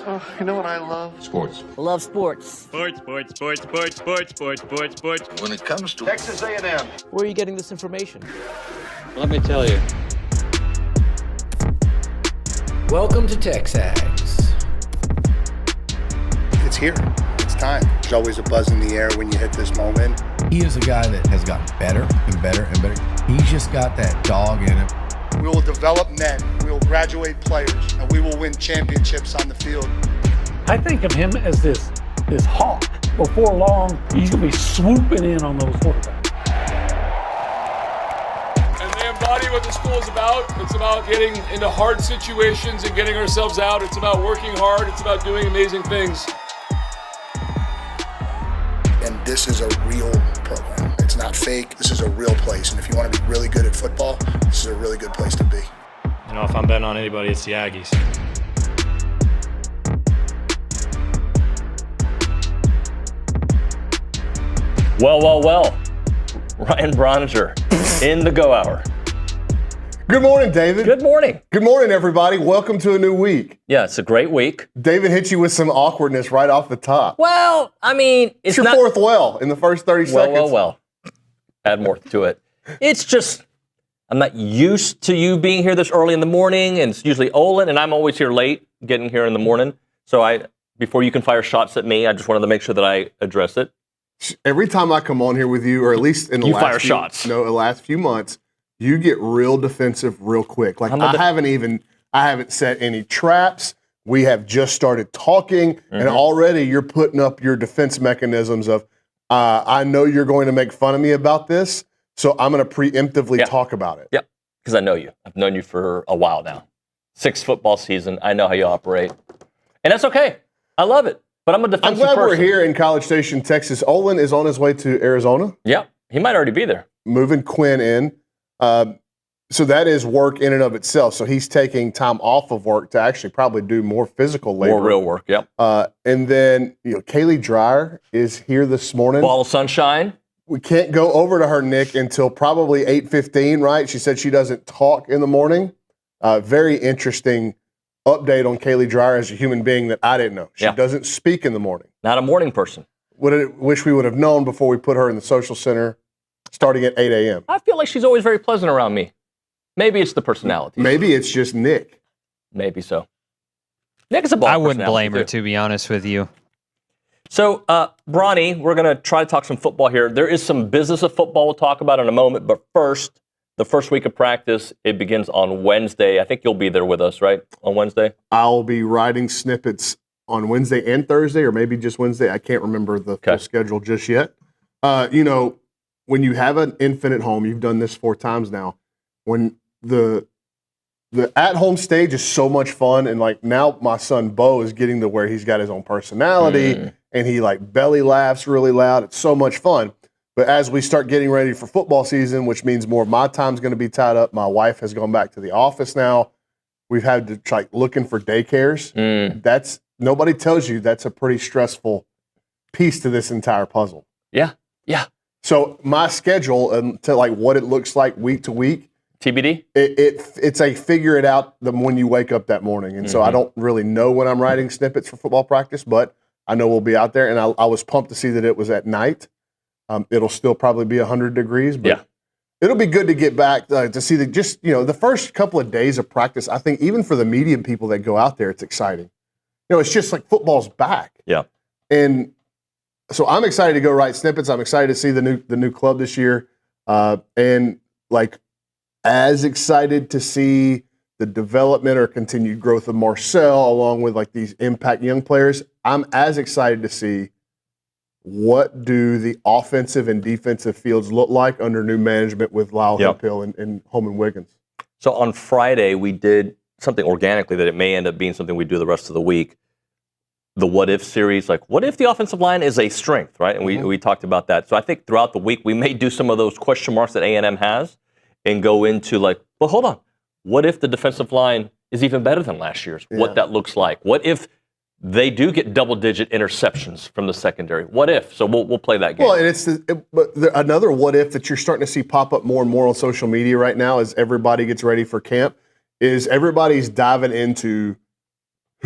Oh, you know what I love? Sports. Love sports. Sports. When It comes to Texas A&M. Where are you getting this information? Let me tell you. Welcome to TexAgs. It's here. It's time. There's always a buzz in the air when you hit this moment. He is a guy that has gotten better and better and better. He's just got that dog in him. We will develop men. We will graduate players, and we will win championships on the field. I think of him as this hawk. Before long, he's going to be swooping in on those quarterbacks. And they embody what the school is about. It's about getting into hard situations and getting ourselves out. It's about working hard. It's about doing amazing things. And this is a real program. It's not fake. This is a real place. And if you want to be really good at football, this is a really good place to be. You know, if I'm betting on anybody, it's the Aggies. Well. Ryan Brauninger in the Go Hour. Good morning, David. Good morning. Good morning, everybody. Welcome to a new week. Yeah, it's a great week. David hit you with some awkwardness right off the top. Well, I mean, it's your fourth well in the first 30 seconds. Well. Add more to it. It's just, I'm not used to you being here this early in the morning, and it's usually Olin, and I'm always here late, getting here in the morning. So before you can fire shots at me, I just wanted to make sure that I address it. Every time I come on here with you, or at least in the last few months, you get real defensive real quick. Like I haven't set any traps. We have just started talking, and already you're putting up your defense mechanisms of, I know you're going to make fun of me about this, so I'm going to preemptively talk about it. Yep, because I know you. I've known you for a while now. 6 football season. I know how you operate. And that's okay. I love it. But I'm a defensive person. I'm glad we're here in College Station, Texas. Olin is on his way to Arizona. Yeah, he might already be there. Moving Quinn in. So that is work in and of itself. So he's taking time off of work to actually probably do more physical labor. More real work, yep. And then, Kaylee Dreyer is here this morning. Ball of sunshine. We can't go over to her, Nick, until probably 8:15, right? She said she doesn't talk in the morning. Very interesting update on Kaylee Dreyer as a human being that I didn't know. She doesn't speak in the morning. Not a morning person. Wish we would have known before we put her in the social center starting at 8 a.m. I feel like she's always very pleasant around me. Maybe it's the personality. Maybe it's just Nick. Maybe so. Nick is a ball. I wouldn't blame her, to be honest with you. So, Bronny, we're going to try to talk some football here. There is some business of football we'll talk about in a moment, but first, the first week of practice, it begins on Wednesday. I think you'll be there with us, right, on Wednesday? I'll be writing snippets on Wednesday and Thursday, or maybe just Wednesday. I can't remember the full schedule just yet. When you have an infant at home, you've done this 4 times now, when the at-home stage is so much fun, and like now my son Bo is getting to where he's got his own personality, and he like belly laughs really loud. It's so much fun. But as we start getting ready for football season, which means more of my time's going to be tied up, my wife has gone back to the office now. We've had to try looking for daycares. That's nobody tells you that's a pretty stressful piece to this entire puzzle. Yeah. So my schedule to like what it looks like week to week. TBD? It's a figure it out when you wake up that morning. And so I don't really know when I'm writing snippets for football practice, but I know we'll be out there. And I was pumped to see that it was at night. It'll still probably be 100 degrees, but it'll be good to get back to see the first couple of days of practice. I think even for the medium people that go out there, it's exciting. It's just like football's back. Yeah. And so I'm excited to go write snippets. I'm excited to see the new club this year. And like as excited to see the development or continued growth of Marcel along with like these impact young players. I'm as excited to see what do the offensive and defensive fields look like under new management with Lyle Hemphill and Holman Wiggins. So on Friday, we did something organically that it may end up being something we do the rest of the week. The what if series, like what if the offensive line is a strength, right? And we talked about that. So I think throughout the week, we may do some of those question marks that A&M has and go into like, well, hold on. What if the defensive line is even better than last year's? What that looks like? What if they do get double-digit interceptions from the secondary? What if? So we'll play that game. Well, and it's another what if that you're starting to see pop up more and more on social media right now as everybody gets ready for camp is everybody's diving into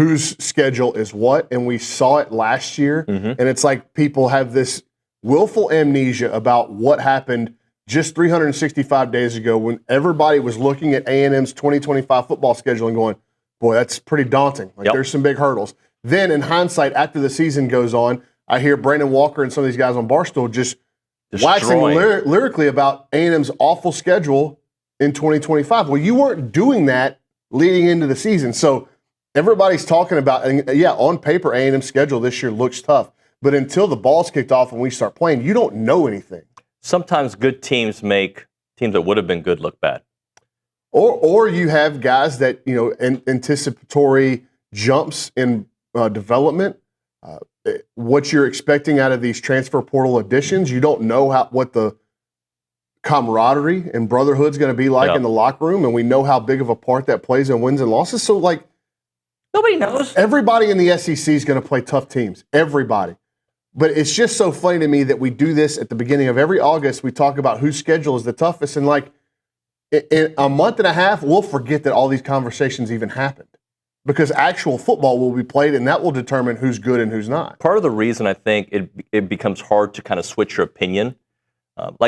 whose schedule is what, and we saw it last year, and it's like people have this willful amnesia about what happened just 365 days ago when everybody was looking at A&M's 2025 football schedule and going, boy, that's pretty daunting. Like, there's some big hurdles. Then, in hindsight, after the season goes on, I hear Brandon Walker and some of these guys on Barstool just waxing lyrically about A&M's awful schedule in 2025. Well, you weren't doing that leading into the season. So everybody's talking about, and yeah, on paper, A&M's schedule this year looks tough. But until the ball's kicked off and we start playing, you don't know anything. Sometimes good teams make teams that would have been good look bad. Or you have guys that, anticipatory jumps in development, what you're expecting out of these transfer portal additions. You don't know what the camaraderie and brotherhood's going to be like in the locker room, and we know how big of a part that plays in wins and losses. So, nobody knows. Everybody in the SEC is going to play tough teams. Everybody. But it's just so funny to me that we do this at the beginning of every August. We talk about whose schedule is the toughest, and in a month and a half, we'll forget that all these conversations even happened because actual football will be played, and that will determine who's good and who's not. Part of the reason I think it becomes hard to kind of switch your opinion,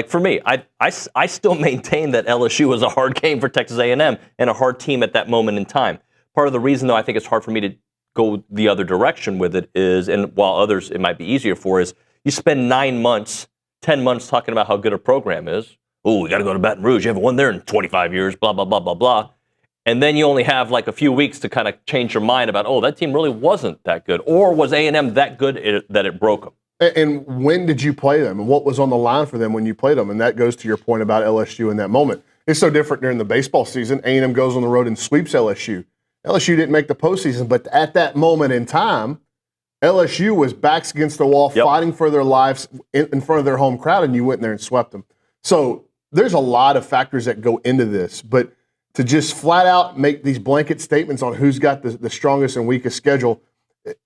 for me, I still maintain that LSU was a hard game for Texas A&M and a hard team at that moment in time. Part of the reason, though, I think it's hard for me to go the other direction with it is, and while others it might be easier for, is you spend 9 months, 10 months talking about how good a program is. Oh, we got to go to Baton Rouge. You haven't won there in 25 years, blah, blah, blah, blah, blah. And then you only have a few weeks to kind of change your mind about, that team really wasn't that good. Or was A&M that good that it broke them? And when did you play them? And what was on the line for them when you played them? And that goes to your point about LSU in that moment. It's so different during the baseball season. A&M goes on the road and sweeps LSU. LSU didn't make the postseason, but at that moment in time, LSU was backs against the wall, fighting for their lives in front of their home crowd, and you went in there and swept them. So there's a lot of factors that go into this, but to just flat out make these blanket statements on who's got the strongest and weakest schedule,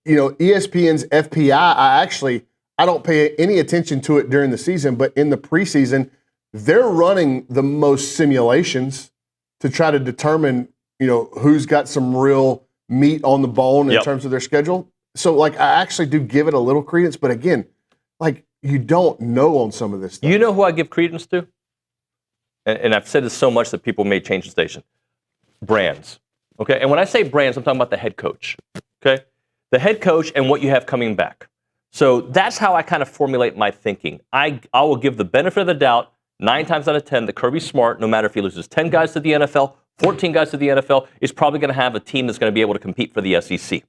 ESPN's FPI, I don't pay any attention to it during the season, but in the preseason, they're running the most simulations to try to determine who's got some real meat on the bone in terms of their schedule. So, I actually do give it a little credence. But again, you don't know on some of this stuff. You know who I give credence to? And I've said this so much that people may change the station. Brands. Okay? And when I say brands, I'm talking about the head coach. Okay? The head coach and what you have coming back. So that's how I kind of formulate my thinking. I will give the benefit of the doubt 9 times out of 10 that Kirby Smart, no matter if he loses 10 guys to the NFL, 14 guys to the NFL, is probably going to have a team that's going to be able to compete for the SEC.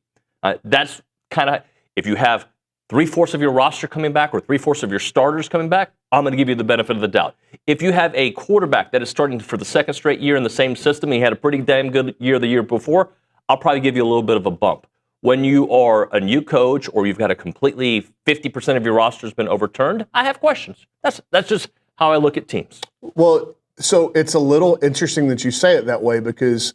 That's kind of, if you have 3/4 of your roster coming back or 3/4 of your starters coming back, I'm going to give you the benefit of the doubt. If you have a quarterback that is starting for the second straight year in the same system, and he had a pretty damn good year the year before, I'll probably give you a little bit of a bump. When you are a new coach or you've got a completely 50% of your roster has been overturned, I have questions. That's just how I look at teams. Well, so it's a little interesting that you say it that way because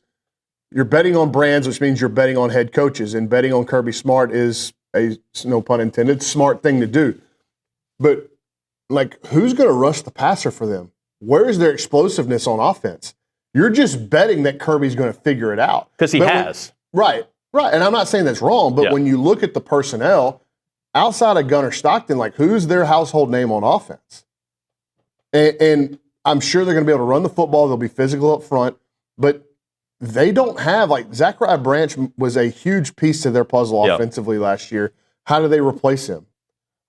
you're betting on brands, which means you're betting on head coaches, and betting on Kirby Smart is a, no pun intended, smart thing to do. But, who's going to rush the passer for them? Where is their explosiveness on offense? You're just betting that Kirby's going to figure it out. Because he has. Right. And I'm not saying that's wrong, but when you look at the personnel, outside of Gunnar Stockton, who's their household name on offense? And I'm sure they're going to be able to run the football. They'll be physical up front, but they don't have Zachariah Branch was a huge piece to their puzzle offensively last year. How do they replace him?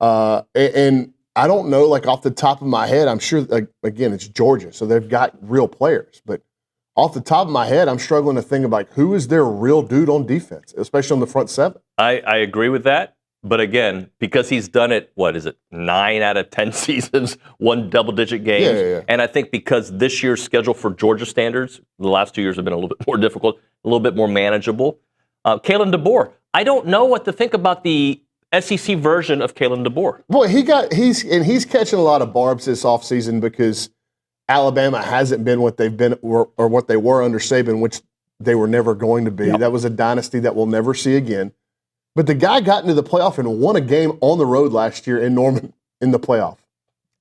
And I don't know, off the top of my head, I'm sure, again, it's Georgia, so they've got real players. But off the top of my head, I'm struggling to think about who is their real dude on defense, especially on the front seven. I agree with that. But again, because he's done it, 9 out of 10 seasons, won double-digit games. Yeah. And I think because this year's schedule for Georgia standards, the last 2 years have been a little bit more difficult, a little bit more manageable. Kalen DeBoer, I don't know what to think about the SEC version of Kalen DeBoer. Boy, he's catching a lot of barbs this offseason because Alabama hasn't been what they've been or what they were under Saban, which they were never going to be. Yep. That was a dynasty that we'll never see again. But the guy got into the playoff and won a game on the road last year in Norman in the playoff.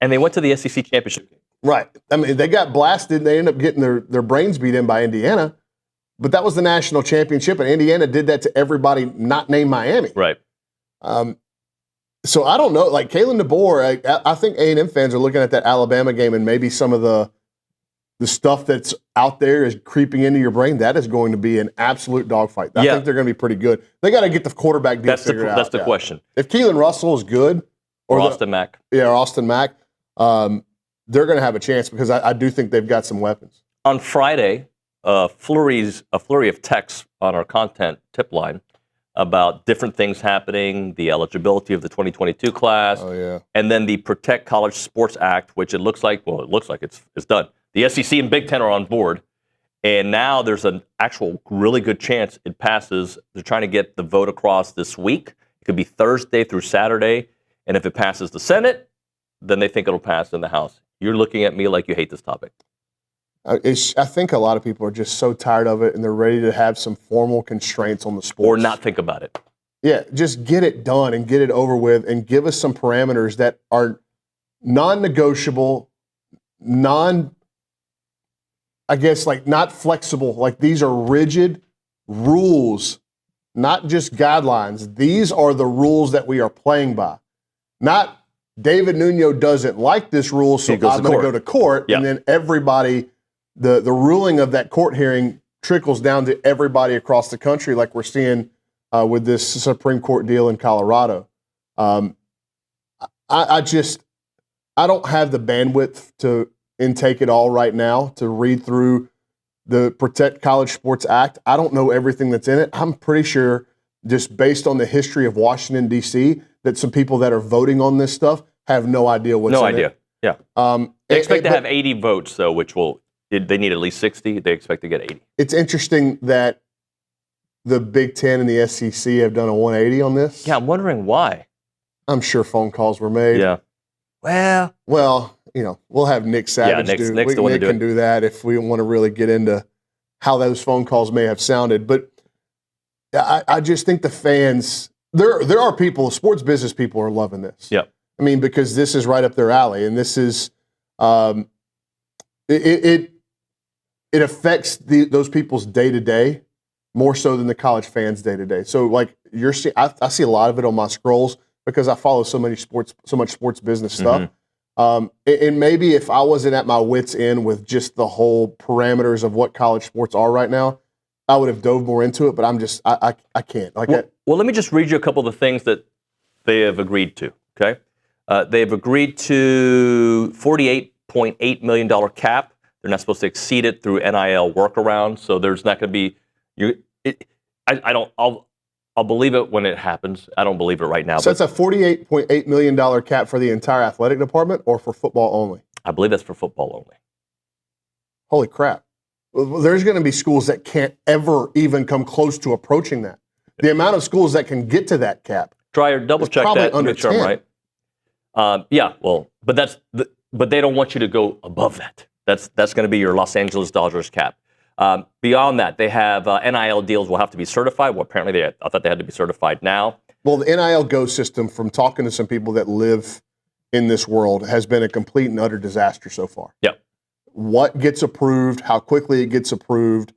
And they went to the SEC championship game. Right. I mean, they got blasted. They ended up getting their brains beat in by Indiana. but that was the national championship, and Indiana did that to everybody not named Miami. Right. So I don't know. Like Kalen DeBoer, I think A&M fans are looking at that Alabama game, and maybe some of the stuff that's out there is creeping into your brain. That is going to be an absolute dogfight. I think they're going to be pretty good. They got to get the quarterback deal figured out. That's the question. If Keelan Russell is good, or Austin Mack, or Austin Mack, they're going to have a chance because I do think they've got some weapons. On Friday, a flurry of texts on our content tip line about different things happening, the eligibility of the 2022 class, and then the Protect College Sports Act, which it looks like it's done. The SEC and Big Ten are on board, and now there's an actual really good chance it passes. They're trying to get the vote across this week. It could be Thursday through Saturday, and if it passes the Senate, then they think it'll pass in the House. You're looking at me like you hate this topic. I think a lot of people are just so tired of it, and they're ready to have some formal constraints on the sport. Or not think about it. Yeah, just get it done and get it over with and give us some parameters that are non-negotiable, not flexible. Like these are rigid rules, not just guidelines. These are the rules that we are playing by. Not David Nuno doesn't like this rule, so I'm going to go to court, and then everybody... The ruling of that court hearing trickles down to everybody across the country, like we're seeing with this Supreme Court deal in Colorado. I don't have the bandwidth to intake it all right now to read through the Protect College Sports Act. I don't know everything that's in it. I'm pretty sure, just based on the history of Washington, D.C., that some people that are voting on this stuff have no idea what's in it. Yeah. They expect to have 80 votes, though, which will... They need at least 60. They expect to get 80. It's interesting that the Big Ten and the SEC have done a 180 on this. Yeah, I'm wondering why. I'm sure phone calls were made. Yeah. Well, we'll have Nick Savage Nick can do that if we want to really get into how those phone calls may have sounded. But I just think the fans, there are people, sports business people are loving this. Yeah. I mean, because this is right up their alley, and this is it affects those people's day-to-day more so than the college fans' day-to-day. So, like, I see a lot of it on my scrolls because I follow so much sports business stuff. And maybe if I wasn't at my wits' end with just the whole parameters of what college sports are right now, I would have dove more into it, but I can't. Well, let me just read you a couple of the things that they have agreed to, okay? They've agreed to $48.8 million cap. They're not supposed to exceed it through NIL workaround, so there's not going to be. I'll believe it when it happens. I don't believe it right now. So it's a $48.8 million cap for the entire athletic department, or for football only? I believe that's for football only. Holy crap! Well, there's going to be schools that can't ever even come close to approaching that. The amount of schools that can get to that cap. Try or double check that to make sure I'm right. But they don't want you to go above that. That's going to be your Los Angeles Dodgers cap. Beyond that, they have NIL deals will have to be certified. Well, apparently I thought they had to be certified now. Well, the NIL Go system, from talking to some people that live in this world, has been a complete and utter disaster so far. Yep. What gets approved, how quickly it gets approved.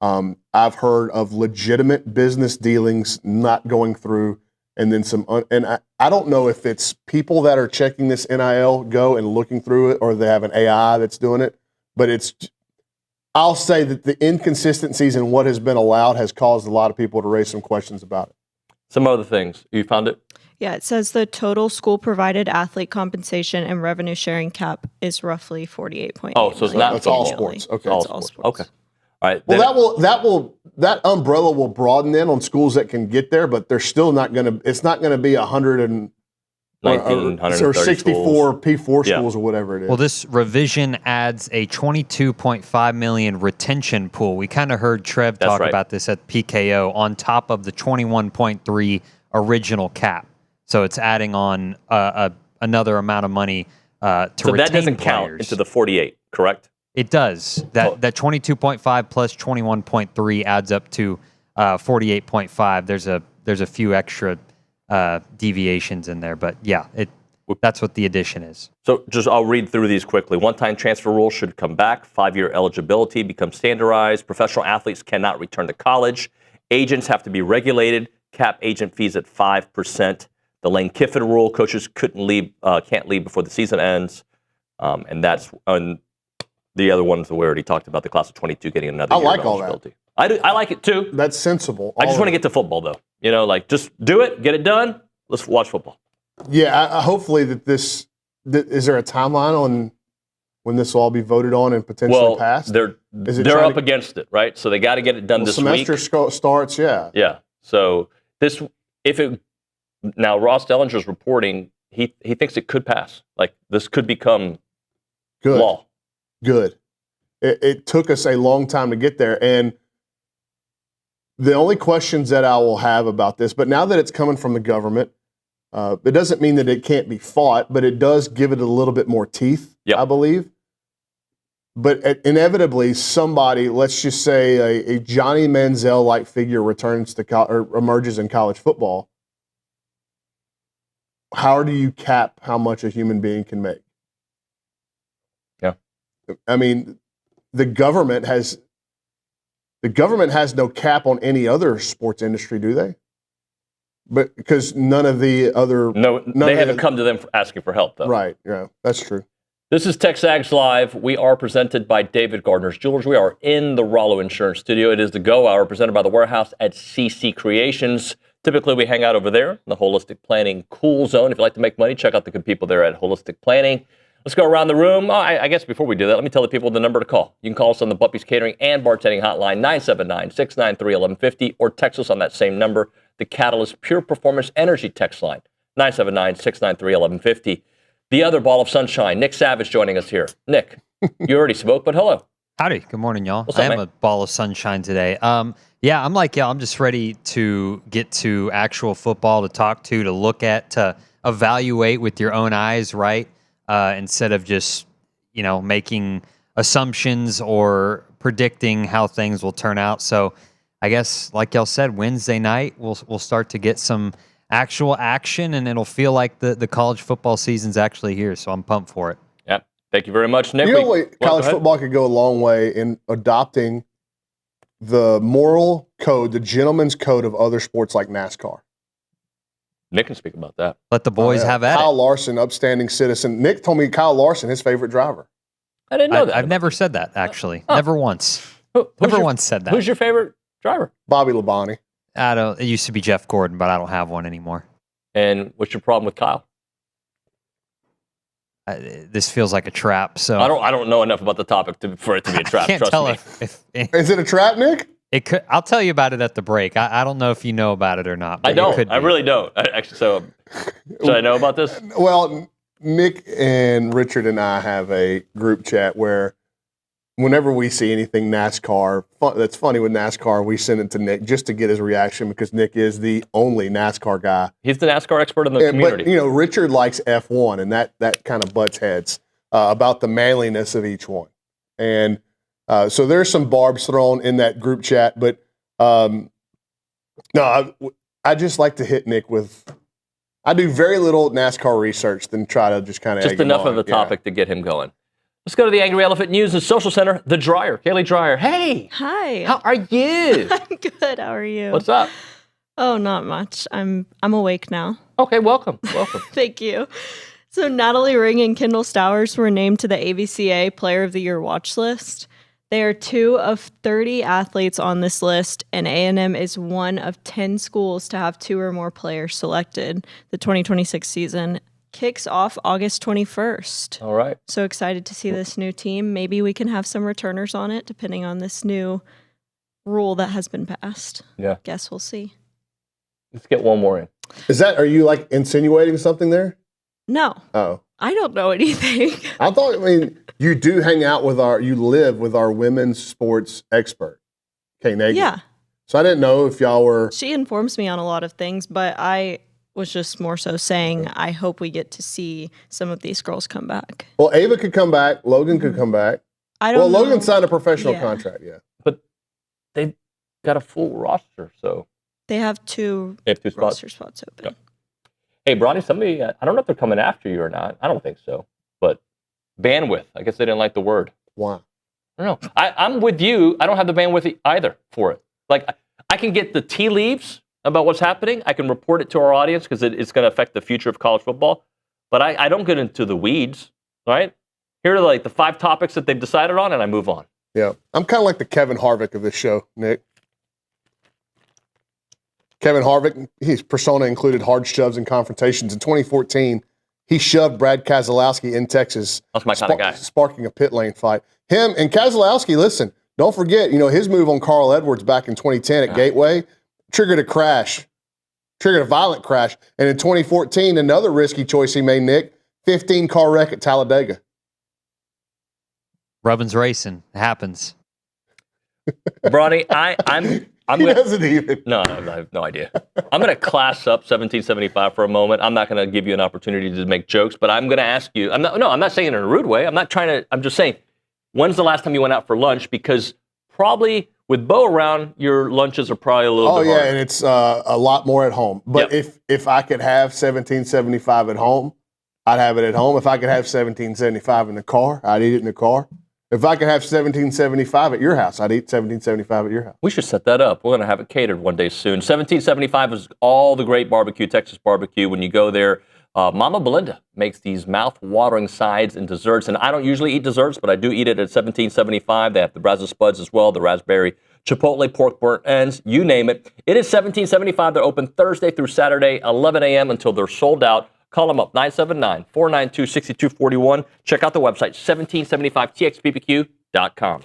I've heard of legitimate business dealings not going through, and then some. I don't know if it's people that are checking this NIL Go and looking through it, or they have an AI that's doing it. But I'll say that the inconsistencies in what has been allowed has caused a lot of people to raise some questions about it. Some other things. You found it? Yeah, it says the total school-provided athlete compensation and revenue sharing cap is roughly $48.8 Oh, so it's not That's all sports. Okay. All sports. Okay. All right. Well, that umbrella will broaden in on schools that can get there, but they're still not going to. It's not going to be 164 schools. P4 schools or whatever it is. Well, this revision adds a $22.5 million retention pool. We kind of heard Trev talk about this at PKO on top of the 21.3 original cap. So it's adding on another amount of money to retain So that doesn't players. count into the 48, correct? It does. That 22.5 plus 21.3 adds up to 48.5. There's a few extra deviations in there, but yeah, That's what the addition is. So I'll read through these quickly. One-time transfer rule should come back. 5-year eligibility becomes standardized. Professional athletes cannot return to college. Agents have to be regulated. Cap agent fees at 5%. The Lane Kiffin rule: coaches can't leave before the season ends. And that's the other ones that we already talked about. The class of 22 getting another year of eligibility. I like it too. That's sensible. I just want to get to football though. Just do it, get it done. Let's watch football. Yeah, hopefully that is there a timeline on when this will all be voted on and potentially passed? They're up against it, right? So they got to get it done this week. Semester starts, yeah. Yeah. So now Ross Dellinger's reporting, he thinks it could pass. Like this could become law. Good. It took us a long time to get there, and the only questions that I will have about this, but now that it's coming from the government, it doesn't mean that it can't be fought, but it does give it a little bit more teeth, I believe. But inevitably, somebody, let's just say a Johnny Manziel-like figure returns to or emerges in college football. How do you cap how much a human being can make? Yeah, I mean, the government has no cap on any other sports industry, do they? But because none of the other they haven't come to them for asking for help though. Right. Yeah, that's true. This is TexAgs Live. We are presented by David Gardner's Jewelers. We are in the Rollo Insurance Studio. It is the Go Hour presented by the Warehouse at CC Creations. Typically, we hang out over there in the Holistic Planning Cool Zone. If you'd like to make money, check out the good people there at Holistic Planning. Let's go around the room. I guess before we do that, let me tell the people the number to call. You can call us on the Buppy's Catering and Bartending Hotline, 979-693-1150, or text us on that same number, the Catalyst Pure Performance Energy text line, 979-693-1150. The other ball of sunshine, Nick Savage, joining us here. Nick, you already spoke, but hello. Howdy. Good morning, y'all. What's up, I am man? a ball of sunshine today. Yeah, I'm like y'all. I'm just ready to get to actual football, to talk to look at, to evaluate with your own eyes, right? Instead of just, making assumptions or predicting how things will turn out. So I guess, like y'all said, Wednesday night, we'll start to get some actual action, and it'll feel like the college football season's actually here. So I'm pumped for it. Yep. Thank you very much, Nick. College football could go a long way in adopting the moral code, the gentleman's code of other sports like NASCAR. Nick can speak about that. Let the boys have at Kyle it. Larson, upstanding citizen. Nick told me Kyle Larson, his favorite driver. I didn't know that. I've never said that, actually. Never once. Never once said that. Who's your favorite driver? Bobby Labonte. It used to be Jeff Gordon, but I don't have one anymore. And what's your problem with Kyle? This feels like a trap. So I don't know enough about the topic for it to be a trap. I can't trust tell me. if Is it a trap, Nick? it could. I'll tell you about it at the break. I don't know if you know about it or not. But I don't. It could I be. really don't. So should I know about this? Well, Nick and Richard and I have a group chat where whenever we see anything NASCAR, that's funny with NASCAR, we send it to Nick just to get his reaction because Nick is the only NASCAR guy. He's the NASCAR expert in the community. But, Richard likes F1, and that kind of butts heads about the manliness of each one. And so there's some barbs thrown in that group chat, but no, I just like to hit Nick with – I do very little NASCAR research than try to just kind of Just enough of a topic to get him going. Let's go to the Angry Elephant News and Social Center, The Dryer. Kaylee Dryer. Hey. Hi. How are you? I'm good. How are you? What's up? Oh, not much. I'm awake now. Okay, welcome. Welcome. Thank you. So Natalie Ring and Kendall Stowers were named to the AVCA Player of the Year watch list. They are 2 of 30 athletes on this list, and A&M is 1 of 10 schools to have 2 or more players selected. The 2026 season kicks off August 21st. All right. So excited to see this new team. Maybe we can have some returners on it, depending on this new rule that has been passed. Yeah. Guess we'll see. Let's get one more in. Are you like insinuating something there? No. Oh. I don't know anything. You do hang out you live with our women's sports expert, Kay Nagy. Yeah. So I didn't know if y'all were. She informs me on a lot of things, but I was just more so saying I hope we get to see some of these girls come back. Well, Ava could come back. Logan could come back. I don't know. Logan signed a professional contract, yeah. But they've got a full roster, so. They have 2 spots. roster spots open. Hey, Bronny, somebody, I don't know if they're coming after you or not. I don't think so. But bandwidth, I guess they didn't like the word. Why? I don't know. I'm with you. I don't have the bandwidth either for it. Like, I can get the tea leaves about what's happening. I can report it to our audience because it's going to affect the future of college football. But I don't get into the weeds, right? Here are like the 5 topics that they've decided on, and I move on. Yeah. I'm kind of like the Kevin Harvick of this show, Nick. Kevin Harvick, his persona included hard shoves and confrontations. In 2014, he shoved Brad Keselowski in Texas. That's my kind of guy. Sparking a pit lane fight. Him and Keselowski, listen, don't forget, his move on Carl Edwards back in 2010 at Gateway triggered a violent crash. And in 2014, another risky choice he made, Nick, 15-car wreck at Talladega. Rubbin's racing. It happens. Bronny, I'm he doesn't even. No, I have no idea. I'm going to class up 1775 for a moment. I'm not going to give you an opportunity to make jokes, but I'm going to ask you. I'm not saying it in a rude way. I'm just saying, when's the last time you went out for lunch? Because probably with Bo around, your lunches are probably a little bit harder. And it's a lot more at home. But if I could have 1775 at home, I'd have it at home. If I could have 1775 in the car, I'd eat it in the car. If I could have 1775 at your house, I'd eat 1775 at your house. We should set that up. We're going to have it catered one day soon. 1775 is all the great barbecue, Texas barbecue. When you go there, Mama Belinda makes these mouth-watering sides and desserts. And I don't usually eat desserts, but I do eat it at 1775. They have the Brazos Spuds as well, the raspberry, chipotle, pork burnt ends, you name it. It is 1775. They're open Thursday through Saturday, 11 a.m. until they're sold out. Call them up, 979-492-6241. Check out the website, 1775txbbq.com.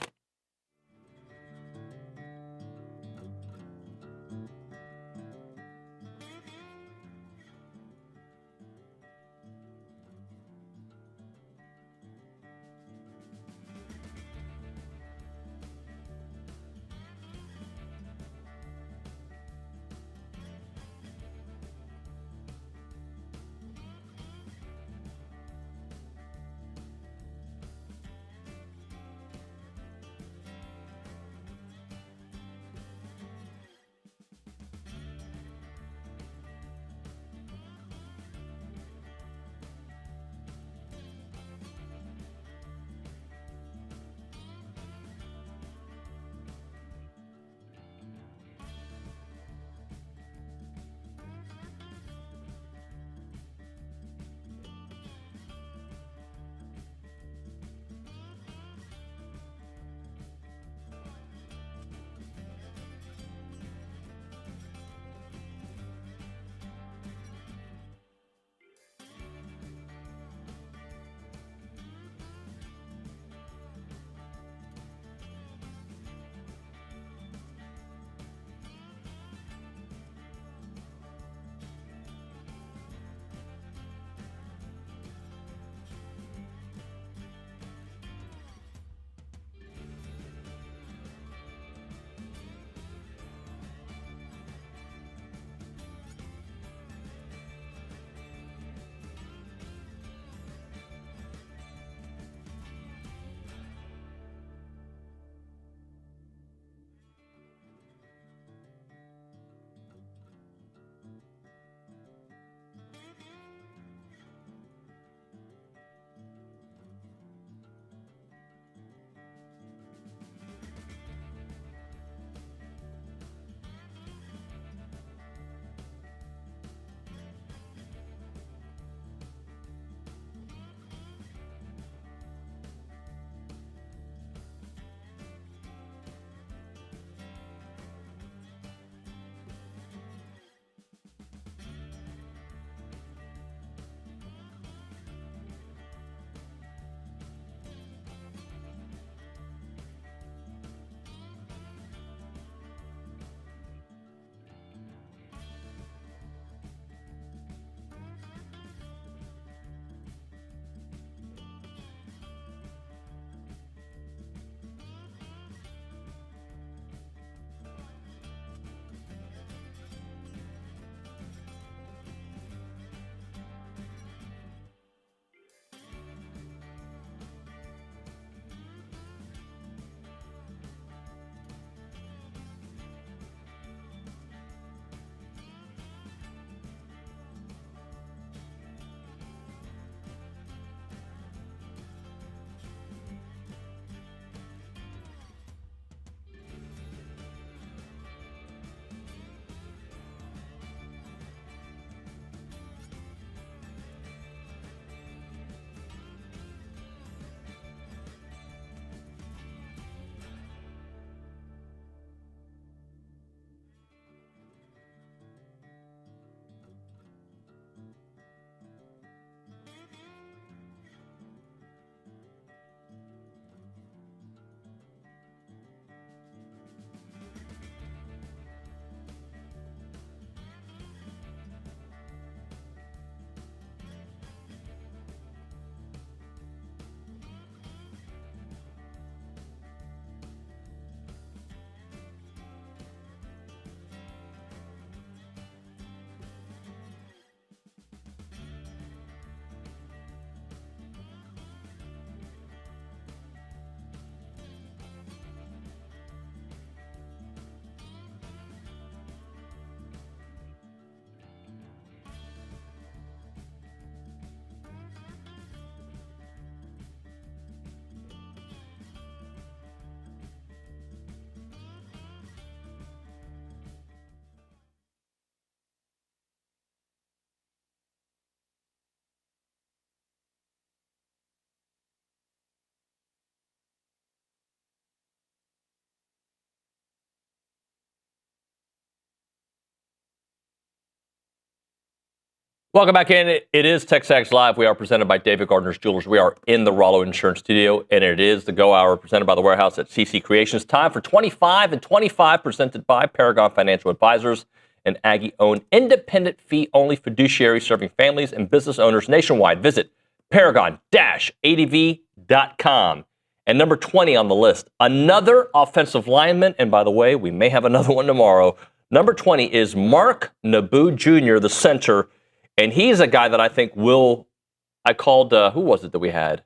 Welcome back in. It is TexAgs Live. We are presented by David Gardner's Jewelers. We are in the Rollo Insurance Studio, and it is the Go Hour presented by The Warehouse at CC Creations. Time for 25 and 25 presented by Paragon Financial Advisors, an Aggie-owned, independent fee-only fiduciary serving families and business owners nationwide. Visit paragon-adv.com. And number 20 on the list, another offensive lineman, and by the way, we may have another one tomorrow. Number 20 is Mark Naboo Jr., the center. And he's a guy that I think I called, who was it that we had?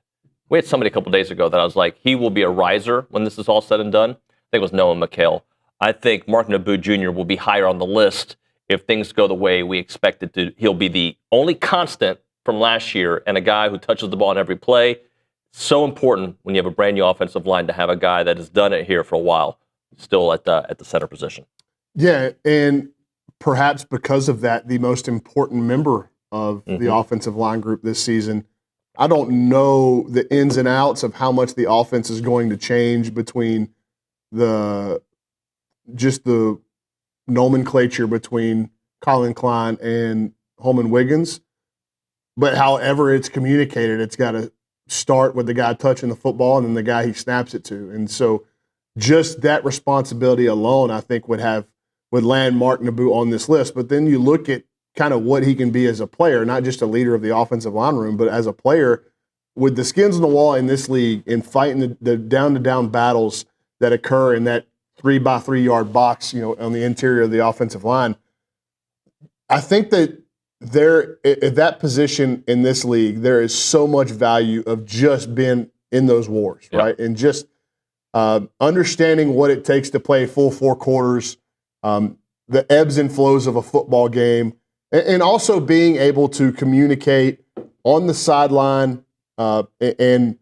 We had somebody a couple days ago that I was like, he will be a riser when this is all said and done. I think it was Noah McHale. I think Mark Naboo Jr. will be higher on the list if things go the way we expect it to. He'll be the only constant from last year and a guy who touches the ball in every play. So important when you have a brand new offensive line to have a guy that has done it here for a while, still at the center position. Yeah, and perhaps because of that, the most important member of the offensive line group this season. I don't know the ins and outs of how much the offense is going to change between the nomenclature between Colin Klein and Holman Wiggins. But however it's communicated, it's got to start with the guy touching the football and then the guy he snaps it to. And so just that responsibility alone, I think, would land Mark Naboo on this list. But then you look at kind of what he can be as a player, not just a leader of the offensive line room, but as a player with the skins on the wall in this league and fighting the down-to-down battles that occur in that 3-by-3 yard box, on the interior of the offensive line. I think that at that position in this league, there is so much value of just being in those wars, right? And just understanding what it takes to play full 4 quarters, the ebbs and flows of a football game, and also being able to communicate on the sideline. And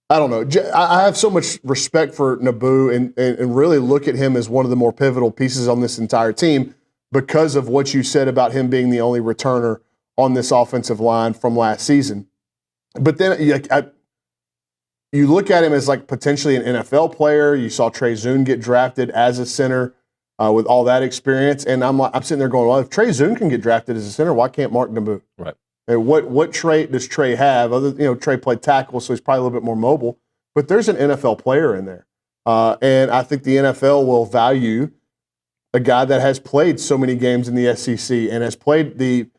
I don't know, I have so much respect for Naboo and really look at him as one of the more pivotal pieces on this entire team because of what you said about him being the only returner on this offensive line from last season. But then you look at him as like potentially an NFL player. You saw Trey Zune get drafted as a center. With all that experience, and I'm sitting there going, well, if Trey Zune can get drafted as a center, why can't Mark Naboo? Right. And what trait does Trey have? Trey played tackle, so he's probably a little bit more mobile. But there's an NFL player in there, and I think the NFL will value a guy that has played so many games in the SEC and has played the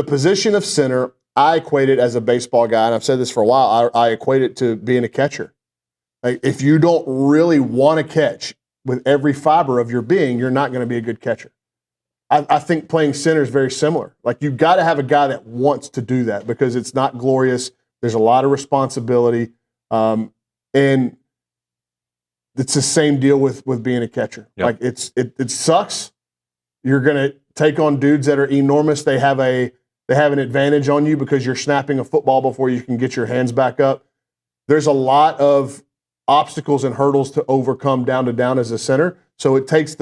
position of center. I equate it as a baseball guy, and I've said this for a while. I equate it to being a catcher. Like, if you don't really want to catch with every fiber of your being, you're not going to be a good catcher. I think playing center is very similar. Like, you've got to have a guy that wants to do that because it's not glorious. There's a lot of responsibility. And it's the same deal with being a catcher. Yep. Like, it sucks. You're going to take on dudes that are enormous. They have an advantage on you because you're snapping a football before you can get your hands back up. There's a lot of obstacles and hurdles to overcome down to down as a center. So it takes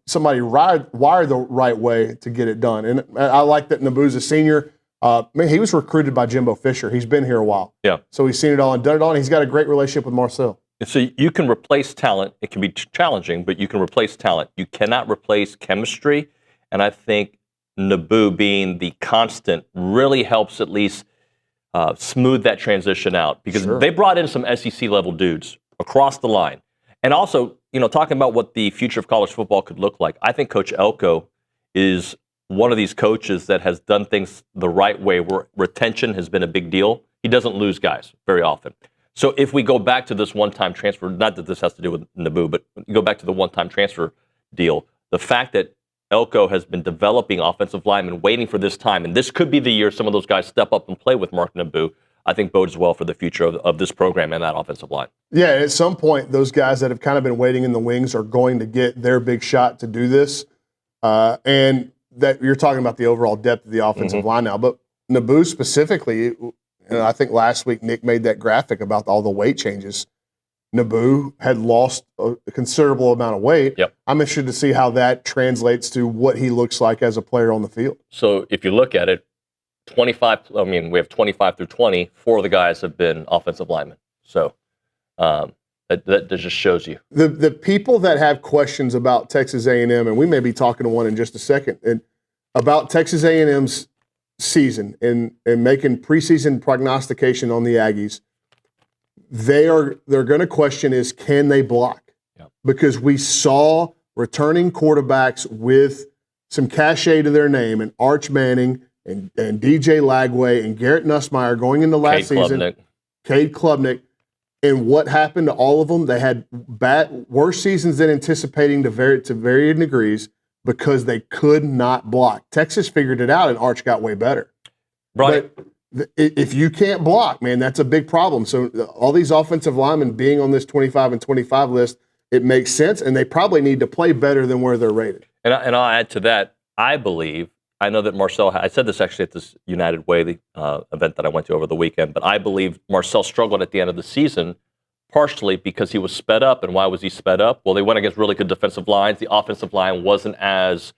somebody wired the right way to get it done. And I like that Naboo's a senior. He was recruited by Jimbo Fisher. He's been here a while. Yeah. So he's seen it all and done it all, and he's got a great relationship with Marcel. And so you can replace talent. It can be challenging, but you can replace talent. You cannot replace chemistry. And I think Naboo being the constant really helps at least smooth that transition out because they brought in some SEC-level dudes across the line. And also, talking about what the future of college football could look like, I think Coach Elko is one of these coaches that has done things the right way where retention has been a big deal. He doesn't lose guys very often. So if we go back to this one-time transfer, not that this has to do with Naboo, but go back to the one-time transfer deal, the fact that Elko has been developing offensive linemen waiting for this time, and this could be the year some of those guys step up and play with Mark Naboo, I think bodes well for the future of this program and that offensive line. Yeah, at some point, those guys that have kind of been waiting in the wings are going to get their big shot to do this. And that you're talking about the overall depth of the offensive line now. But Naboo specifically, I think last week Nick made that graphic about all the weight changes. Naboo had lost a considerable amount of weight. Yep. I'm interested to see how that translates to what he looks like as a player on the field. So if you look at it, we have 25 through 20. 4 of the guys have been offensive linemen. So that just shows you. The people that have questions about Texas A&M, and we may be talking to one in just a second, and about Texas A&M's season and making preseason prognostication on the Aggies, they're going to question is, can they block? Yeah. Because we saw returning quarterbacks with some cachet to their name, and Arch Manning and DJ Lagway and Garrett Nussmeier going into last season. Cade Klubnik. And what happened to all of them? They had worse seasons than anticipating to varying degrees because they could not block. Texas figured it out, and Arch got way better. Right. But if you can't block, man, that's a big problem. So all these offensive linemen being on this 25 and 25 list, it makes sense, and they probably need to play better than where they're rated. And I'll add to that, I know that Marcel, I said this actually at this United Way event that I went to over the weekend, but I believe Marcel struggled at the end of the season partially because he was sped up. And why was he sped up? Well, they went against really good defensive lines. The offensive line wasn't as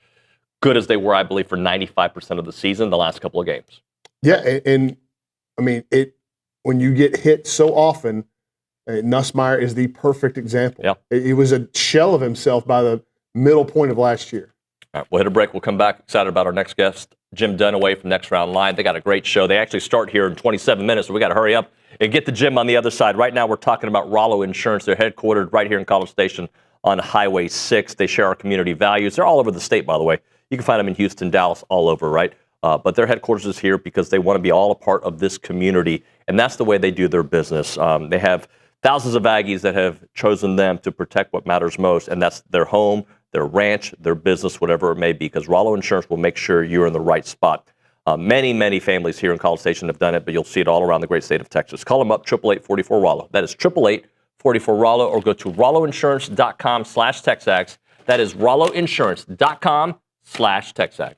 good as they were, I believe, for 95% of the season, the last couple of games. Yeah, and I mean, when you get hit so often, Nussmeier is the perfect example. Yeah. He was a shell of himself by the middle point of last year. All right, we'll hit a break. We'll come back. Excited about our next guest, Jim Dunaway from Next Round Live. They got a great show. They actually start here in 27 minutes, so we got to hurry up and get to Jim on the other side. Right now, we're talking about Rollo Insurance. They're headquartered right here in College Station on Highway 6. They share our community values. They're all over the state, by the way. You can find them in Houston, Dallas, all over, right? But their headquarters is here because they want to be all a part of this community, and that's the way they do their business. They have thousands of Aggies that have chosen them to protect what matters most, and that's their home, their ranch, their business, whatever it may be, because Rollo Insurance will make sure you're in the right spot. Many families here in College Station have done it, but you'll see it all around the great state of Texas. Call them up, 888-44-ROLLO. That is 888-44-ROLLO, or go to rolloinsurance.com/TexAgs. That is rolloinsurance.com/TexAgs.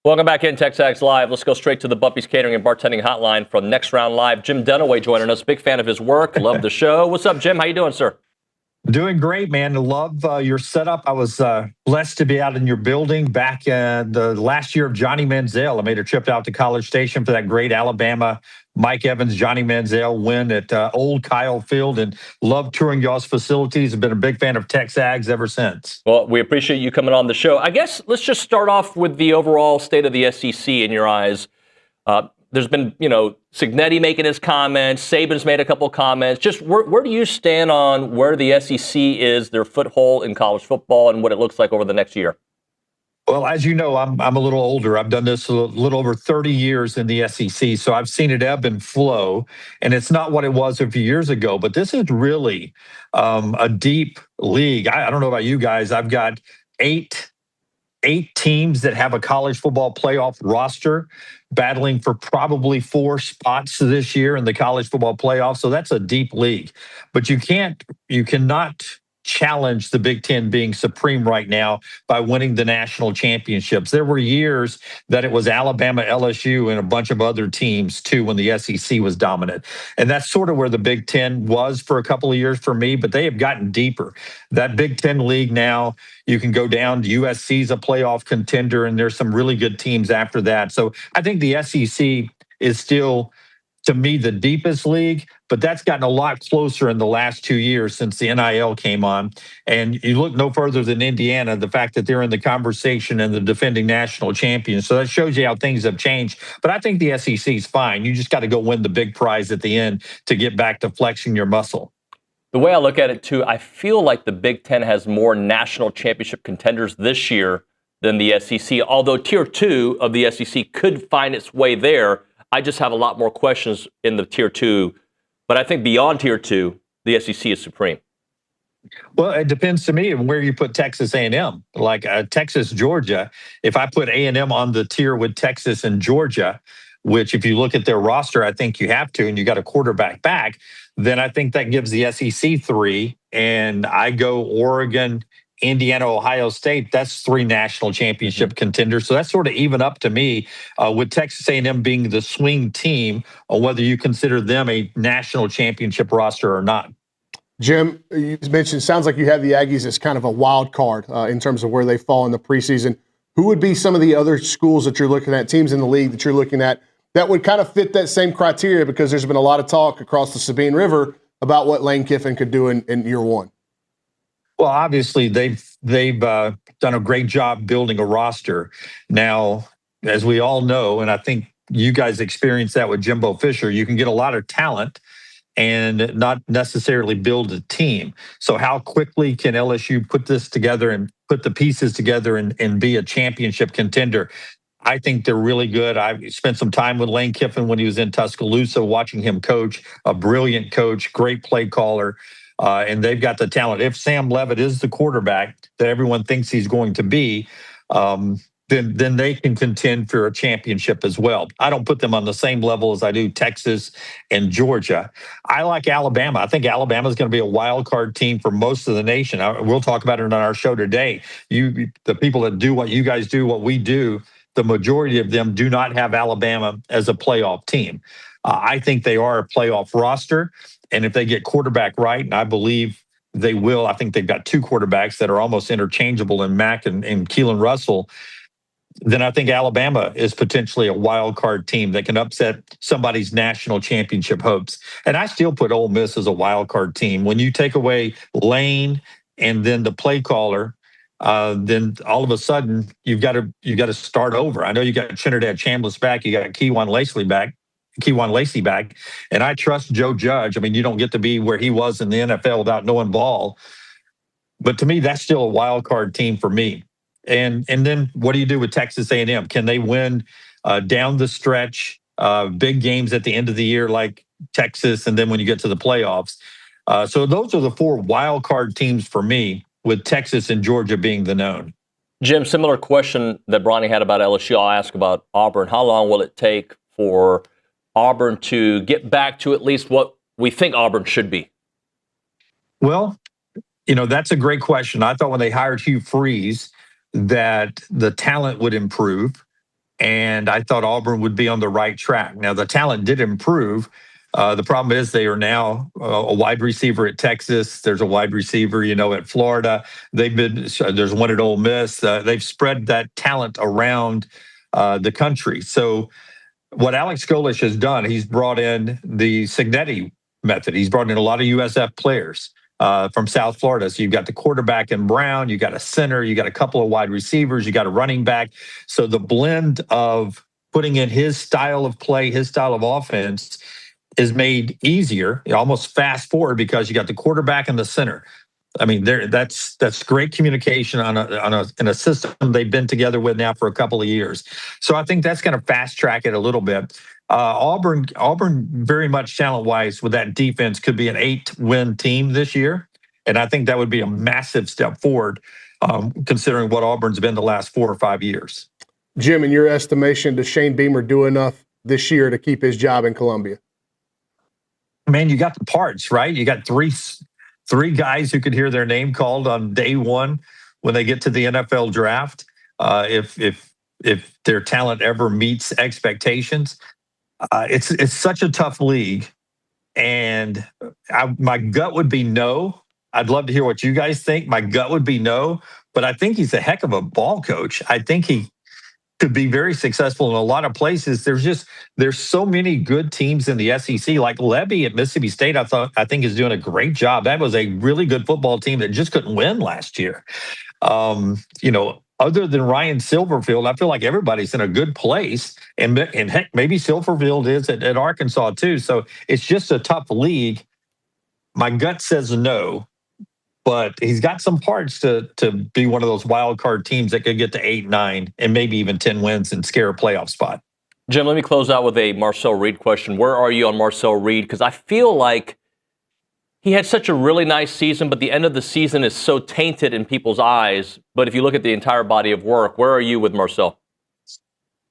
Welcome back in TexAgs Live. Let's go straight to the Buffy's Catering and Bartending Hotline from Next Round Live. Jim Dunaway joining us. Big fan of his work. Love the show. What's up, Jim? How you doing, sir? Doing great, man. Love your setup. I was blessed to be out in your building back the last year of Johnny Manziel. I made a trip out to College Station for that great Alabama Mike Evans, Johnny Manziel win at Old Kyle Field, and love touring y'all's facilities. I've been a big fan of TexAgs ever since. Well, we appreciate you coming on the show. I guess let's just start off with the overall state of the SEC in your eyes. There's been, Cignetti making his comments. Saban's made a couple comments. Just where do you stand on where the SEC is, their foothold in college football, and what it looks like over the next year? Well, as you know, I'm a little older. I've done this a little over 30 years in the SEC, so I've seen it ebb and flow, and it's not what it was a few years ago, but this is really a deep league. I don't know about you guys. I've got eight teams that have a college football playoff roster battling for probably 4 spots this year in the college football playoff. So that's a deep league, but you cannot challenge the Big Ten being supreme right now by winning the national championships. There were years that it was Alabama, LSU, and a bunch of other teams too when the SEC was dominant. And that's sort of where the Big Ten was for a couple of years for me, but they have gotten deeper. That Big Ten league now, you can go down. USC's a playoff contender, and there's some really good teams after that. So I think the SEC is still, to me, the deepest league, but that's gotten a lot closer in the last 2 years since the NIL came on. And you look no further than Indiana, the fact that they're in the conversation and the defending national champions. So that shows you how things have changed. But I think the SEC is fine. You just got to go win the big prize at the end to get back to flexing your muscle. The way I look at it, too, I feel like the Big Ten has more national championship contenders this year than the SEC, although Tier 2 of the SEC could find its way there. I just have a lot more questions in the Tier 2. But I think beyond Tier 2, the SEC is supreme. Well, it depends to me on where you put Texas A&M. Like Texas, Georgia, if I put A&M on the tier with Texas and Georgia, which if you look at their roster, I think you have to, and you got a quarterback back, then I think that gives the SEC 3. And I go Oregon, Indiana, Ohio State, that's 3 national championship contenders. So that's sort of even up to me with Texas A&M being the swing team on whether you consider them a national championship roster or not. Jim, you mentioned, sounds like you have the Aggies as kind of a wild card in terms of where they fall in the preseason. Who would be some of the other schools that you're looking at, teams in the league that you're looking at, that would kind of fit that same criteria? Because there's been a lot of talk across the Sabine River about what Lane Kiffin could do in year one. Well, obviously, they've done a great job building a roster. Now, as we all know, and I think you guys experienced that with Jimbo Fisher, you can get a lot of talent and not necessarily build a team. So how quickly can LSU put this together and put the pieces together and be a championship contender? I think they're really good. I spent some time with Lane Kiffin when he was in Tuscaloosa, watching him coach, a brilliant coach, great play caller. And they've got the talent. If Sam Levitt is the quarterback that everyone thinks he's going to be, then they can contend for a championship as well. I don't put them on the same level as I do Texas and Georgia. I like Alabama. I think Alabama is going to be a wild card team for most of the nation. We'll talk about it on our show today. The people that do what you guys do, what we do, the majority of them do not have Alabama as a playoff team. I think they are a playoff roster. And if they get quarterback right, and I believe they will, I think they've got 2 quarterbacks that are almost interchangeable in Mack and Keelan Russell, then I think Alabama is potentially a wild card team that can upset somebody's national championship hopes. And I still put Ole Miss as a wild card team. When you take away Lane and then the play caller, then all of a sudden you've got to start over. I know you got Trinidad Chambliss back, you got Keywan Lacey back, and I trust Joe Judge. I mean, you don't get to be where he was in the NFL without knowing ball. But to me, that's still a wild card team for me. And then what do you do with Texas A&M? Can they win down the stretch, big games at the end of the year like Texas, and then when you get to the playoffs? So those are the 4 wild card teams for me, with Texas and Georgia being the known. Jim, similar question that Bronny had about LSU, I'll ask about Auburn. How long will it take for Auburn to get back to at least what we think Auburn should be? Well, that's a great question. I thought when they hired Hugh Freeze that the talent would improve. and I thought Auburn would be on the right track. Now, the talent did improve. The problem is they are now a wide receiver at Texas. There's a wide receiver, at Florida. There's one at Ole Miss. They've spread that talent around the country. So what Alex Golesh has done, he's brought in the Cignetti method. He's brought in a lot of USF players from South Florida. So you've got the quarterback in Brown, you got a center, you got a couple of wide receivers, you got a running back. So the blend of putting in his style of play, his style of offense is made easier, almost fast forward, because you got the quarterback and the center. I mean, that's great communication in a system they've been together with now for a couple of years. So I think that's going to fast track it a little bit. Auburn, very much talent-wise with that defense, could be an 8-win team this year, and I think that would be a massive step forward, considering what Auburn's been the last 4 or 5 years. Jim, in your estimation, does Shane Beamer do enough this year to keep his job in Columbia? Man, you got the parts, right? You got three guys who could hear their name called on day one when they get to the NFL draft. If their talent ever meets expectations, it's such a tough league, and my gut would be no. I'd love to hear what you guys think. My gut would be no, but I think he's a heck of a ball coach. I think he could be very successful in a lot of places. There's so many good teams in the SEC. Like Levy at Mississippi State, I think is doing a great job. That was a really good football team that just couldn't win last year. Other than Ryan Silverfield, I feel like everybody's in a good place, and heck, maybe Silverfield is at Arkansas too. So it's just a tough league. My gut says no. But he's got some parts to be one of those wild card teams that could get to 8, 9, and maybe even 10 wins and scare a playoff spot. Jim, let me close out with a Marcel Reed question. Where are you on Marcel Reed? Because I feel like he had such a really nice season, but the end of the season is so tainted in people's eyes. But if you look at the entire body of work, where are you with Marcel?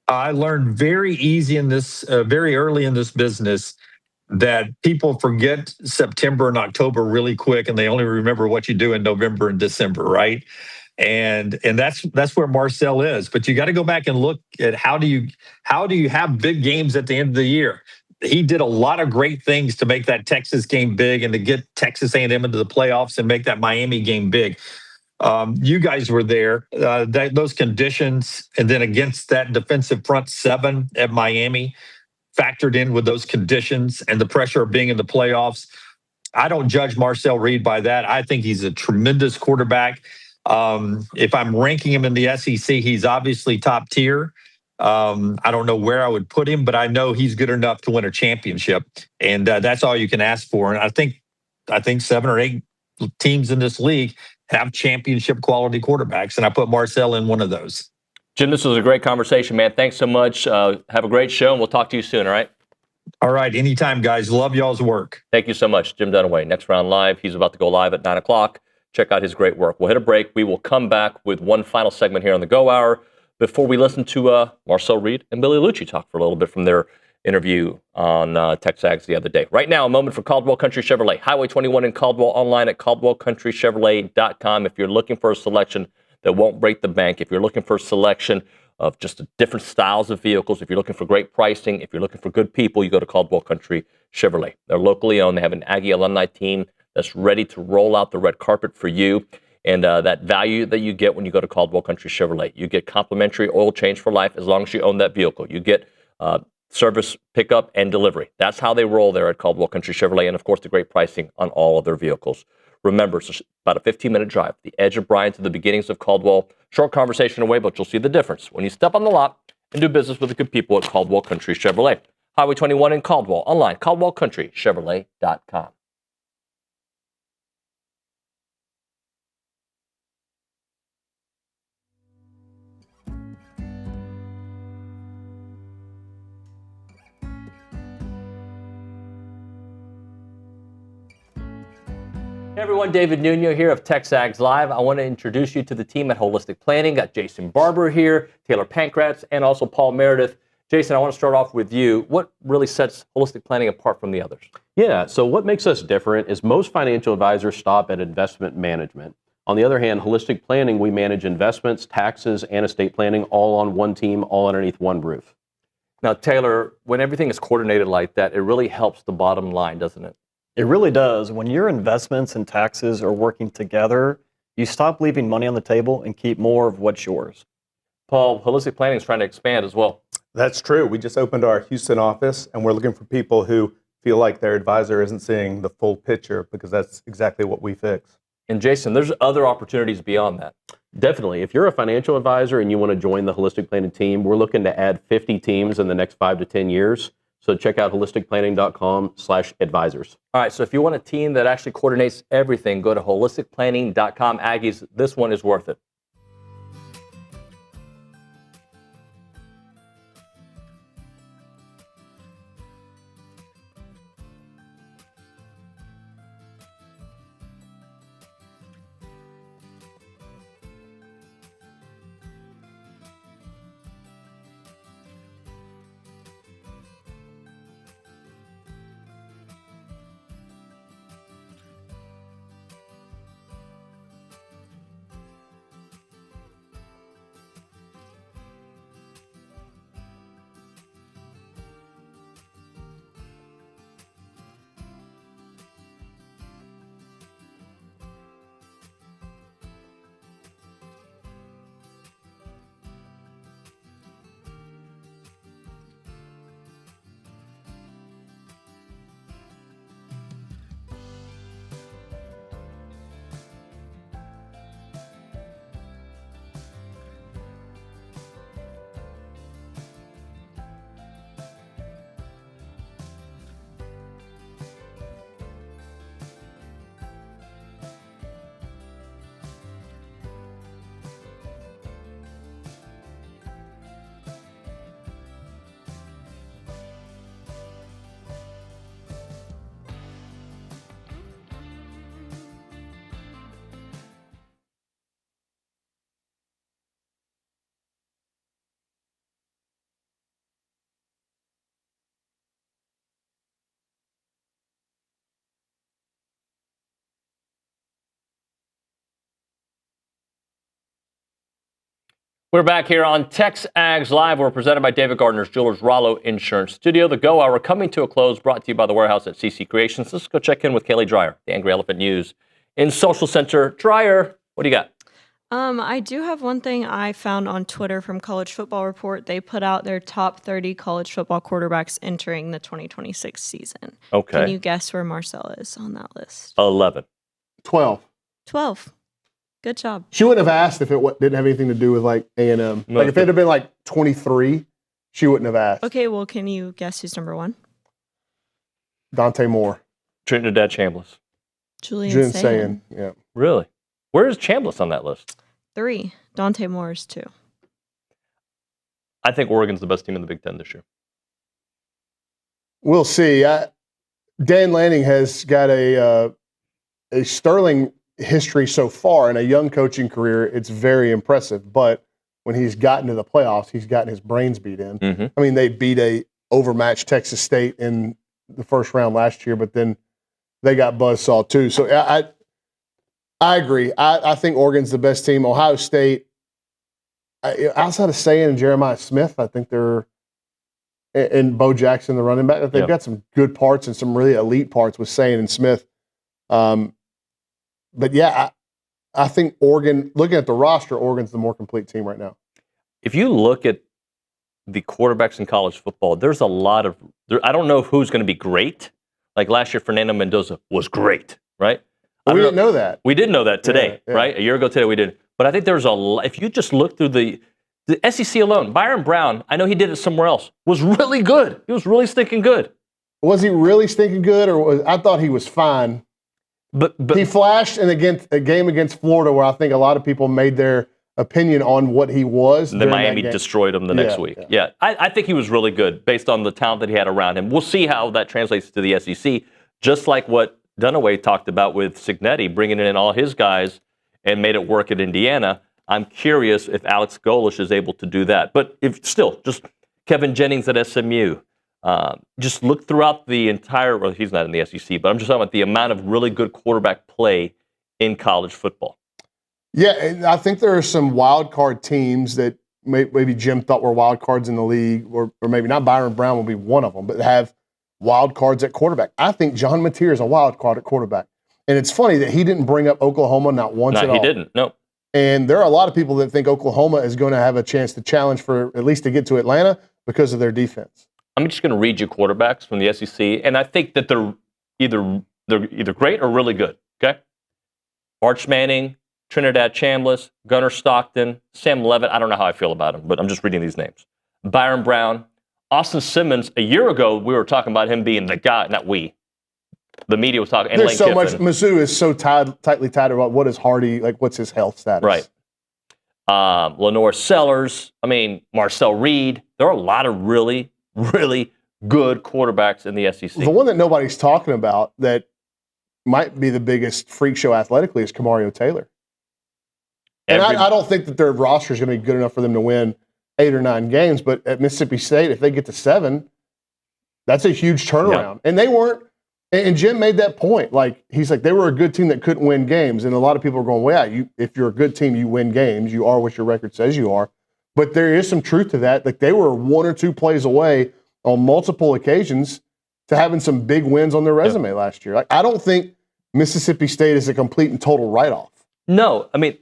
I learned very early in this business that people forget September and October really quick, and they only remember what you do in November and December, right? And that's where Marcel is. But you got to go back and look at how do you have big games at the end of the year. He did a lot of great things to make that Texas game big and to get Texas A&M into the playoffs and make that Miami game big. You guys were there. Those conditions, and then against that defensive front seven at Miami, factored in with those conditions and the pressure of being in the playoffs. I don't judge Marcel Reed by that. I think he's a tremendous quarterback. If I'm ranking him in the SEC, he's obviously top tier. I don't know where I would put him, but I know he's good enough to win a championship, and that's all you can ask for. And I think 7 or 8 teams in this league have championship quality quarterbacks, and I put Marcel in one of those. Jim, this was a great conversation, man. Thanks so much. Have a great show, and we'll talk to you soon, all right? All right. Anytime, guys. Love y'all's work. Thank you so much. Jim Dunaway, Next Round Live. He's about to go live at 9 o'clock. Check out his great work. We'll hit a break. We will come back with one final segment here on the Go Hour before we listen to Marcel Reed and Billy Lucci talk for a little bit from their interview on TexAgs the other day. Right now, a moment for Caldwell Country Chevrolet. Highway 21 in Caldwell, online at caldwellcountrychevrolet.com. If you're looking for a selection that won't break the bank, if you're looking for a selection of just different styles of vehicles, if you're looking for great pricing, if you're looking for good people, you go to Caldwell Country Chevrolet. They're locally owned. They have an Aggie alumni team that's ready to roll out the red carpet for you. And that value that you get when you go to Caldwell Country Chevrolet, you get complimentary oil change for life as long as you own that vehicle. You get service, pickup, and delivery. That's how they roll there at Caldwell Country Chevrolet. And, of course, the great pricing on all of their vehicles. Remember, it's about a 15-minute drive, the edge of Bryan to the beginnings of Caldwell. Short conversation away, but you'll see the difference when you step on the lot and do business with the good people at Caldwell Country Chevrolet. Highway 21 in Caldwell, online, caldwellcountrychevrolet.com. Hey everyone, David Nuno here of TexAgs Live. I want to introduce you to the team at Holistic Planning. Got Jason Barber here, Taylor Pankratz, and also Paul Meredith. Jason, I want to start off with you. What really sets Holistic Planning apart from the others? Yeah, so what makes us different is most financial advisors stop at investment management. On the other hand, Holistic Planning, we manage investments, taxes, and estate planning all on one team, all underneath one roof. Now, Taylor, when everything is coordinated like that, it really helps the bottom line, doesn't it? It really does. When your investments and taxes are working together, you stop leaving money on the table and keep more of what's yours. Paul, Holistic Planning is trying to expand as well. That's true. We just opened our Houston office, and we're looking for people who feel like their advisor isn't seeing the full picture, because that's exactly what we fix. And Jason, there's other opportunities beyond that. Definitely. If you're a financial advisor and you want to join the Holistic Planning team, we're looking to add 50 teams in the next 5 to 10 years. So check out holisticplanning.com/advisors. All right, so if you want a team that actually coordinates everything, go to holisticplanning.com. Aggies, this one is worth it. We're back here on TexAgs Live. We're presented by David Gardner's Jewelers Rollo Insurance Studio. The Go Hour coming to a close, brought to you by the warehouse at CC Creations. Let's go check in with Kaylee Dreyer, the Angry Elephant News in Social Center. Dreyer, what do you got? I do have one thing I found on Twitter from College Football Report. They put out their top 30 college football quarterbacks entering the 2026 season. Okay. Can you guess where Marcel is on that list? 11. 12. 12. Good job. She wouldn't have asked if it didn't have anything to do with like A&M. Like if it had been like 23, she wouldn't have asked. Okay, well, can you guess who's number one? Dante Moore. Trinidad Chambliss. Julian Sayin. Sayin. Yeah. Really? Where is Chambliss on that list? 3. Dante Moore is 2. I think Oregon's the best team in the Big Ten this year. We'll see. Dan Lanning has got a sterling history so far in a young coaching career. It's very impressive, but when he's gotten to the playoffs, he's gotten his brains beat in. Mm-hmm. I mean, they beat a overmatched Texas State in the first round last year, but then they got buzzsaw too. So I agree. I think Oregon's the best team. Ohio State, outside of Sayin and Jeremiah Smith, I think they're, and Bo Jackson, the running back, they've got some good parts and some really elite parts with Sayin and Smith. But yeah, I think Oregon, looking at the roster, Oregon's the more complete team right now. If you look at the quarterbacks in college football, there's a lot of, I don't know who's going to be great. Like last year, Fernando Mendoza was great, right? We didn't know that. We did know that today, right? A year ago today we did. But I think there's if you just look through the SEC alone, Byron Brown, I know he did it somewhere else, was really good. He was really stinking good. Was he really stinking good, or I thought he was fine? But he flashed in a game against Florida where I think a lot of people made their opinion on what he was. Then Miami destroyed him the next week. Yeah. I think he was really good based on the talent that he had around him. We'll see how that translates to the SEC, just like what Dunaway talked about with Cignetti, bringing in all his guys and made it work at Indiana. I'm curious if Alex Golesh is able to do that. But if still, just Kevin Jennings at SMU. Just look throughout the entire, well, he's not in the SEC, but I'm just talking about the amount of really good quarterback play in college football. Yeah, and I think there are some wild card teams that maybe Jim thought were wild cards in the league, or maybe not. Byron Brown will be one of them, but have wild cards at quarterback. I think John Mateer is a wild card at quarterback. And it's funny that he didn't bring up Oklahoma not once at all. No, he didn't. No. And there are a lot of people that think Oklahoma is going to have a chance to challenge for at least to get to Atlanta because of their defense. I'm just going to read you quarterbacks from the SEC, and I think that they're either great or really good. Okay, Arch Manning, Trinidad Chambliss, Gunnar Stockton, Sam Levitt. I don't know how I feel about him, but I'm just reading these names. Byron Brown, Austin Simmons. A year ago, we were talking about him being the guy. Not we. The media was talking. And There's Lane so Kiffin. much. Mizzou is so tightly tied about what is Hardy, like what's his health status. Right. Lenore Sellers. I mean, Marcel Reed. There are a lot of really, really good quarterbacks in the SEC. The one that nobody's talking about that might be the biggest freak show athletically is Kamario Taylor. And I don't think that their roster is going to be good enough for them to win 8 or 9 games. But at Mississippi State, if they get to 7, that's a huge turnaround. Yeah. And they weren't. And Jim made that point. Like he's like, they were a good team that couldn't win games. And a lot of people are going, well, yeah, if you're a good team, you win games. You are what your record says you are. But there is some truth to that. Like they were 1 or 2 plays away on multiple occasions to having some big wins on their resume last year. Like I don't think Mississippi State is a complete and total write-off. No, I mean,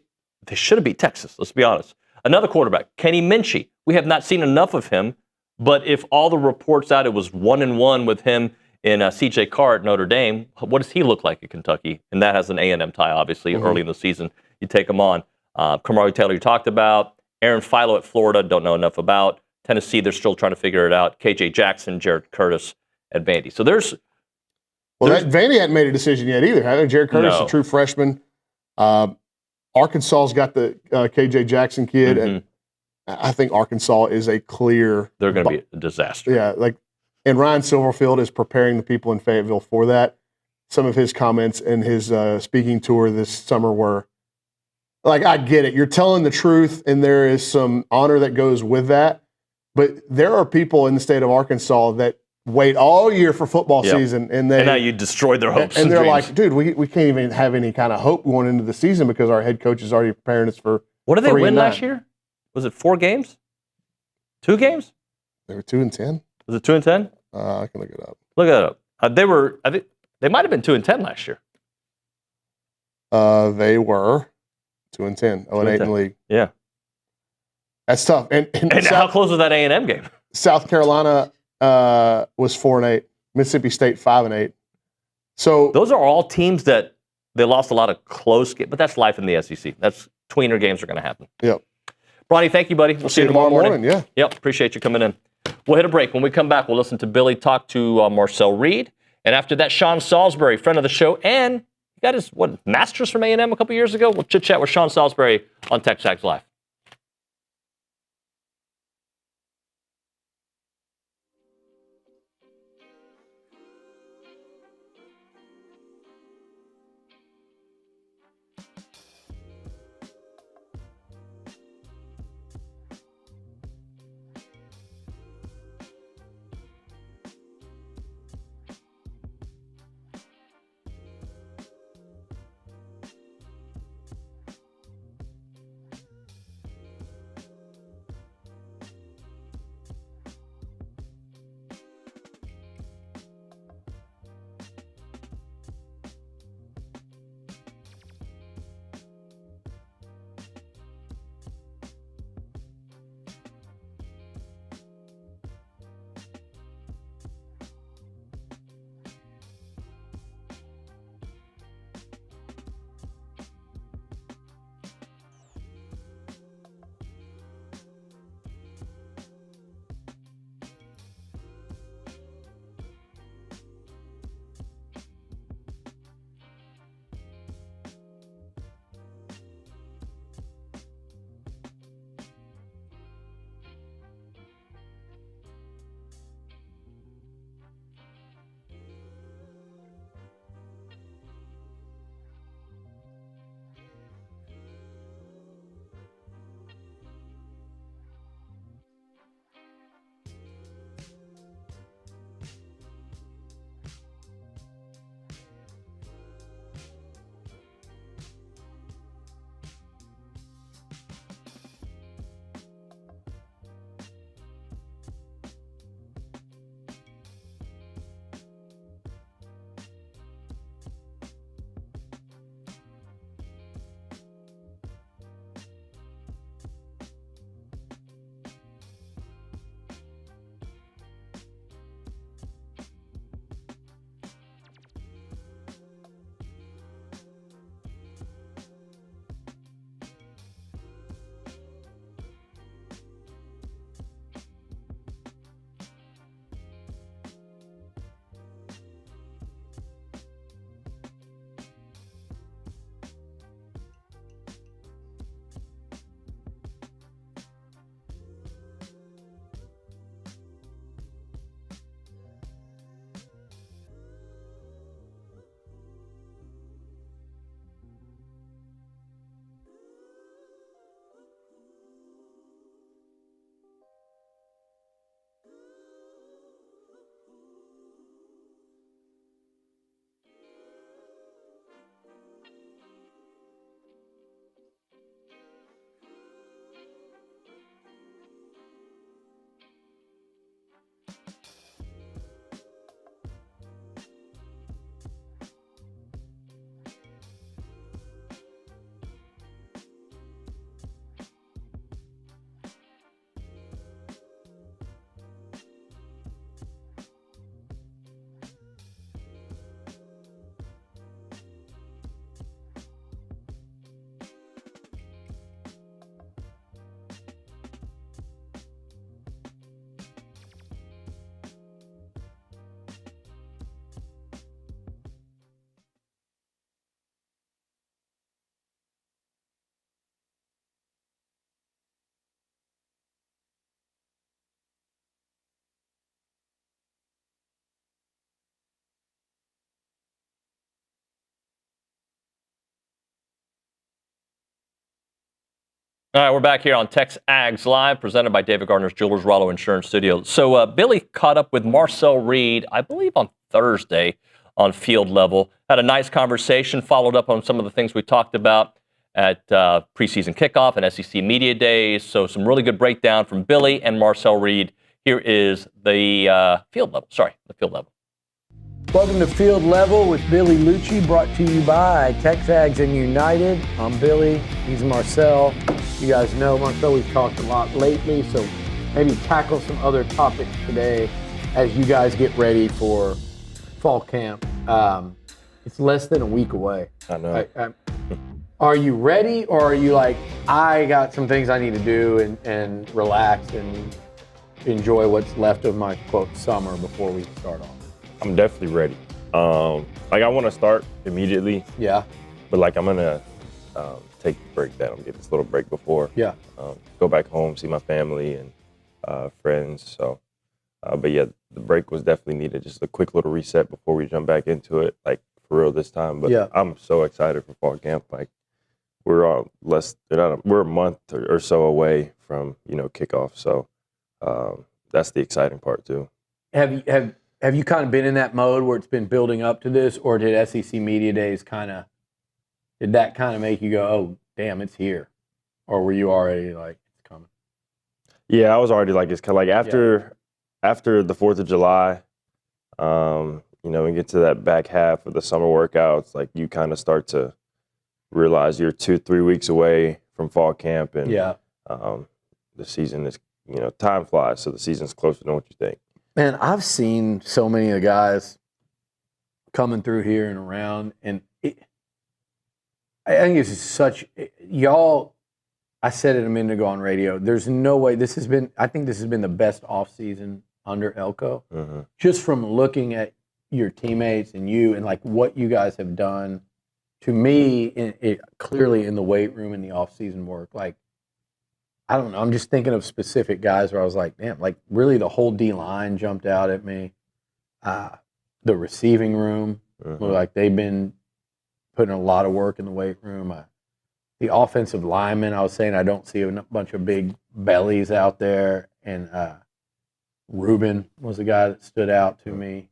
they should have beat Texas, let's be honest. Another quarterback, Kenny Minchie. We have not seen enough of him, but if all the reports out, it was 1-1 with him in C.J. Carr at Notre Dame, what does he look like at Kentucky? And that has an A&M tie, obviously, early in the season. You take him on. Kamario Taylor, you talked about. Aaron Philo at Florida, don't know enough about. Tennessee, they're still trying to figure it out. K.J. Jackson, Jared Curtis at Vandy. So there's Vandy hadn't made a decision yet either. Jared Curtis, a true freshman. Arkansas's got the K.J. Jackson kid, and I think Arkansas is a clear. They're going to be a disaster. Yeah, and Ryan Silverfield is preparing the people in Fayetteville for that. Some of his comments in his speaking tour this summer were, like, I get it. You're telling the truth, and there is some honor that goes with that. But there are people in the state of Arkansas that wait all year for football season, and now you destroyed their hopes. And they're dreams. like, dude, we can't even have any kind of hope going into the season because our head coach is already preparing us for. What did they win last year? Was it 4 games? 2 games? They were 2-10. Was it 2-10? I can look it up. Look it up. I think they might have been 2-10 last year. They were 2-10, 0-8 in the league. Yeah, that's tough. And how close was that A&M game? South Carolina was 4-8. Mississippi State 5-8. So those are all teams that they lost a lot of close games, but that's life in the SEC. That's tweener games are going to happen. Yep. Bronny, thank you, buddy. We'll see you tomorrow morning. Yeah. Yep. Appreciate you coming in. We'll hit a break. When we come back, we'll listen to Billy talk to Marcel Reed. And after that, Sean Salisbury, friend of the show, and he got his master's from A&M a couple years ago. We'll chit-chat with Sean Salisbury on TexAgs Live. All right, we're back here on TexAgs Live, presented by David Gardner's Jewelers Rollo Insurance Studio. So Billy caught up with Marcel Reed, I believe on Thursday, on field level. Had a nice conversation, followed up on some of the things we talked about at preseason kickoff and SEC Media Days. So some really good breakdown from Billy and Marcel Reed. Here is the field level. The field level. Welcome to Field Level with Billy Lucci, brought to you by TexAgs and United. I'm Billy. He's Marcel. You guys know Marcel. We've talked a lot lately, so maybe tackle some other topics today as you guys get ready for fall camp. It's less than a week away. I know. Are you ready, or are you like, I got some things I need to do and relax and enjoy what's left of my, quote, summer before we start off? I'm definitely ready. I want to start immediately. Yeah. But I'm gonna take the break that I'm getting this little break before. Yeah. Go back home, see my family and friends. So, but yeah, the break was definitely needed. Just a quick little reset before we jump back into it, for real this time. But yeah. I'm so excited for fall camp. We're all we're a month or so away from kickoff. So that's the exciting part too. Have you kind of been in that mode where it's been building up to this, or did SEC Media Days did that kind of make you go, oh, damn, it's here? Or were you already it's coming? Yeah, I was already it's kind of after the 4th of July, we get to that back half of the summer workouts, you kind of start to realize you're 2-3 weeks away from fall camp, and the season is, time flies, so the season's closer than what you think. Man, I've seen so many of the guys coming through here and around, and I think it's such y'all. I said it a minute ago on radio. There's no way I think this has been the best off season under Elko. Mm-hmm. Just from looking at your teammates and you and what you guys have done. To me, clearly in the weight room and the off season work, I don't know. I'm just thinking of specific guys where I was like, damn, really the whole D line jumped out at me. The receiving room, looked they've been putting a lot of work in the weight room. The offensive linemen, I was saying I don't see a bunch of big bellies out there. And Ruben was the guy that stood out to me.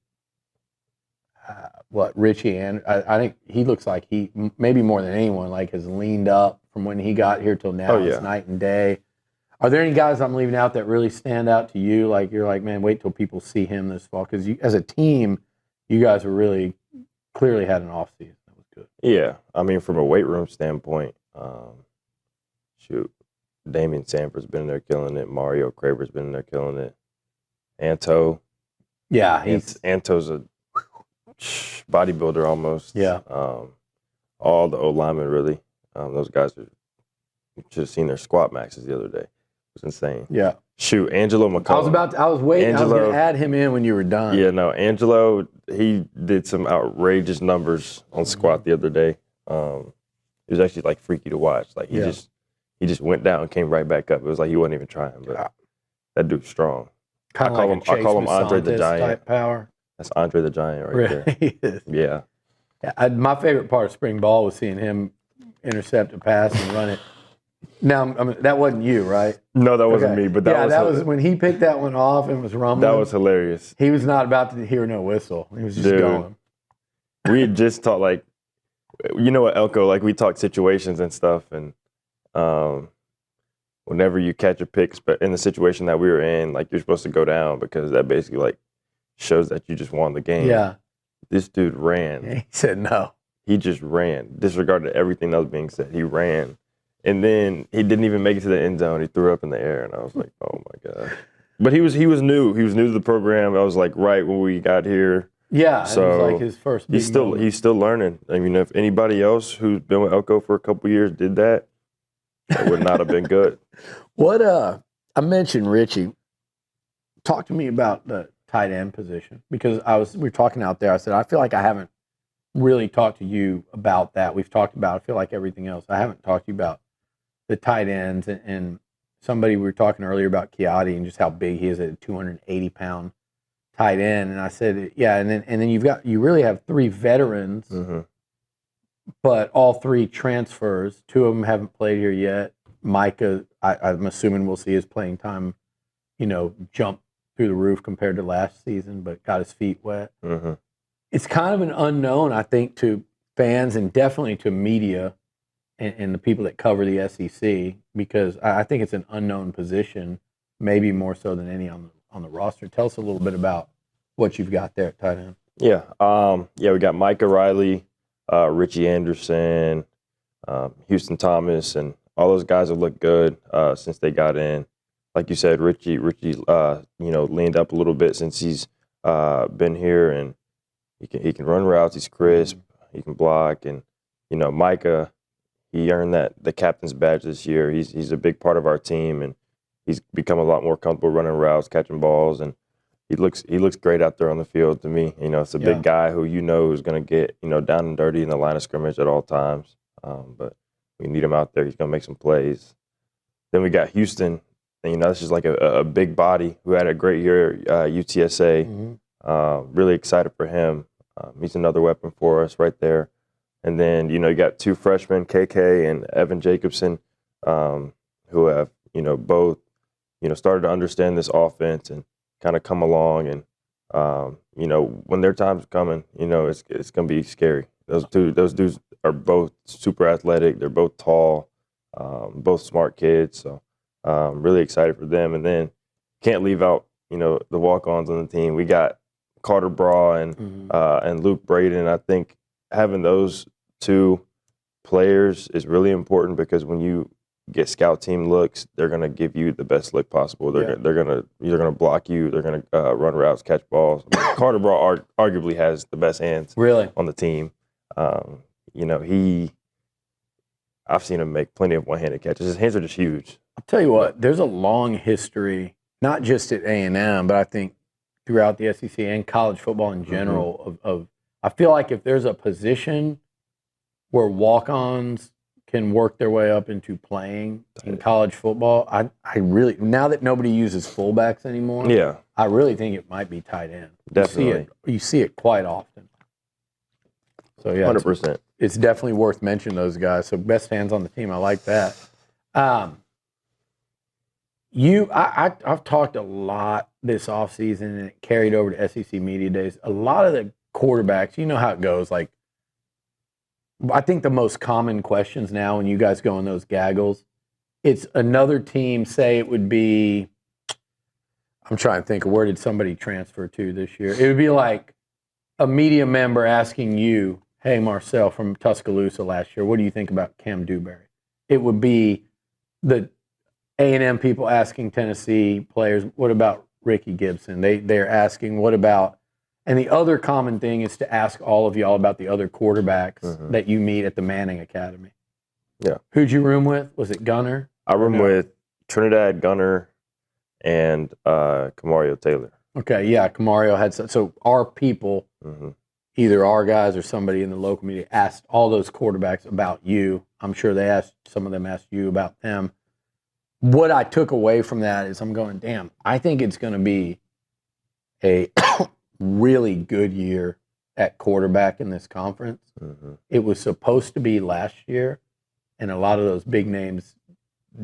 Richie, and I think he looks like he, maybe more than anyone, has leaned up from when he got here till now. Oh, yeah. It's night and day. Are there any guys I'm leaving out that really stand out to you? You're like, man, wait till people see him this fall. Because as a team, you guys were really clearly had an off season. That was good. Yeah. From a weight room standpoint, Damian Sanford's been in there killing it. Mario Craver's been in there killing it. Anto. Yeah. Anto's a bodybuilder almost. Yeah. All the O linemen, really. Those guys you should have seen their squat maxes the other day. It was insane. Yeah. Angelo McCollum. I was waiting. I was going to add him in when you were done. Yeah, no, Angelo, he did some outrageous numbers on squat the other day. It was actually freaky to watch. He just went down and came right back up. It was he wasn't even trying, but that dude's strong. I call him Andre the Giant. Type power. That's Andre the Giant right there. Yeah. My favorite part of spring ball was seeing him intercept a pass and run it. Now, that wasn't you, right? No, that wasn't me. But that was when he picked that one off and was rumbling. That was hilarious. He was not about to hear no whistle. He was just going. We had just talked at Elko, we talk situations and stuff, and whenever you catch a pick, in the situation that we were in, you're supposed to go down because that basically shows that you just won the game. Yeah. This dude ran. He said no. He just ran, disregarded everything that was being said. He ran. And then he didn't even make it to the end zone. He threw up in the air, and I was like, oh, my God. But he was new. He was new to the program. I was right when we got here. Yeah, so it was his first big he's still learning. If anybody else who's been with Elko for a couple years did that, it would not have been good. What I mentioned Richie. Talk to me about the tight end position, because we were talking out there. I said, I feel like I haven't really talked to you about that. We've talked about, I feel like everything else. I haven't talked to you about the tight ends, and somebody, we were talking earlier about Chiati and just how big he is at a 280-pound tight end. And I said, yeah, and then you really have three veterans, but all three transfers. Two of them haven't played here yet. Micah, I'm assuming we'll see his playing time, jump through the roof compared to last season, but got his feet wet. Mm-hmm. It's kind of an unknown, I think, to fans and definitely to media and the people that cover the SEC, because I think it's an unknown position, maybe more so than any on the roster. Tell us a little bit about what you've got there at tight end. Yeah. We got Micah Riley, Richie Anderson, Houston Thomas, and all those guys have looked good since they got in. Like you said, Richie, leaned up a little bit since he's been here, and he can run routes. He's crisp. He can block, and Micah, he earned the captain's badge this year. He's a big part of our team, and he's become a lot more comfortable running routes, catching balls, and he looks great out there on the field to me. It's a big guy who is going to get down and dirty in the line of scrimmage at all times. But we need him out there. He's going to make some plays. Then we got Houston. And, this is like a big body who had a great year at UTSA. Really excited for him. He's another weapon for us right there. And then, you got two freshmen, KK and Evan Jacobson, who have, both, started to understand this offense and kind of come along. And, when their time's coming, it's going to be scary. Those dudes are both super athletic. They're both tall, both smart kids. So really excited for them. And then can't leave out, the walk-ons on the team. We got Carter Braw and Luke Braden. I think having those two players is really important, because when you get scout team looks, they're going to give you the best look possible. They're going to block you. They're going to run routes, catch balls. Carter Braw arguably has the best hands on the team. I've seen him make plenty of one-handed catches. His hands are just huge. I'll tell you what, there's a long history, not just at A&M, but I think throughout the SEC and college football in general, of I feel like if there's a position where walk-ons can work their way up into playing in college football, I really, now that nobody uses fullbacks anymore, I really think it might be tight end. Definitely. You see it quite often. So, 100%. It's definitely worth mentioning those guys. So, best hands on the team. I like that. I've talked a lot this offseason, and it carried over to SEC Media Days. A lot of the quarterbacks, you know how it goes. Like, I think the most common questions now when you guys go on those gaggles, it's another team. Say it would be, I'm trying to think, where did somebody transfer to this year? It would be like a media member asking you, hey, Marcel from Tuscaloosa last year, what do you think about Cam Dewberry? It would be the A&M people asking Tennessee players, what about Ricky Gibson? They're asking, what about, and the other common thing is to ask all of y'all about the other quarterbacks that you meet at the Manning Academy. Yeah. Who'd you room with? Was it Gunner? I room with Trinidad, Gunner, and Camario Taylor. Okay, yeah, Camario had so our people, either our guys or somebody in the local media, asked all those quarterbacks about you. I'm sure some of them asked you about them. What I took away from that is I'm going, damn, I think it's going to be a really good year at quarterback in this conference. It was supposed to be last year, and a lot of those big names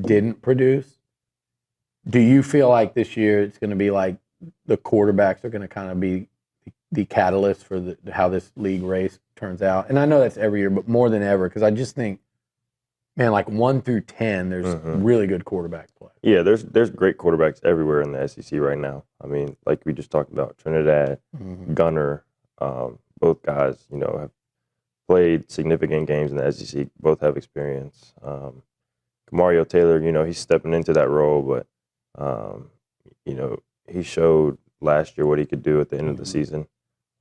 didn't produce. Do you feel like this year it's going to be like the quarterbacks are going to kind of be the catalyst for how this league race turns out? And I know that's every year, but more than ever, because I just think, man, like 1 through 10, there's really good quarterback play. Yeah, there's great quarterbacks everywhere in the SEC right now. I mean, like we just talked about, Trinidad, Gunner, both guys, have played significant games in the SEC. Both have experience. Camario Taylor, he's stepping into that role, but he showed last year what he could do at the end of the season.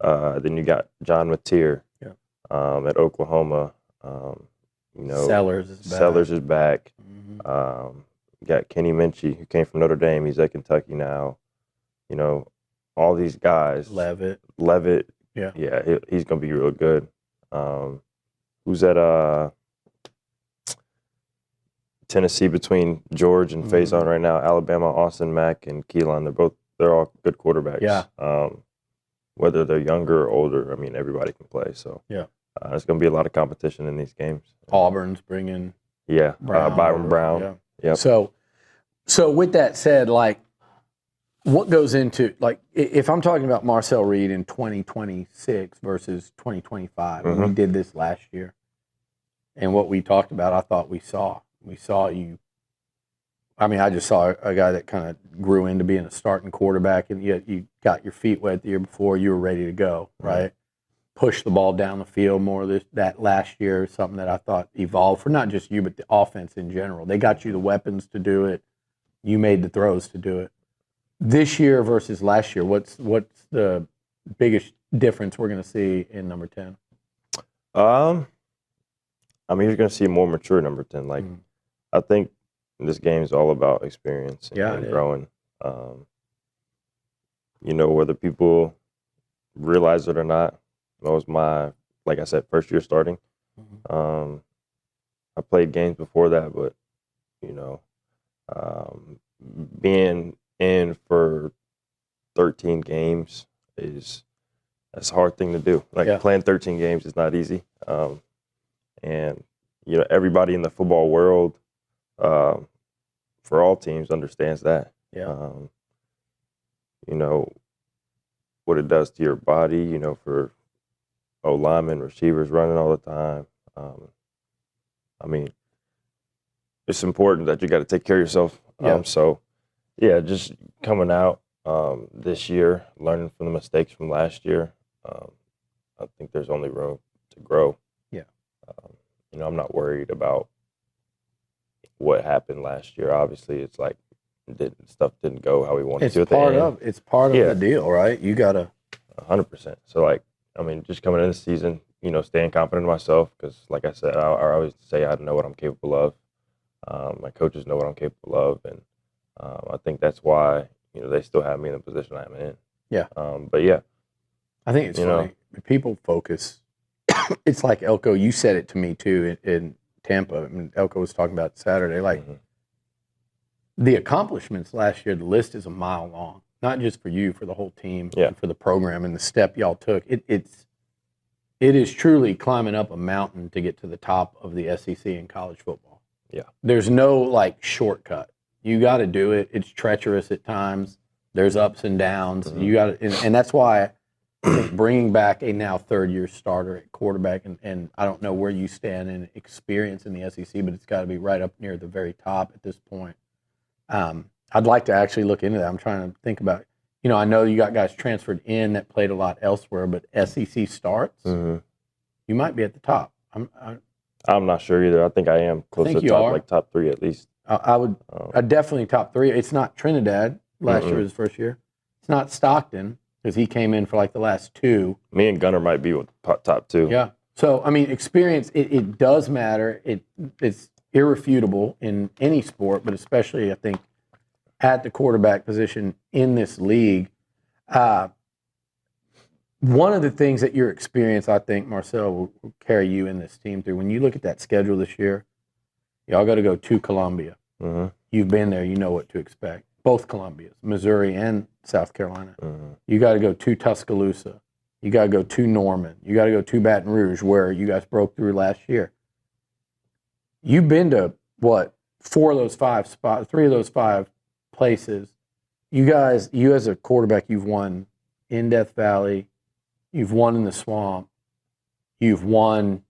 Then you got John Mateer at Oklahoma. Sellers is back. You got Kenny Minchie, who came from Notre Dame. He's at Kentucky now. All these guys. Levitt. Yeah, he's going to be real good. Who's at Tennessee between George and Faison right now? Alabama, Austin Mack, and Keelan. They're all good quarterbacks. Yeah. Whether they're younger or older, I mean, everybody can play. So yeah, there's going to be a lot of competition in these games. Auburn's bringing Byron Brown. Yep. So with that said, like, what goes into, like, if I'm talking about Marcel Reed in 2026 versus 2025, and we did this last year, and what we talked about, I thought we saw you. I mean, I just saw a guy that kind of grew into being a starting quarterback, and yet you got your feet wet the year before, you were ready to go, right? Push the ball down the field more. That last year, something that I thought evolved for not just you, but the offense in general. They got you the weapons to do it. You made the throws to do it. This year versus last year, what's the biggest difference we're going to see in number 10? I mean, you're going to see a more mature number 10. Like, I think this game is all about experience and growing. You know, whether people realize it or not, that was my, like I said, first year starting. I played games before that, but, you know, being in for 13 games that's a hard thing to do. Like, playing 13 games is not easy. And, you know, everybody in the football world, for all teams, understands that. You know, what it does to your body, you know, for linemen, receivers running all the time. I mean, it's important that you got to take care of yourself. So, yeah, just coming out this year, learning from the mistakes from last year, I think there's only room to grow. You know, I'm not worried about what happened last year. Obviously, it's like stuff didn't go how we wanted to at the end. It's part of the deal, right? You got to 100%. So, like, I mean, just coming into the season, you know, staying confident in myself because, like I said, I always say I know what I'm capable of. My coaches know what I'm capable of, and I think that's why, you know, they still have me in the position I'm in. But yeah, I think it's funny. People focus. It's like Elko. You said it to me too in Tampa. I mean, Elko was talking about Saturday. Like the accomplishments last year, the list is a mile long. Not just for you, for the whole team, and for the program and the step y'all took. It is truly climbing up a mountain to get to the top of the SEC in college football. There's no like shortcut. You got to do it. It's treacherous at times. There's ups and downs. You got to, and that's why I think bringing back a now third-year starter at quarterback, and I don't know where you stand in experience in the SEC, but it's got to be right up near the very top at this point. I'd like to actually look into that. I'm trying to think about, you know, I know you got guys transferred in that played a lot elsewhere, but SEC starts, you might be at the top. I'm not sure either. I think I am close to top, like top 3 at least. I'd definitely top 3. It's not Trinidad. Last year was his first year. It's not Stockton because he came in for like the last 2. Me and Gunner might be with top 2. Yeah. So, I mean, experience, it does matter. It's irrefutable in any sport, but especially, I think, at the quarterback position in this league. One of the things that your experience, I think, Marcel, will carry you in this team through. When you look at that schedule this year, y'all got to go to Columbia. You've been there. You know what to expect. Both Columbias, Missouri and South Carolina. You got to go to Tuscaloosa. You got to go to Norman. You got to go to Baton Rouge, where you guys broke through last year. You've been to, what, 4 of those 5 spots, 3 of those 5 places. You guys, you as a quarterback, you've won in Death Valley. You've won in the Swamp. You've won,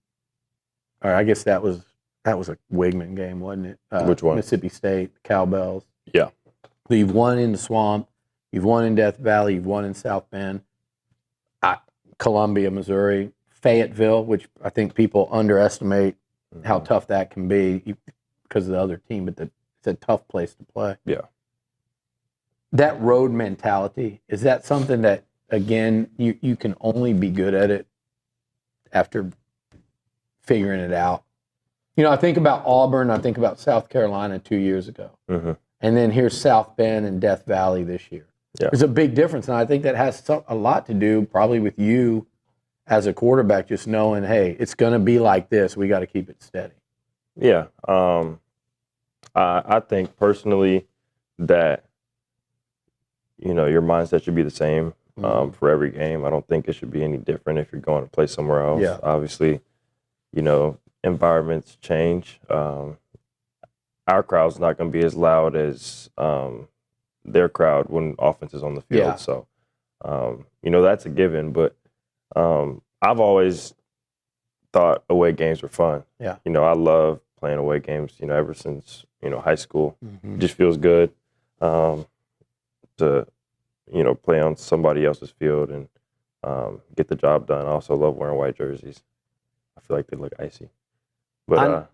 or I guess that was a Wigman game, wasn't it? Which one? Mississippi State, Cowbells. Yeah. So you've won in the Swamp. You've won in Death Valley. You've won in South Bend. Columbia, Missouri. Fayetteville, which I think people underestimate how tough that can be because of the other team, but it's a tough place to play. Yeah. That road mentality, is that something that, again, you can only be good at it after figuring it out? You know, I think about Auburn, I think about South Carolina 2 years ago. And then here's South Bend and Death Valley this year. There's a big difference, and I think that has a lot to do probably with you as a quarterback, just knowing, hey, it's going to be like this. We got to keep it steady. Yeah. I think personally that, you know, your mindset should be the same for every game. I don't think it should be any different if you're going to play somewhere else. Yeah. Obviously, you know, environments change. our crowd's not going to be as loud as their crowd when offense is on the field. Yeah. So, that's a given. But I've always thought away games were fun. Yeah. I love playing away games, ever since, high school. Mm-hmm. It just feels good to, play on somebody else's field and get the job done. I also love wearing white jerseys. I feel like they look icy. But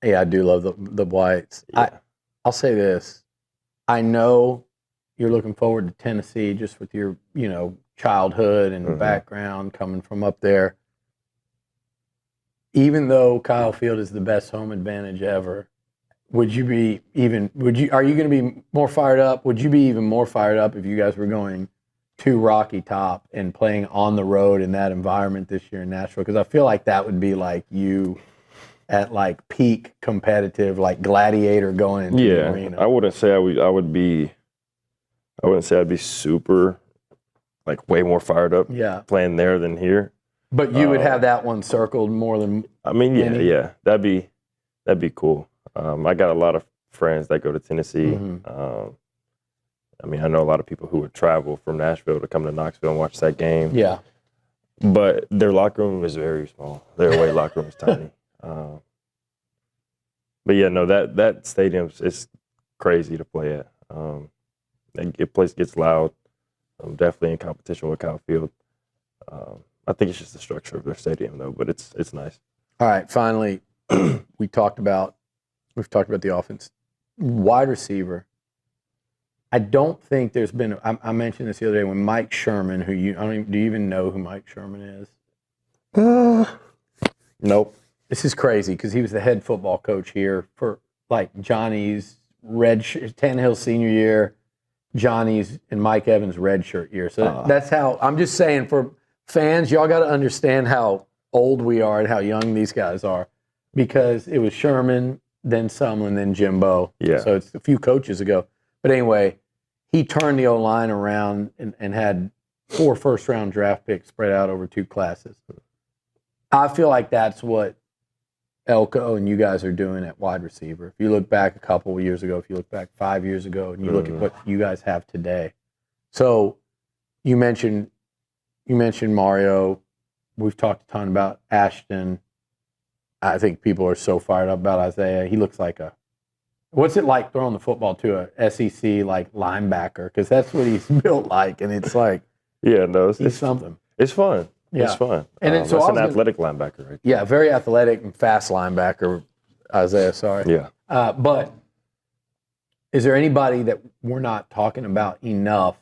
yeah, I do love the whites. Yeah. I'll say this. I know you're looking forward to Tennessee just with your, childhood and background coming from up there. Even though Kyle Field is the best home advantage ever, are you going to be more fired up? Would you be even more fired up if you guys were going to Rocky Top and playing on the road in that environment this year in Nashville? Because I feel like that would be like you at like peak competitive, like gladiator going into the arena. I wouldn't say I would be super, like way more fired up playing there than here. But you would have that one circled more than any? Yeah. That'd be cool. I got a lot of friends that go to Tennessee. I know a lot of people who would travel from Nashville to come to Knoxville and watch that game. Yeah. But their locker room is very small. Their away locker room is tiny. But yeah, no, that stadium's it's crazy to play at. The place gets loud. I'm definitely in competition with Kyle Field. I think it's just the structure of their stadium, though. But it's nice. All right, finally, we've talked about the offense, wide receiver. I don't think there's been. I mentioned this the other day when Mike Sherman, do you even know who Mike Sherman is? Nope. This is crazy because he was the head football coach here for like Johnny's Tannehill's senior year, Johnny's and Mike Evans' redshirt year. So that's how I'm just saying for fans, y'all got to understand how old we are and how young these guys are because it was Sherman, then Sumlin, then Jimbo. Yeah. So it's a few coaches ago. But anyway, he turned the O-line around and had 4 first-round draft picks spread out over 2 classes. I feel like that's what Elko and you guys are doing at wide receiver. If you look back a couple of years ago, if you look back 5 years ago, and you look at what you guys have today. So you mentioned Mario. We've talked a ton about Ashton. I think people are so fired up about Isaiah. He looks like what's it like throwing the football to a SEC like linebacker? Because that's what he's built like, and it's like he's something. It's fun. Yeah. It's fun. And it's an athletic linebacker, right? Yeah, very athletic and fast linebacker, Isaiah. Sorry. Yeah. But is there anybody that we're not talking about enough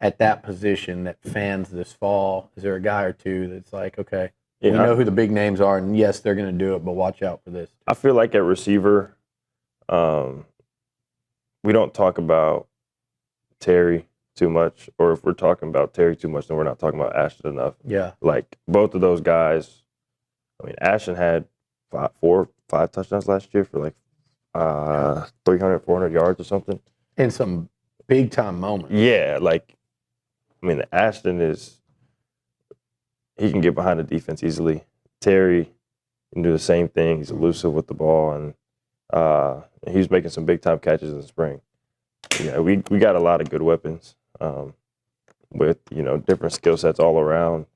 at that position that fans this fall? Is there a guy or two that's like, okay, we know who the big names are, and yes, they're going to do it, but watch out for this? I feel like at receiver, we don't talk about Terry too much, or if we're talking about Terry too much, then we're not talking about Ashton enough. Yeah. Like both of those guys, Ashton had 5 touchdowns last year for like 300, 400 yards or something. In some big time moments. Yeah, Ashton he can get behind the defense easily. Terry can do the same thing. He's elusive with the ball, and he was making some big time catches in the spring. Yeah, we got a lot of good weapons with different skill sets all around,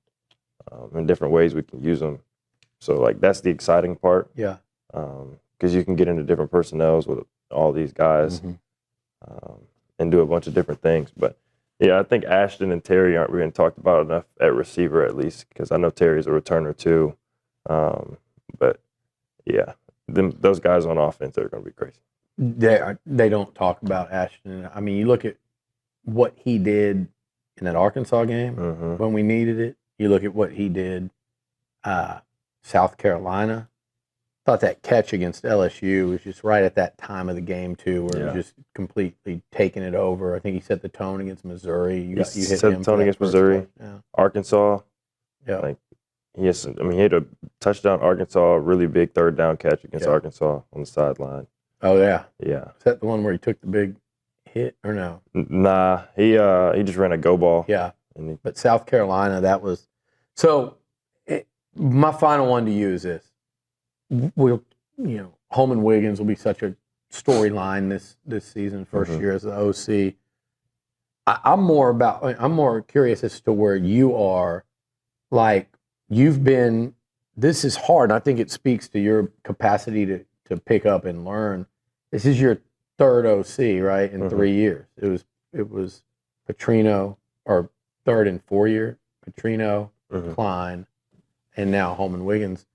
in different ways we can use them. So that's the exciting part. Yeah. Because you can get into different personnels with all these guys and do a bunch of different things. But yeah, I think Ashton and Terry aren't being talked about enough at receiver, at least, because I know Terry's a returner too. But yeah, those guys on offense are going to be crazy. They don't talk about Ashton. You look at what he did in that Arkansas game when we needed it. You look at what he did South Carolina. Thought that catch against LSU was just right at that time of the game too, where it was just completely taking it over. I think he set the tone against Missouri. You hit set the tone against Missouri, Arkansas. Yeah, he had a touchdown Arkansas, a really big 3rd down catch against Arkansas on the sideline. Oh yeah, yeah. Is that the one where he took the big hit or no? Nah, he just ran a go ball. Yeah, but South Carolina, that was so. My final one to you is this. Holman Wiggins will be such a storyline this season, first year as the OC. I'm more curious as to where you are. Like, you've been, this is hard, and I think it speaks to your capacity to pick up and learn. This is your third OC, right, in 3 years. It was Petrino, or third and 4 year, Petrino, Klein, and now Holman Wiggins.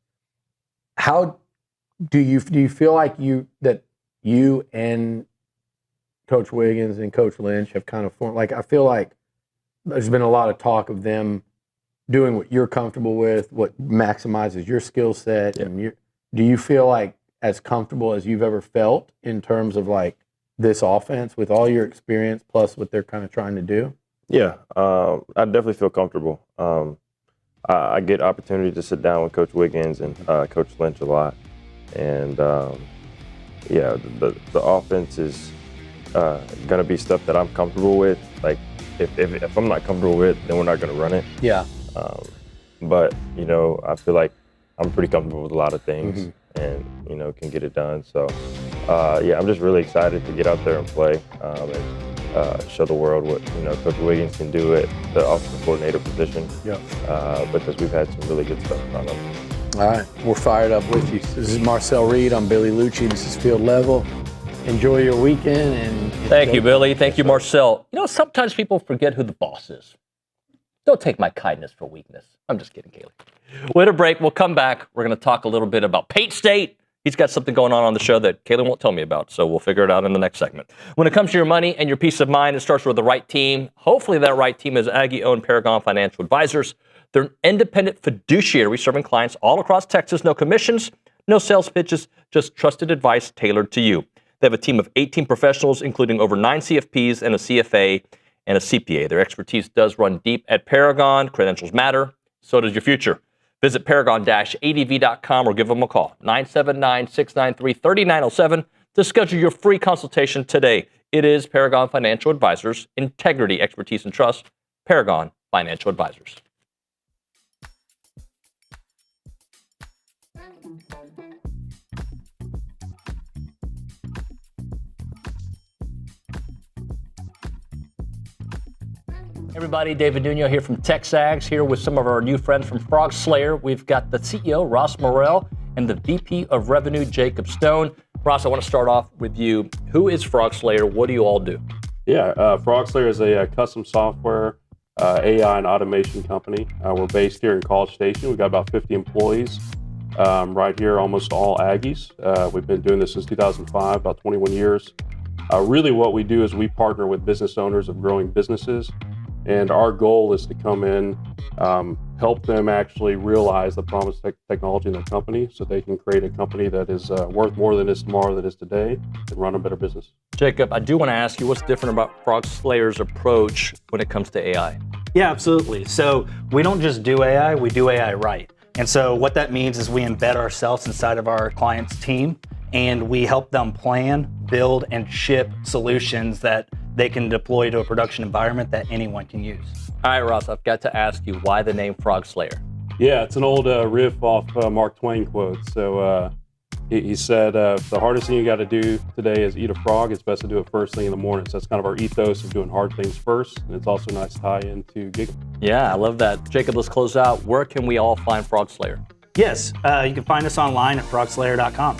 How do you feel like you and Coach Wiggins and Coach Lynch have kind of formed, like, I feel like there's been a lot of talk of them doing what you're comfortable with, what maximizes your skill set, and do you feel like as comfortable as you've ever felt in terms of like this offense with all your experience plus what they're kind of trying to do? Yeah, I definitely feel comfortable. I get opportunity to sit down with Coach Wiggins and Coach Lynch a lot, and the offense is going to be stuff that I'm comfortable with. Like, if I'm not comfortable with it, then we're not going to run it. Yeah. But, I feel like I'm pretty comfortable with a lot of things and, can get it done. So, I'm just really excited to get out there and play and show the world what, Coach Wiggins can do at the offensive coordinator position. Because we've had some really good stuff on him. All right, we're fired up with you. This is Marcel Reed. I'm Billy Lucci. This is Field Level. Enjoy your weekend. And thank you, Billy. Thank you, Marcel. Sometimes people forget who the boss is. Don't take my kindness for weakness. I'm just kidding, Kaylee. We'll hit a break. We'll come back. We're going to talk a little bit about Pate State. He's got something going on the show that Kaylee won't tell me about, so we'll figure it out in the next segment. When it comes to your money and your peace of mind, it starts with the right team. Hopefully that right team is Aggie-owned Paragon Financial Advisors. They're an independent fiduciary serving clients all across Texas. No commissions, no sales pitches, just trusted advice tailored to you. They have a team of 18 professionals, including over 9 CFPs and a CFA and a CPA. Their expertise does run deep at Paragon. Credentials matter. So does your future. Visit paragon-adv.com or give them a call, 979-693-3907, to schedule your free consultation today. It is Paragon Financial Advisors. Integrity, expertise, and trust. Paragon Financial Advisors. Everybody, David Nuno here from TexAgs, here with some of our new friends from Frog Slayer. We've got the CEO, Ross Morrell, and the VP of Revenue, Jacob Stone. Ross, I want to start off with you. Who is Frog Slayer? What do you all do? Yeah, Frog Slayer is a custom software, AI, and automation company. We're based here in College Station. We've got about 50 employees right here, almost all Aggies. We've been doing this since 2005, about 21 years. Really what we do is we partner with business owners of growing businesses. And our goal is to come in, help them actually realize the promised technology in their company so they can create a company that is worth more than is tomorrow, that is today, and run a better business. Jacob, I do want to ask you, what's different about Frog Slayer's approach when it comes to AI? Yeah, absolutely. So we don't just do AI, we do AI right. And so what that means is we embed ourselves inside of our client's team, and we help them plan, build, and ship solutions that they can deploy to a production environment that anyone can use. All right, Ross, I've got to ask you, why the name Frog Slayer? Yeah, it's an old riff off Mark Twain quote. So he said, the hardest thing you got to do today is eat a frog. It's best to do it first thing in the morning. So that's kind of our ethos of doing hard things first. And it's also a nice tie into Giggle. Yeah, I love that. Jacob, let's close out. Where can we all find Frog Slayer? Yes, you can find us online at frogslayer.com.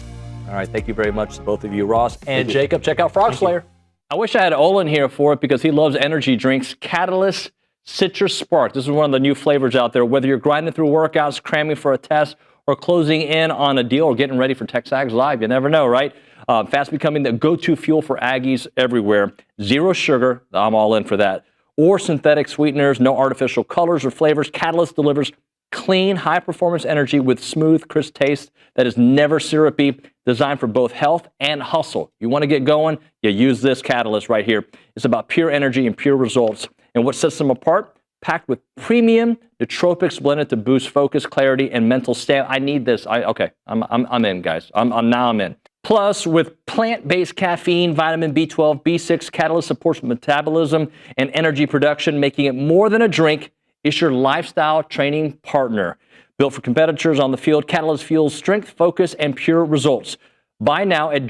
All right, thank you very much to both of you, Ross and Jacob. Check out Frog Slayer. I wish I had Olin here for it because he loves energy drinks. Catalyst Citrus Spark. This is one of the new flavors out there. Whether you're grinding through workouts, cramming for a test, or closing in on a deal, or getting ready for TexAgs Live, you never know, right? Fast becoming the go-to fuel for Aggies everywhere. Zero sugar, I'm all in for that. Or synthetic sweeteners, no artificial colors or flavors. Catalyst delivers clean, high-performance energy with smooth, crisp taste that is never syrupy, designed for both health and hustle. You want to get going, you use this Catalyst right here. It's about pure energy and pure results. And what sets them apart? Packed with premium nootropics blended to boost focus, clarity, and mental stamina. I need this. I'm in, guys. I'm in. Plus, with plant-based caffeine, vitamin B12, B6, Catalyst supports metabolism and energy production, making it more than a drink. It's your lifestyle training partner. Built for competitors on the field, Catalyst fuels strength, focus, and pure results. Buy now at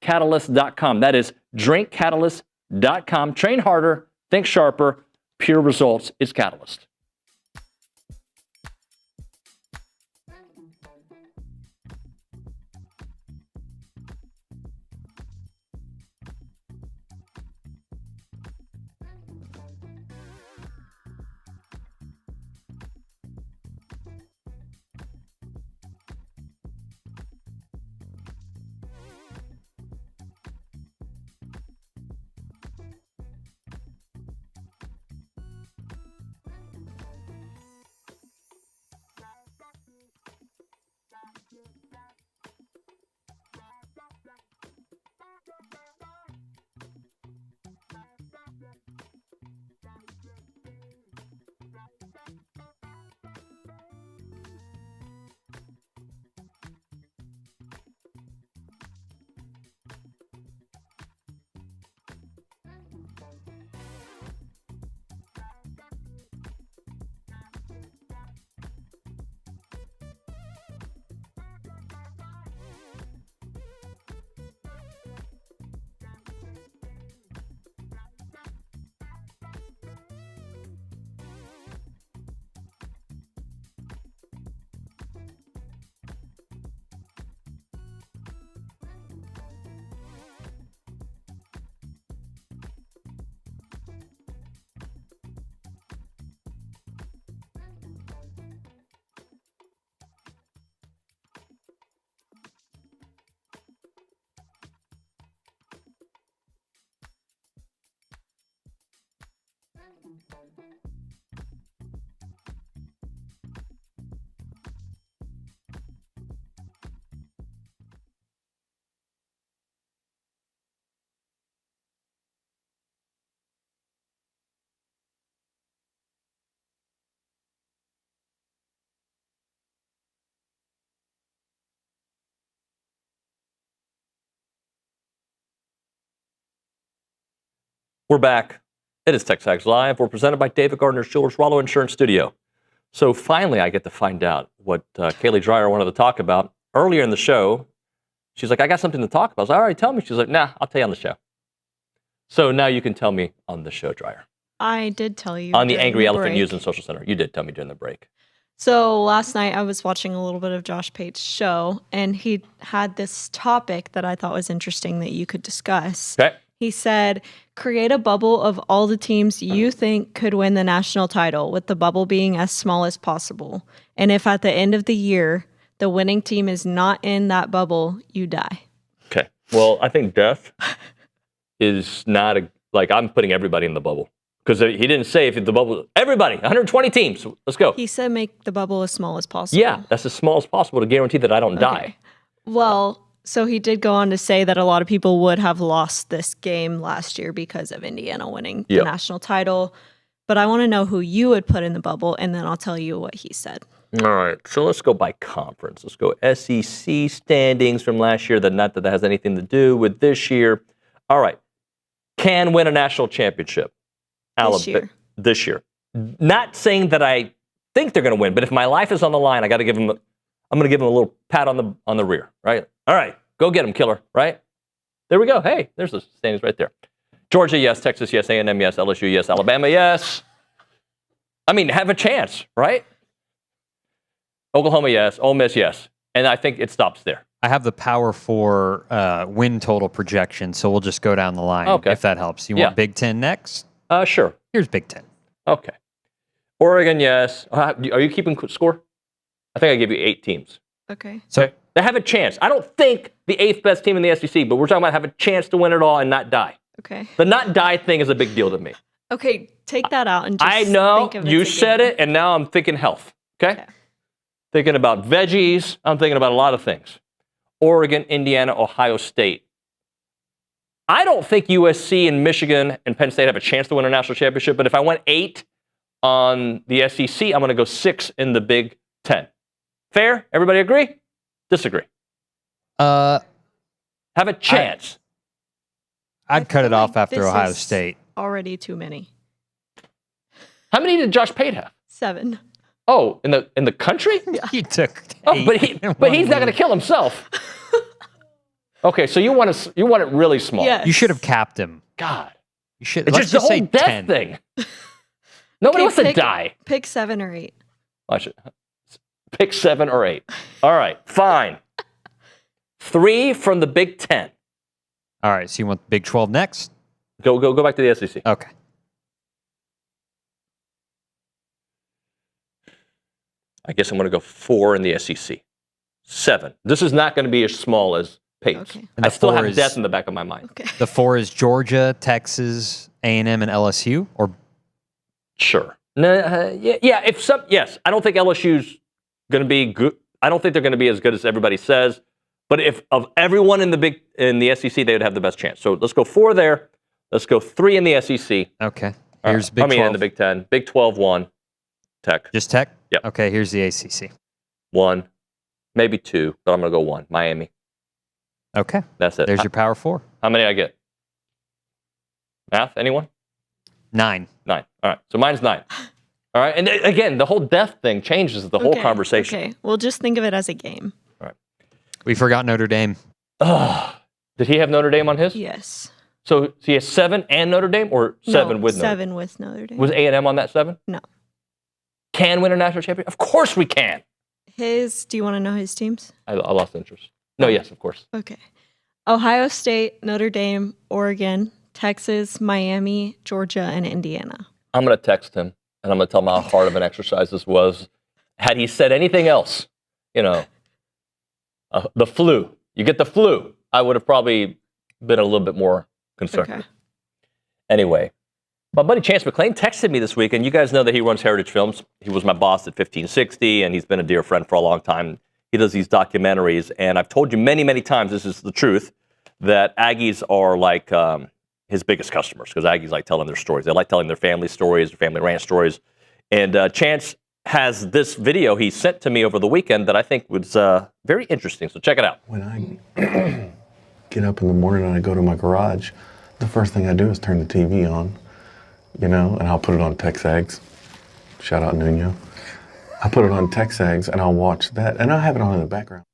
drinkcatalyst.com. That is drinkcatalyst.com. Train harder, think sharper, pure results. It's Catalyst. We're back. It is TexAgs Live. We're presented by David Gardner Schiller's Rollo Insurance Studio. So finally, I get to find out what Kaylee Dreyer wanted to talk about. Earlier in the show, she's like, I got something to talk about. I was like, all right, tell me. She's like, nah, I'll tell you on the show. So now you can tell me on the show, Dreyer. I did tell you. On the Angry Elephant break. News and Social Center. You did tell me during the break. So last night I was watching a little bit of Josh Pate's show, and he had this topic that I thought was interesting that you could discuss. Okay. He said, create a bubble of all the teams you think could win the national title, with the bubble being as small as possible. And if at the end of the year, the winning team is not in that bubble, you die. Okay. Well, I think death is not I'm putting everybody in the bubble. Because he didn't say if the bubble, everybody, 120 teams, let's go. He said make the bubble as small as possible. Yeah, that's as small as possible to guarantee that I don't die. Well, so he did go on to say that a lot of people would have lost this game last year because of Indiana winning the national title. But I want to know who you would put in the bubble, and then I'll tell you what he said. All right, so let's go by conference. Let's go SEC standings from last year. Not that has anything to do with this year. All right, can win a national championship. This year. Not saying that I think they're going to win, but if my life is on the line, I got to give them. I'm going to give them a little pat on the rear, right? All right, go get them, killer, right? There we go. Hey, there's the standings right there. Georgia, yes. Texas, yes. A&M, yes. LSU, yes. Alabama, yes. I mean, have a chance, right? Oklahoma, yes. Ole Miss, yes. And I think it stops there. I have the Power 4 win total projection, so we'll just go down the line if that helps. You want Big Ten next? Sure. Here's Big Ten. Okay. Oregon, yes. Are you keeping score? I think I gave you 8 teams. Okay. So they have a chance. I don't think the 8th best team in the SEC, but we're talking about have a chance to win it all and not die. Okay. The not die thing is a big deal to me. Okay, take that out and just I know think of it you as a said game. it, and now I'm thinking health. Okay? Thinking about veggies. I'm thinking about a lot of things. Oregon, Indiana, Ohio State. I don't think USC and Michigan and Penn State have a chance to win a national championship, but if I went 8 on the SEC, I'm going to go 6 in the Big Ten. Fair? Everybody agree? Disagree? Have a chance. I'd cut it off after This Ohio is State. Already too many. How many did Josh Pate have? 7. Oh, in the country? He took. Oh, but he's not going to kill himself. Okay, so you want it really small. Yes. You should have capped him. God. You should. It's Let's just the say whole death 10. thing. Nobody wants to die. Pick 7 or 8. I should pick 7 or 8. All right, fine. 3 from the Big Ten. All right, so you want the Big 12 next? Go back to the SEC. Okay. I guess I'm going to go 4 in the SEC. 7. This is not going to be as small as Peyton's. Okay. And I the still 4 have death in the back of my mind. Okay. The 4 is Georgia, Texas, A&M, and LSU, or Sure. No, yeah. Yes, I don't think LSU's going to be good. I don't think they're going to be as good as everybody says. But if of everyone in the SEC, they would have the best chance. So let's go 4 there. Let's go 3 in the SEC. Okay. Here's Big 12. In the Big Ten. Big 12, 1. Tech. Just Tech? Yep. Okay, here's the ACC. 1. Maybe 2, but I'm going to go 1. Miami. Okay. That's it. There's your Power 4. How many I get? Math? Anyone? 9. 9. All right. So mine's 9. All right. And again, the whole death thing changes the whole conversation. Okay. Well, just think of it as a game. All right. We forgot Notre Dame. Did he have Notre Dame on his? Yes. So he has 7 and Notre Dame, or 7 with Notre Dame? 7 with Notre Dame. Was A&M on that 7? No. Can win a national championship? Of course we can. Do you want to know his teams? I lost interest. No, yes, of course. Okay. Ohio State, Notre Dame, Oregon, Texas, Miami, Georgia, and Indiana. I'm going to text him, and I'm going to tell him how hard of an exercise this was. Had he said anything else, the flu, you get the flu, I would have probably been a little bit more concerned. Okay. Anyway, my buddy Chance McClain texted me this week, and you guys know that he runs Heritage Films. He was my boss at 1560, and he's been a dear friend for a long time. He does these documentaries, and I've told you many, many times, this is the truth, that Aggies are like his biggest customers, because Aggies like telling their stories. They like telling their family stories, their family ranch stories. And Chance has this video he sent to me over the weekend that I think was very interesting. So check it out. When I get up in the morning and I go to my garage, the first thing I do is turn the TV on, and I'll put it on TexAgs. Shout out Nuno. I put it on TexAgs and I'll watch that, and I'll have it on in the background.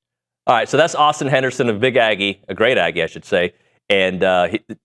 All right, so that's Austin Henderson, a big Aggie, a great Aggie, I should say. And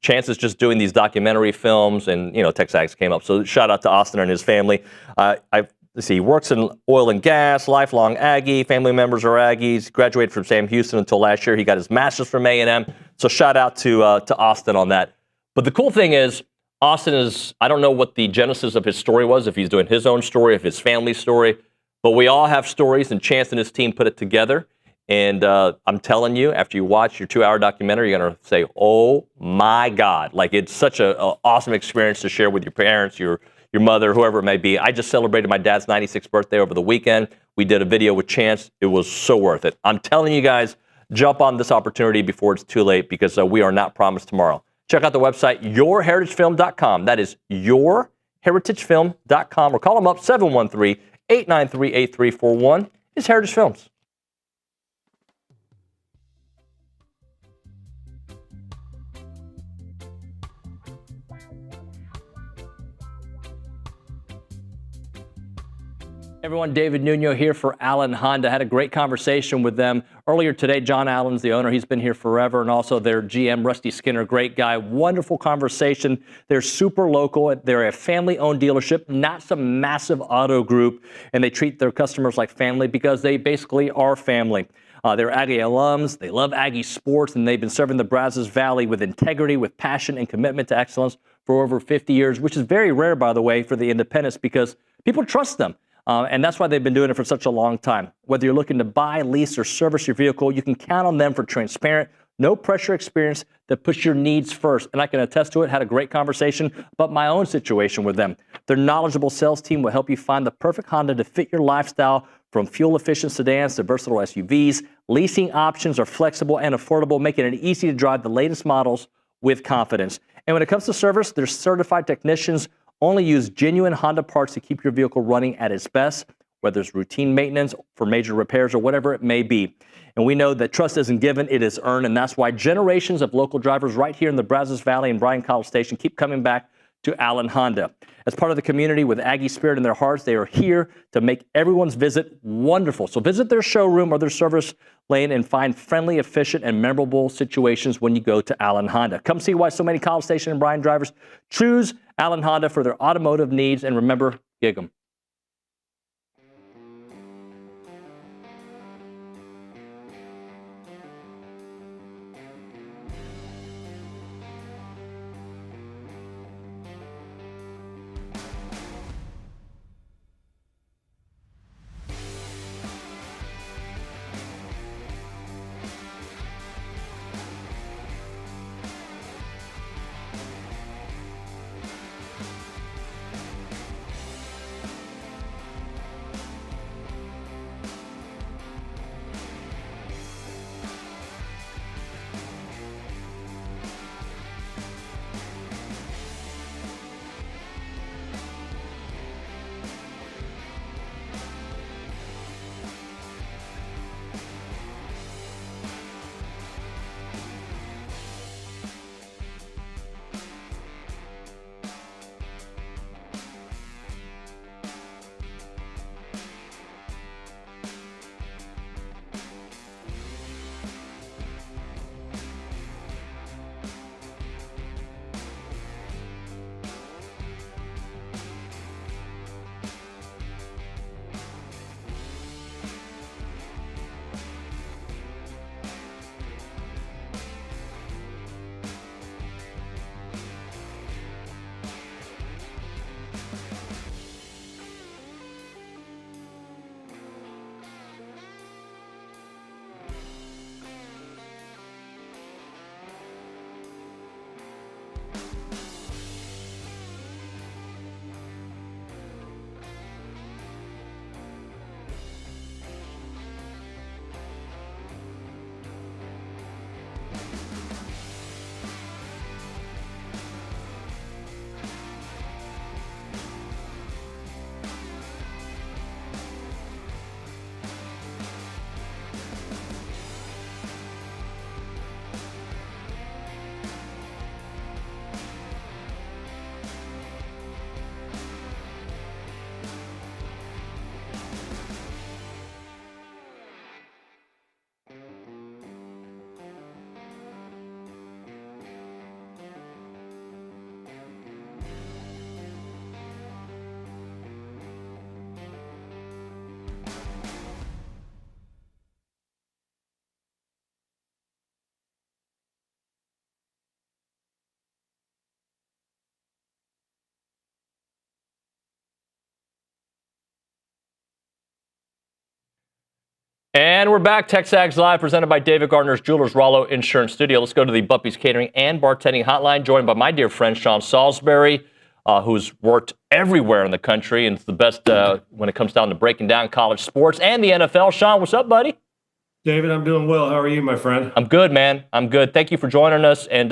Chance is just doing these documentary films, and, TexAgs came up. So shout out to Austin and his family. Let's see, he works in oil and gas, lifelong Aggie. Family members are Aggies. Graduated from Sam Houston until last year. He got his master's from A&M. So shout out to Austin on that. But the cool thing is, Austin is, I don't know what the genesis of his story was, if he's doing his own story, if his family's story. But we all have stories, and Chance and his team put it together. And I'm telling you, after you watch your 2-hour documentary, you're going to say, oh, my God. Like, it's such an awesome experience to share with your parents, your mother, whoever it may be. I just celebrated my dad's 96th birthday over the weekend. We did a video with Chance. It was so worth it. I'm telling you guys, jump on this opportunity before it's too late, because we are not promised tomorrow. Check out the website, yourheritagefilm.com. That is yourheritagefilm.com. Or call them up, 713-893-8341. It's Heritage Films. Everyone, David Nuno here for Allen Honda. Had a great conversation with them earlier today. John Allen's the owner. He's been here forever. And also their GM, Rusty Skinner, great guy. Wonderful conversation. They're super local. They're a family-owned dealership, not some massive auto group. And they treat their customers like family because they basically are family. They're Aggie alums. They love Aggie sports. And they've been serving the Brazos Valley with integrity, with passion, and commitment to excellence for over 50 years, which is very rare, by the way, for the independents, because people trust them. And that's why they've been doing it for such a long time. Whether you're looking to buy, lease, or service your vehicle, you can count on them for transparent, no pressure experience that puts your needs first. And I can attest to it. Had a great conversation about my own situation with them. Their knowledgeable sales team will help you find the perfect Honda to fit your lifestyle, from fuel-efficient sedans to versatile SUVs. Leasing options are flexible and affordable, making it easy to drive the latest models with confidence. And when it comes to service, their certified technicians only use genuine Honda parts to keep your vehicle running at its best, whether it's routine maintenance, for major repairs, or whatever it may be. And we know that trust isn't given, it is earned, and that's why generations of local drivers right here in the Brazos Valley and Bryan College Station keep coming back to Allen Honda. As part of the community with Aggie spirit in their hearts, they are here to make everyone's visit wonderful. So visit their showroom or their service lane and find friendly, efficient, and memorable situations when you go to Allen Honda. Come see why so many College Station and Bryan drivers choose Allen Honda for their automotive needs. And remember, gig 'em. And we're back. TexAgs Live, presented by David Gardner's Jewelers Rollo Insurance Studio. Let's go to the Buppy's Catering and Bartending Hotline, joined by my dear friend Sean Salisbury, who's worked everywhere in the country and is the best when it comes down to breaking down college sports and the NFL. Sean, what's up, buddy? David, I'm doing well. How are you, my friend? I'm good, man. I'm good. Thank you for joining us. And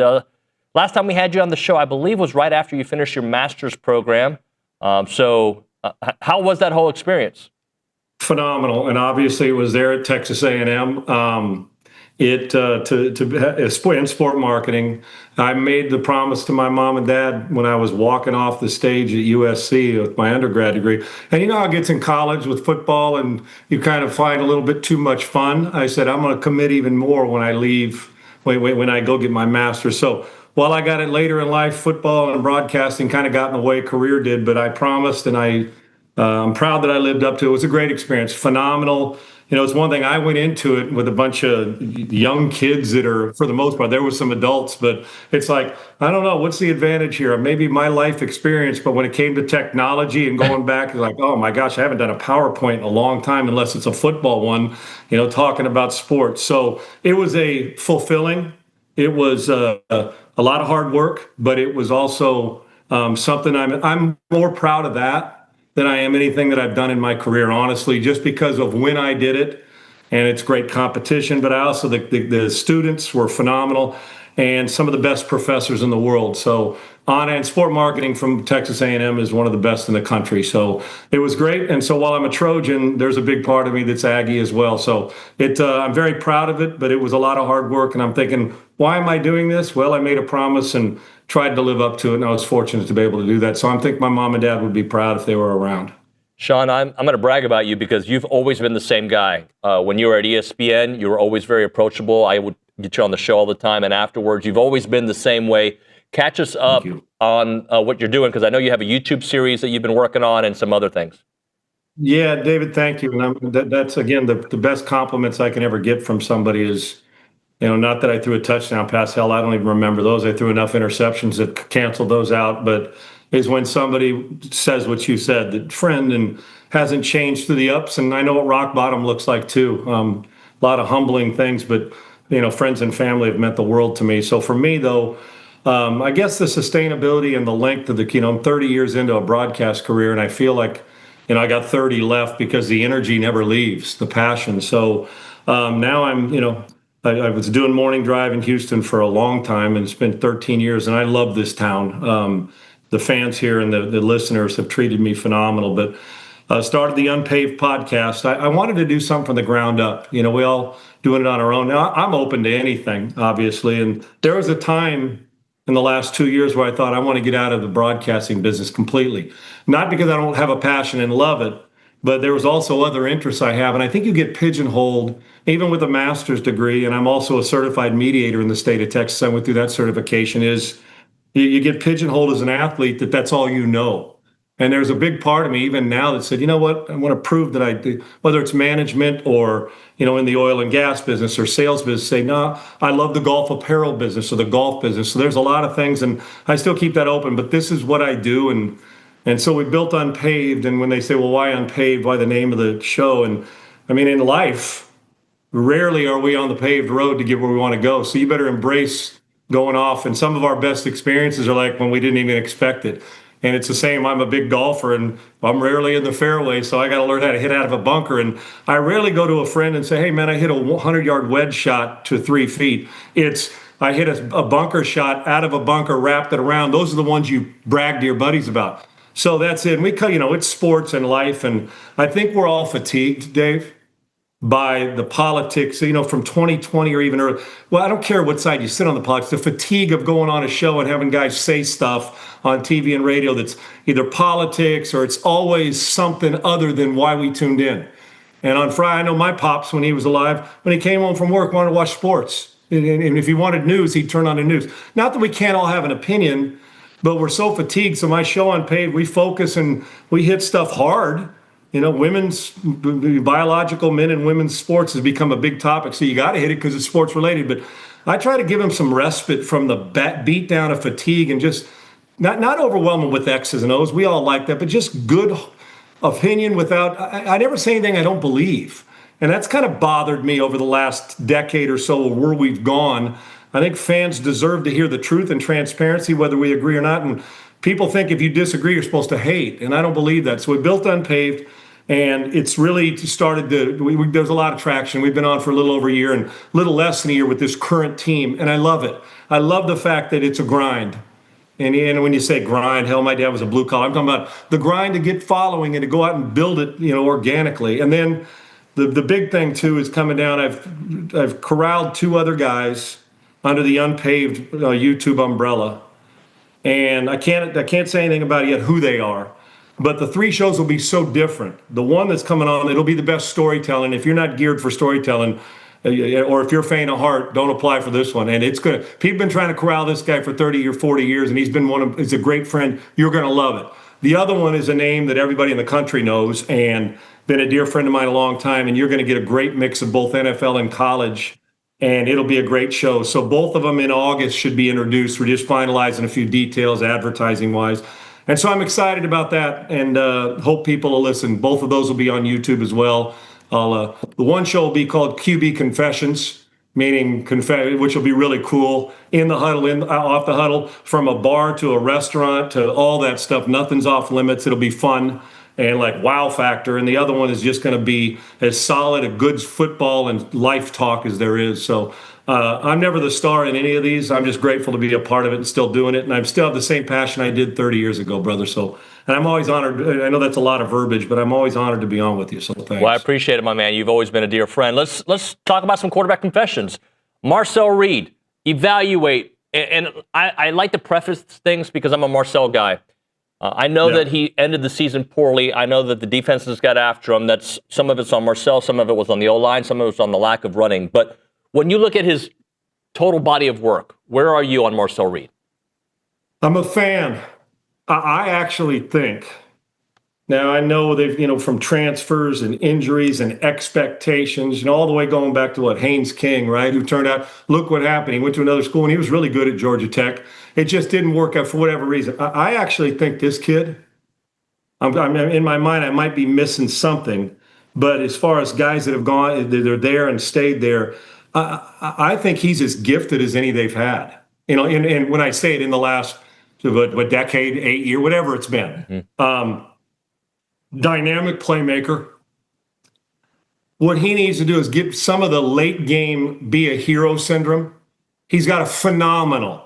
last time we had you on the show, I believe, was right after you finished your master's program. So how was that whole experience? Phenomenal, and obviously it was there at Texas A&M. In sport marketing, I made the promise to my mom and dad when I was walking off the stage at USC with my undergrad degree. And you know how it gets in college with football, and you kind of find a little bit too much fun. I said I'm going to commit even more when I leave, when I go get my master's. So while I got it later in life, football and broadcasting kind of got in the way career did, but I promised, and I'm proud that I lived up to it. It was a great experience, phenomenal. You know, it's one thing, I went into it with a bunch of young kids that are, for the most part, there was some adults, but it's like, I don't know, what's the advantage here? Maybe my life experience, but when it came to technology and going back, like, oh my gosh, I haven't done a PowerPoint in a long time unless it's a football one, you know, talking about sports. So it was a fulfilling, it was a lot of hard work, but it was also something I'm more proud of that than I am anything that I've done in my career, honestly, just because of when I did it. And it's great competition, but I also, the students were phenomenal and some of the best professors in the world. So and sport marketing from Texas A&M is one of the best in the country. So it was great. And so while I'm a Trojan, there's a big part of me that's Aggie as well. So I'm very proud of it, but it was a lot of hard work. And I'm thinking, why am I doing this? Well, I made a promise and tried to live up to it. And I was fortunate to be able to do that. So I think my mom and dad would be proud if they were around. Sean, I'm going to brag about you because you've always been the same guy. When you were at ESPN, you were always very approachable. I would get you on the show all the time. And afterwards, you've always been the same way. Catch us up on what you're doing, because I know you have a YouTube series that you've been working on and some other things. Yeah, David, thank you. And that's, again, the best compliments I can ever get from somebody is, not that I threw a touchdown pass. Hell, I don't even remember those. I threw enough interceptions that canceled those out. But is when somebody says what you said, that friend, and hasn't changed through the ups. And I know what rock bottom looks like, too. A lot of humbling things, but, friends and family have meant the world to me. So for me, though, I guess the sustainability and the length of the, I'm 30 years into a broadcast career, and I feel like, I got 30 left because the energy never leaves, the passion. So now I'm, I was doing morning drive in Houston for a long time, and it's been 13 years, and I love this town. The fans here and the listeners have treated me phenomenal. But started the Unpaved podcast. I wanted to do something from the ground up. We all doing it on our own. Now, I'm open to anything, obviously. And there was a time in the last 2 years where I thought I want to get out of the broadcasting business completely. Not because I don't have a passion and love it, but there was also other interests I have. And I think you get pigeonholed, even with a master's degree, and I'm also a certified mediator in the state of Texas. I went through that certification, is you get pigeonholed as an athlete that's all you know. And there's a big part of me even now that said, you know what, I want to prove that I do, whether it's management or, in the oil and gas business or sales business, say, no, I love the golf apparel business or the golf business. So there's a lot of things, and I still keep that open, but this is what I do. And so we built Unpaved. And when they say, well, why Unpaved? Why the name of the show? And I mean, in life, rarely are we on the paved road to get where we want to go. So you better embrace going off. And some of our best experiences are like when we didn't even expect it. And it's the same. I'm a big golfer, and I'm rarely in the fairway, so I got to learn how to hit out of a bunker. And I rarely go to a friend and say, hey, man, I hit a 100-yard wedge shot to 3 feet. It's I hit a bunker shot out of a bunker, wrapped it around. Those are the ones you brag to your buddies about. So that's it. And we, it's sports and life. And I think we're all fatigued, Dave, by the politics, from 2020 or even earlier. Well, I don't care what side you sit on the politics, the fatigue of going on a show and having guys say stuff on TV and radio that's either politics or it's always something other than why we tuned in. And on Friday, I know my pops, when he was alive, when he came home from work, wanted to watch sports. And if he wanted news, he'd turn on the news. Not that we can't all have an opinion, but we're so fatigued. So my show Unpaved, we focus and we hit stuff hard. Women's biological men and women's sports has become a big topic. So you got to hit it because it's sports related. But I try to give them some respite from the beat down of fatigue and just not overwhelming with X's and O's. We all like that, but just good opinion without, I never say anything I don't believe. And that's kind of bothered me over the last decade or so of where we've gone. I think fans deserve to hear the truth and transparency, whether we agree or not. And people think if you disagree, you're supposed to hate. And I don't believe that. So we built Unpaved, and it's really started to, there's a lot of traction. We've been on for a little over a year and a little less than a year with this current team. And I love it. I love the fact that it's a grind. And when you say grind, hell, my dad was a blue collar. I'm talking about the grind to get following and to go out and build it, organically. And then the big thing too is coming down. I've corralled 2 other guys under the Unpaved YouTube umbrella, and I can't say anything about yet who they are. But the 3 shows will be so different. The one that's coming on, it'll be the best storytelling. If you're not geared for storytelling, or if you're faint of heart, don't apply for this one. And it's good. People have been trying to corral this guy for 30 or 40 years, and he's a great friend. You're going to love it. The other one is a name that everybody in the country knows and been a dear friend of mine a long time, and you're going to get a great mix of both NFL and college, and it'll be a great show. So both of them in August should be introduced. We're just finalizing a few details advertising-wise. And so I'm excited about that, and hope people will listen. Both of those will be on YouTube as well. The one show will be called QB Confessions, meaning which will be really cool. In the huddle, off the huddle, from a bar to a restaurant to all that stuff. Nothing's off limits. It'll be fun and like wow factor. And the other one is just going to be as solid a good football and life talk as there is. So I'm never the star in any of these. I'm just grateful to be a part of it and still doing it. And I still have the same passion I did 30 years ago, brother. So, and I'm always honored. I know that's a lot of verbiage, but I'm always honored to be on with you. So thanks. Well, I appreciate it, my man. You've always been a dear friend. Let's talk about some quarterback confessions. Marcel Reed, evaluate. And I like to preface things because I'm a Marcel guy. I know that he ended the season poorly. I know that the defenses got after him. That's some of it's on Marcel, some of it was on the O-line, some of it was on the lack of running. But when you look at his total body of work, where are you on Marcel Reed? I'm a fan. I actually think, now I know they've, from transfers and injuries and expectations, all the way going back to Haynes King, right? Who turned out, look what happened. He went to another school and he was really good at Georgia Tech. It just didn't work out for whatever reason. I actually think this kid, I'm in my mind, I might be missing something. But as far as guys that have gone, they're there and stayed there, I think he's as gifted as any they've had. And when I say it in the last decade, 8 years, whatever it's been. Dynamic playmaker. What he needs to do is get some of the late game be a hero syndrome. He's got a phenomenal,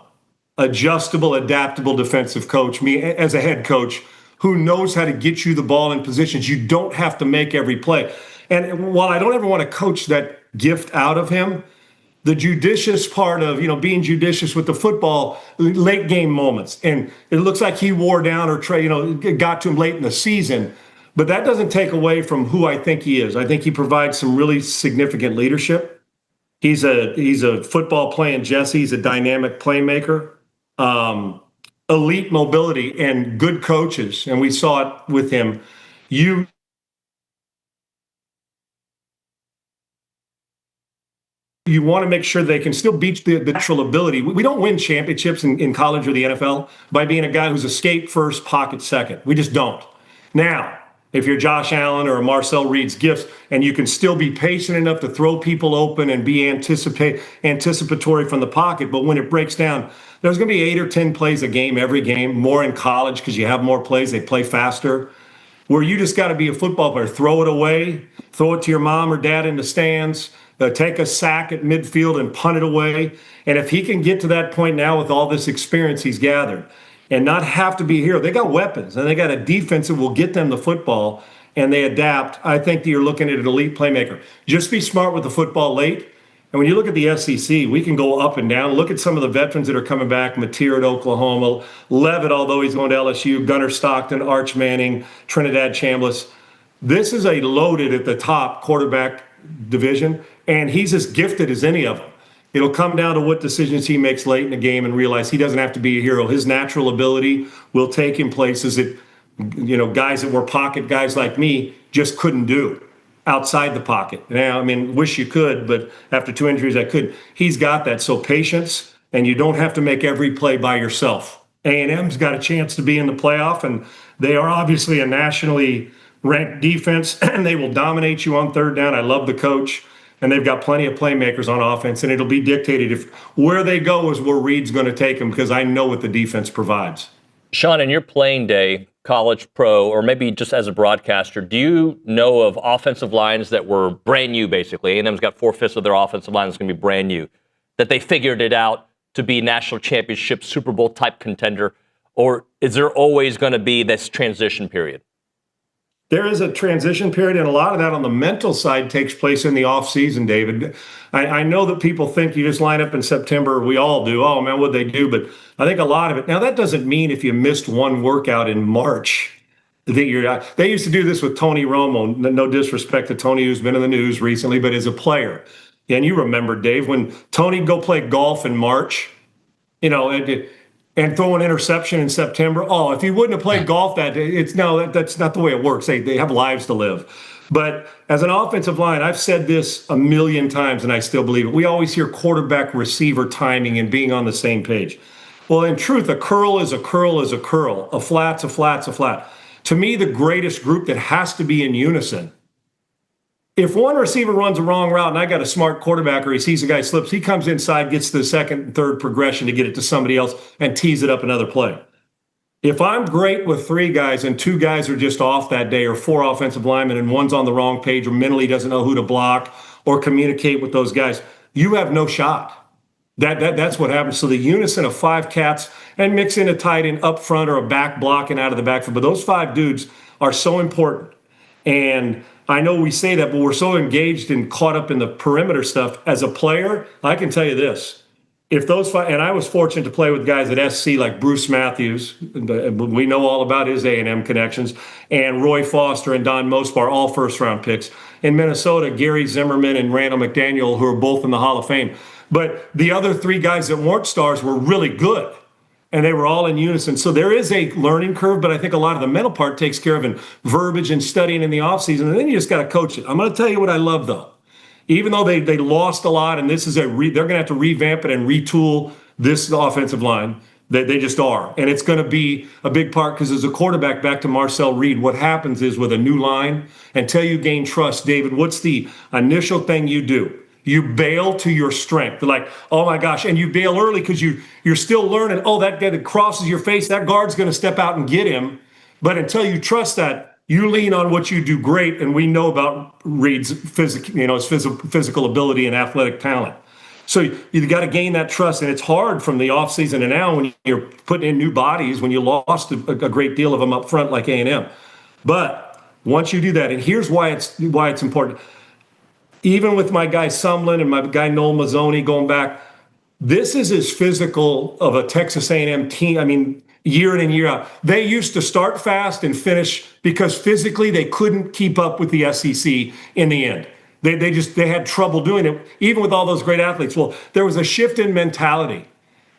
adjustable, adaptable defensive coach, me as a head coach, who knows how to get you the ball in positions. You don't have to make every play. And while I don't ever want to coach that gift out of him, the judicious part of, being judicious with the football, late game moments. And it looks like he wore down or Trey, got to him late in the season. But that doesn't take away from who I think he is. I think he provides some really significant leadership. He's a football playing Jesse. He's a dynamic playmaker, elite mobility and good coaches. And we saw it with him. You want to make sure they can still beat the natural ability. We don't win championships in college or the NFL by being a guy who's escape first, pocket second. We just don't. Now, if you're Josh Allen or Marcel Reed's gifts, and you can still be patient enough to throw people open and be anticipatory from the pocket, but when it breaks down, there's going to be 8 or 10 plays a game every game, more in college because you have more plays, they play faster, where you just got to be a football player. Throw it away, throw it to your mom or dad in the stands, take a sack at midfield and punt it away. And if he can get to that point now with all this experience he's gathered and not have to be a hero, they got weapons and they got a defense that will get them the football and they adapt. I think that you're looking at an elite playmaker. Just be smart with the football late. And when you look at the SEC, we can go up and down. Look at some of the veterans that are coming back. Mateer at Oklahoma, Levitt, although he's going to LSU, Gunnar Stockton, Arch Manning, Trinidad Chambliss. This is a loaded at the top quarterback division, and he's as gifted as any of them. It'll come down to what decisions he makes late in the game and realize he doesn't have to be a hero. His natural ability will take him places that, guys that were pocket guys like me just couldn't do outside the pocket. Now, wish you could, but after 2 injuries, I couldn't. He's got that. So patience, and you don't have to make every play by yourself. A&M's got a chance to be in the playoff, and they are obviously a nationally ranked defense, and they will dominate you on third down. I love the coach, and they've got plenty of playmakers on offense, and it'll be dictated if where they go is where Reed's going to take them because I know what the defense provides. Sean, in your playing day, college, pro, or maybe just as a broadcaster, do you know of offensive lines that were brand new, basically? A&M's got 4/5 of their offensive line that's going to be brand new, that they figured it out to be national championship, Super Bowl type contender, or is there always going to be this transition period? There is a transition period, and a lot of that on the mental side takes place in the offseason, David. I know that people think you just line up in September. We all do. Oh, man, what'd they do? But I think a lot of it. Now, that doesn't mean if you missed one workout in March that you're out. They used to do this with Tony Romo. No disrespect to Tony, who's been in the news recently, but as a player. And you remember, Dave, when Tony'd go play golf in March, and throw an interception in September. Oh, if he wouldn't have played golf that day, that's not the way it works. They have lives to live. But as an offensive line, I've said this a million times, and I still believe it. We always hear quarterback receiver timing and being on the same page. Well, in truth, a curl is a curl is a curl. A flat's a flat's a flat. To me, the greatest group that has to be in unison. If one receiver runs a wrong route and I got a smart quarterback or he sees a guy slips, he comes inside, gets the second and third progression to get it to somebody else and tees it up another play. If I'm great with 3 guys and 2 guys are just off that day, or 4 offensive linemen and one's on the wrong page or mentally doesn't know who to block or communicate with those guys, you have no shot. That's what happens. So the unison of 5 cats and mix in a tight end up front or a back blocking out of the backfield. But those 5 dudes are so important. And I know we say that, but we're so engaged and caught up in the perimeter stuff. As a player, I can tell you this. If those 5, and I was fortunate to play with guys at SC like Bruce Matthews, we know all about his A&M connections, and Roy Foster and Don Mospar, all first-round picks. In Minnesota, Gary Zimmerman and Randall McDaniel, who are both in the Hall of Fame. But the other 3 guys that weren't stars were really good, and they were all in unison. So there is a learning curve, but I think a lot of the mental part takes care of in verbiage and studying in the offseason, and then you just got to coach it. I'm going to tell you what I love, though. Even though they lost a lot, and this is they're going to have to revamp it and retool this offensive line. They just are. And it's going to be a big part because as a quarterback, back to Marcel Reed, what happens is with a new line, until you gain trust, David, what's the initial thing you do? You bail to your strength. Like, oh my gosh, and you bail early because you're still learning, oh, that guy that crosses your face, that guard's going to step out and get him. But until you trust that, you lean on what you do great, and we know about Reed's physical ability and athletic talent. So you got to gain that trust, and it's hard from the offseason to now when you're putting in new bodies, when you lost a great deal of them up front like A&M. But once you do that, and here's why it's important. Even with my guy Sumlin and my guy Noel Mazzoni going back, this is as physical of a Texas A&M team. I mean, year in and year out. They used to start fast and finish because physically they couldn't keep up with the SEC in the end. They had trouble doing it, even with all those great athletes. Well, there was a shift in mentality.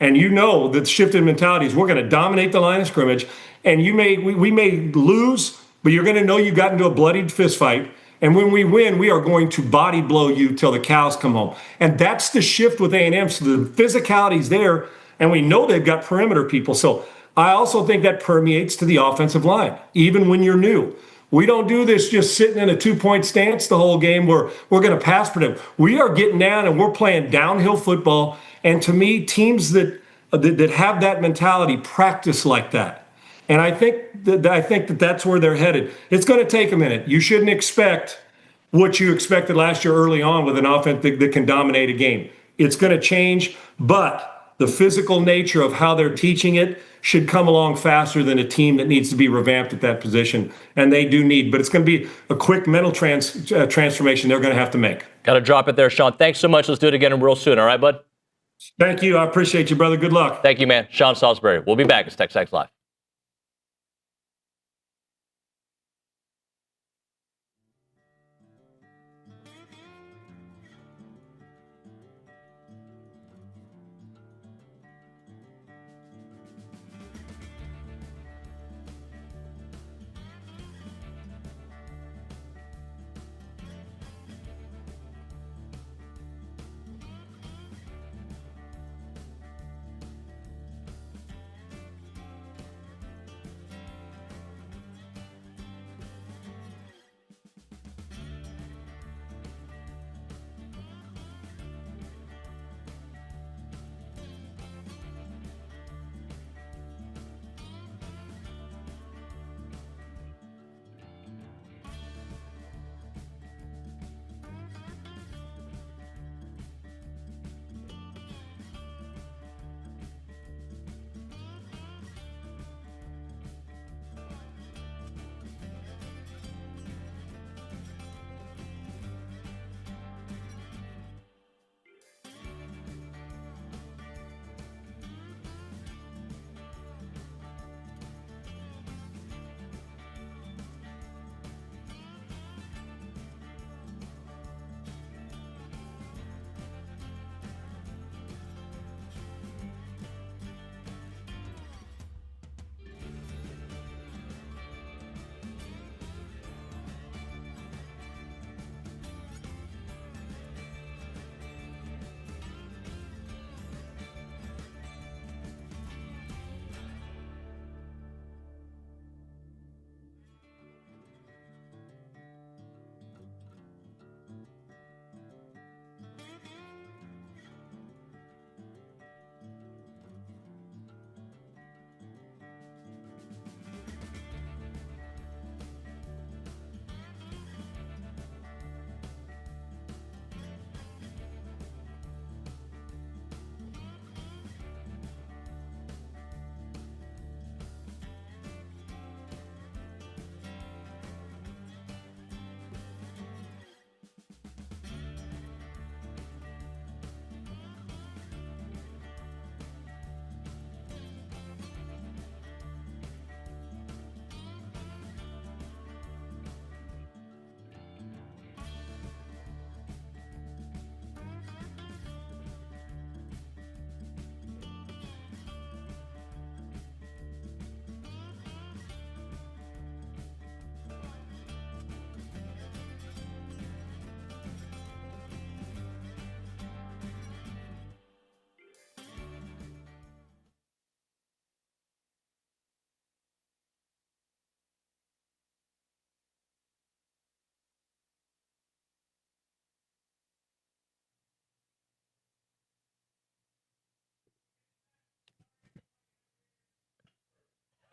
And you know that the shift in mentality is we're going to dominate the line of scrimmage, and we may lose, but you're going to know you got into a bloodied fist fight. And when we win, we are going to body blow you till the cows come home. And that's the shift with A&M. So the physicality's there, and we know they've got perimeter people. So I also think that permeates to the offensive line, even when you're new. We don't do this just sitting in a 2-point stance the whole game where we're going to pass protect. We are getting down and we're playing downhill football. And to me, teams that have that mentality practice like that. And I think that that's where they're headed. It's going to take a minute. You shouldn't expect what you expected last year early on with an offense that can dominate a game. It's going to change, but the physical nature of how they're teaching it should come along faster than a team that needs to be revamped at that position. And they do need, but it's going to be a quick mental transformation they're going to have to make. Got to drop it there, Sean. Thanks so much. Let's do it again real soon. All right, bud? Thank you. I appreciate you, brother. Good luck. Thank you, man. Sean Salisbury. We'll be back. It's TexAgs Live.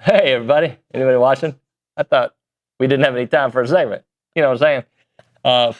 Hey, everybody. Anybody watching? I thought we didn't have any time for a segment. You know what I'm saying?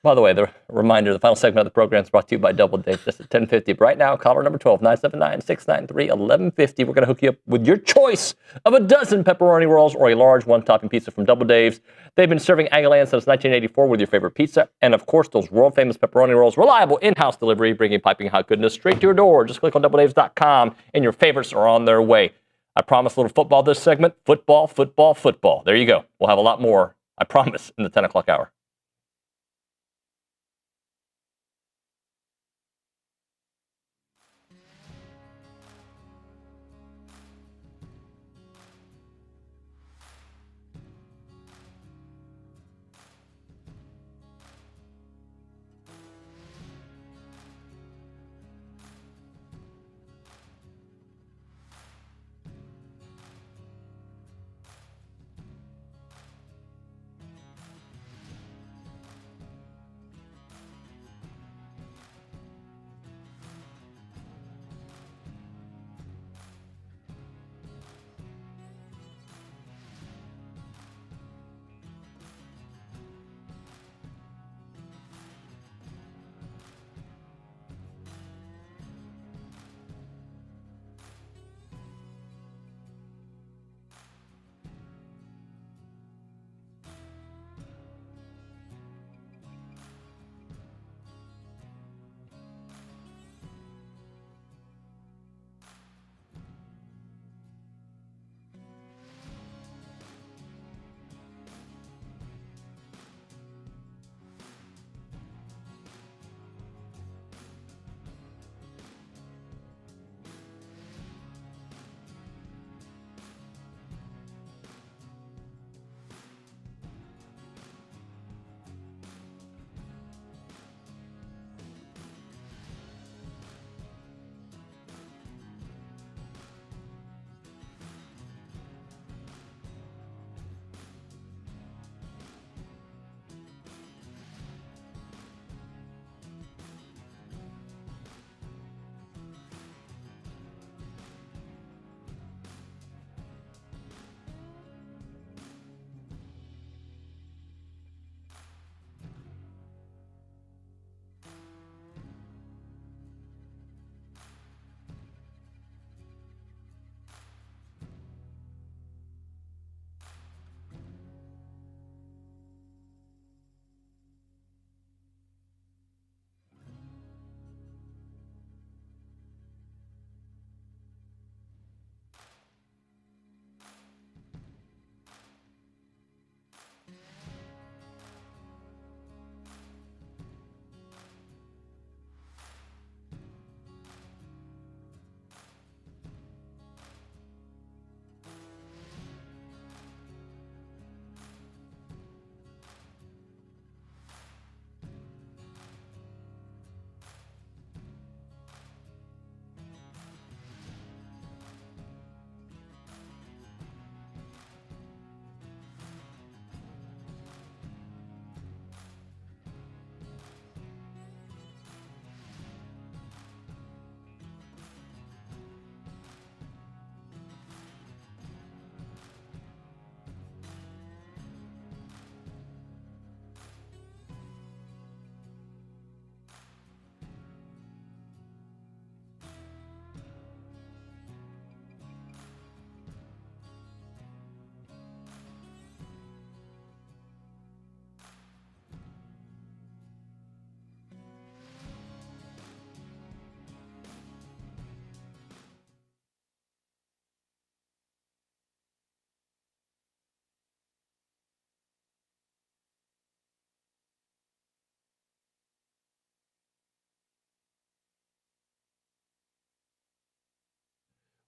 By the way, the reminder, the final segment of the program is brought to you by Double Dave, just at 10:50. But right now, caller number 12, 979-693-1150. We're going to hook you up with your choice of a dozen pepperoni rolls or a large one-topping pizza from Double Dave's. They've been serving Aggieland since 1984 with your favorite pizza. And, of course, those world-famous pepperoni rolls. Reliable in-house delivery, bringing piping hot goodness straight to your door. Just click on doubledaves.com, and your favorites are on their way. I promise a little football this segment. Football, football, football. There you go. We'll have a lot more, I promise, in the 10 o'clock hour.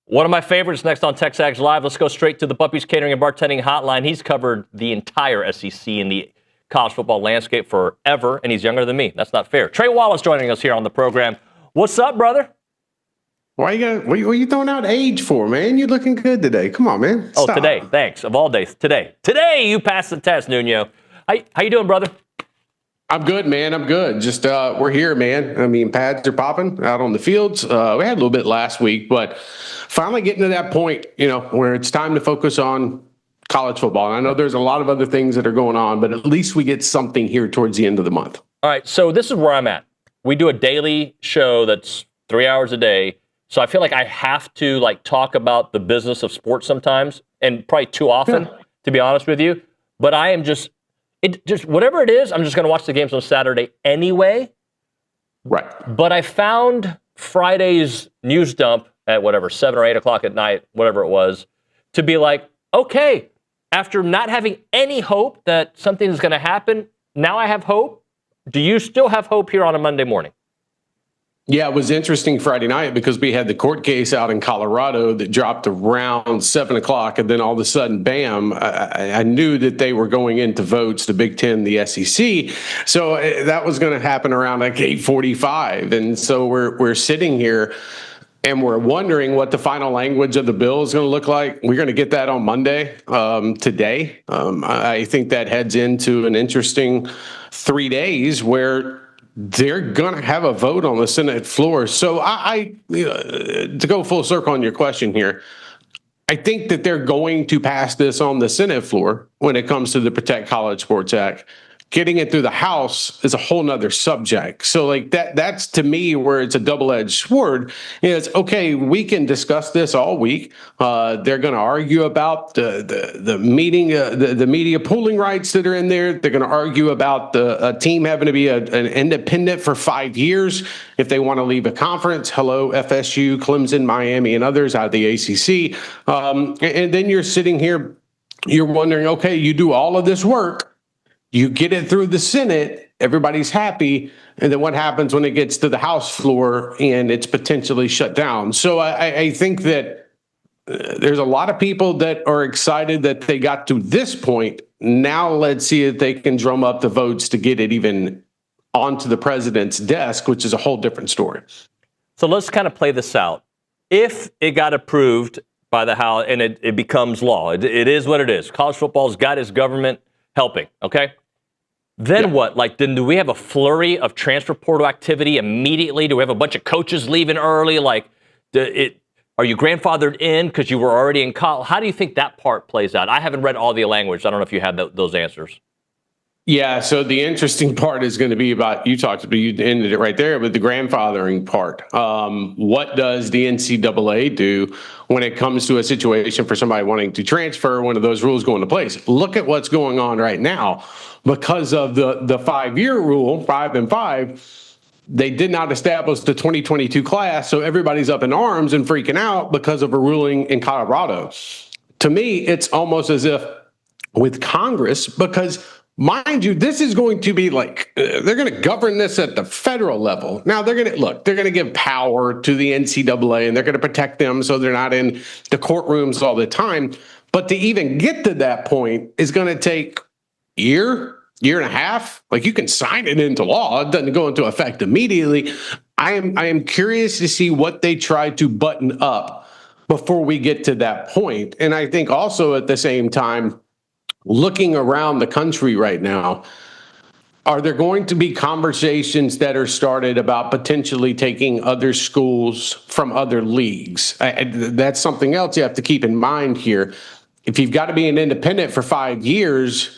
One of my favorites next on TexAgs Live. Let's go straight to the Puppy's Catering and Bartending Hotline. He's covered the entire SEC and the college football landscape forever, and he's younger than me. That's not fair. Trey Wallace joining us here on the program. What's up, brother? What are you throwing out age for, man? You're looking good today. Come on, man. Stop. Oh, today. Thanks. Of all days. Today. Today you passed the test, Nuno. How you doing, brother? I'm good, man. I'm good. Just we're here, man. I mean, pads are popping out on the fields. We had a little bit last week, but finally getting to that point, where it's time to focus on college football. And I know there's a lot of other things that are going on, but at least we get something here towards the end of the month. All right, so this is where I'm at. We do a daily show that's 3 hours a day. So I feel like I have to talk about the business of sports sometimes, and probably too often, to be honest with you. But I am just whatever it is, I'm just going to watch the games on Saturday anyway. Right. But I found Friday's news dump at 7 or 8 o'clock at night, whatever it was, to be like, okay, after not having any hope that something is going to happen, now I have hope. Do you still have hope here on a Monday morning? Yeah, it was interesting Friday night because we had the court case out in Colorado that dropped around 7 o'clock, and then all of a sudden, bam, I knew that they were going into votes, the Big Ten, the SEC. So that was going to happen around 8:45. And so we're sitting here and we're wondering what the final language of the bill is going to look like. We're going to get that on Monday, today. I think that heads into an interesting 3 days where they're going to have a vote on the Senate floor. So to go full circle on your question here, I think that they're going to pass this on the Senate floor when it comes to the Protect College Sports Act. Getting it through the House is a whole nother subject. So that's to me where it's a double-edged sword. It's okay, we can discuss this all week. They're going to argue about the media pooling rights that are in there. They're going to argue about a team having to be an independent for 5 years if they want to leave a conference. Hello, FSU, Clemson, Miami, and others out of the ACC. And then you're sitting here, you're wondering, okay, you do all of this work. You get it through the Senate, everybody's happy, and then what happens when it gets to the House floor and it's potentially shut down? So I think that there's a lot of people that are excited that they got to this point. Now let's see if they can drum up the votes to get it even onto the president's desk, which is a whole different story. So let's kind of play this out. If it got approved by the House and it becomes law, it is what it is. College football's got its government helping, okay? Then what? Then do we have a flurry of transfer portal activity immediately? Do we have a bunch of coaches leaving early? Are you grandfathered in because you were already in college? How do you think that part plays out? I haven't read all the language. I don't know if you have those answers. Yeah, so the interesting part is going to be about, you ended it right there with the grandfathering part. What does the NCAA do when it comes to a situation for somebody wanting to transfer, one of those rules go into place? Look at what's going on right now. Because of the 5-year rule, 5 and 5, they did not establish the 2022 class, so everybody's up in arms and freaking out because of a ruling in Colorado. To me, it's almost as if with Congress, because mind you, this is going to be they're going to govern this at the federal level. Now they're going to give power to the NCAA and they're going to protect them so they're not in the courtrooms all the time. But to even get to that point is going to take year and a half. You can sign it into law. It doesn't go into effect immediately. I am curious to see what they try to button up before we get to that point. And I think also at the same time, looking around the country right now, are there going to be conversations that are started about potentially taking other schools from other leagues? That's something else you have to keep in mind here. If you've got to be an independent for 5 years,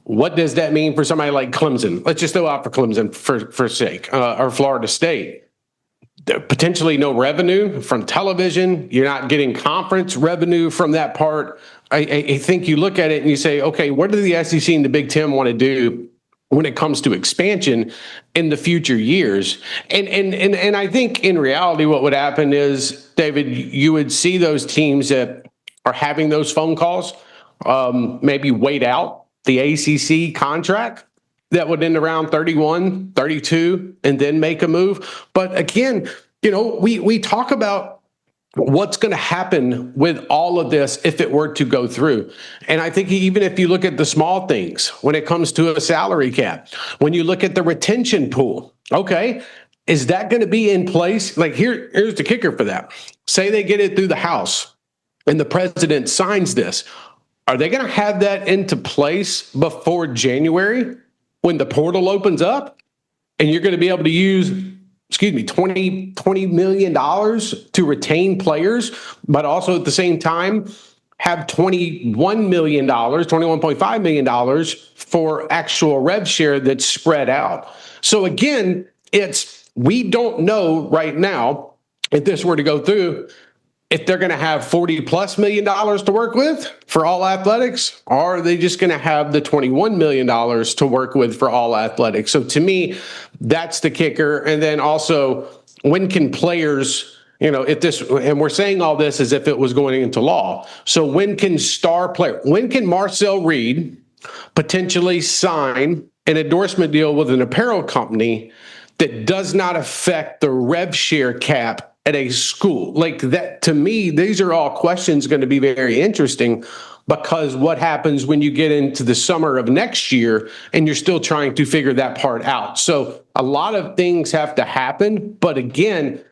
what does that mean for somebody like Clemson? Let's just throw out for Clemson for sake, or Florida State. Potentially no revenue from television. You're not getting conference revenue from that part. I think you look at it and you say, okay, what do the SEC and the Big Ten want to do when it comes to expansion in the future years? And I think in reality what would happen is, David, you would see those teams that are having those phone calls maybe wait out the ACC contract that would end around 31, 32, and then make a move. But again, we talk about what's going to happen with all of this if it were to go through. And I think even if you look at the small things, when it comes to a salary cap, when you look at the retention pool, okay, is that going to be in place? Here's the kicker for that. Say they get it through the House and the president signs this. Are they going to have that into place before January? when the portal opens up and you're going to be able to use, $20 million to retain players, but also at the same time have $21 million, $21.5 million for actual rev share that's spread out. So again, we don't know right now, if this were to go through, if they're going to have $40+ million to work with for all athletics, or are they just going to have the $21 million to work with for all athletics? So to me, that's the kicker. And then also, when can players, and we're saying all this as if it was going into law. So when can Marcel Reed potentially sign an endorsement deal with an apparel company that does not affect the rev share cap at a school? Like that, to me, these are all questions going to be very interesting, because what happens when you get into the summer of next year and you're still trying to figure that part out? So a lot of things have to happen, but again,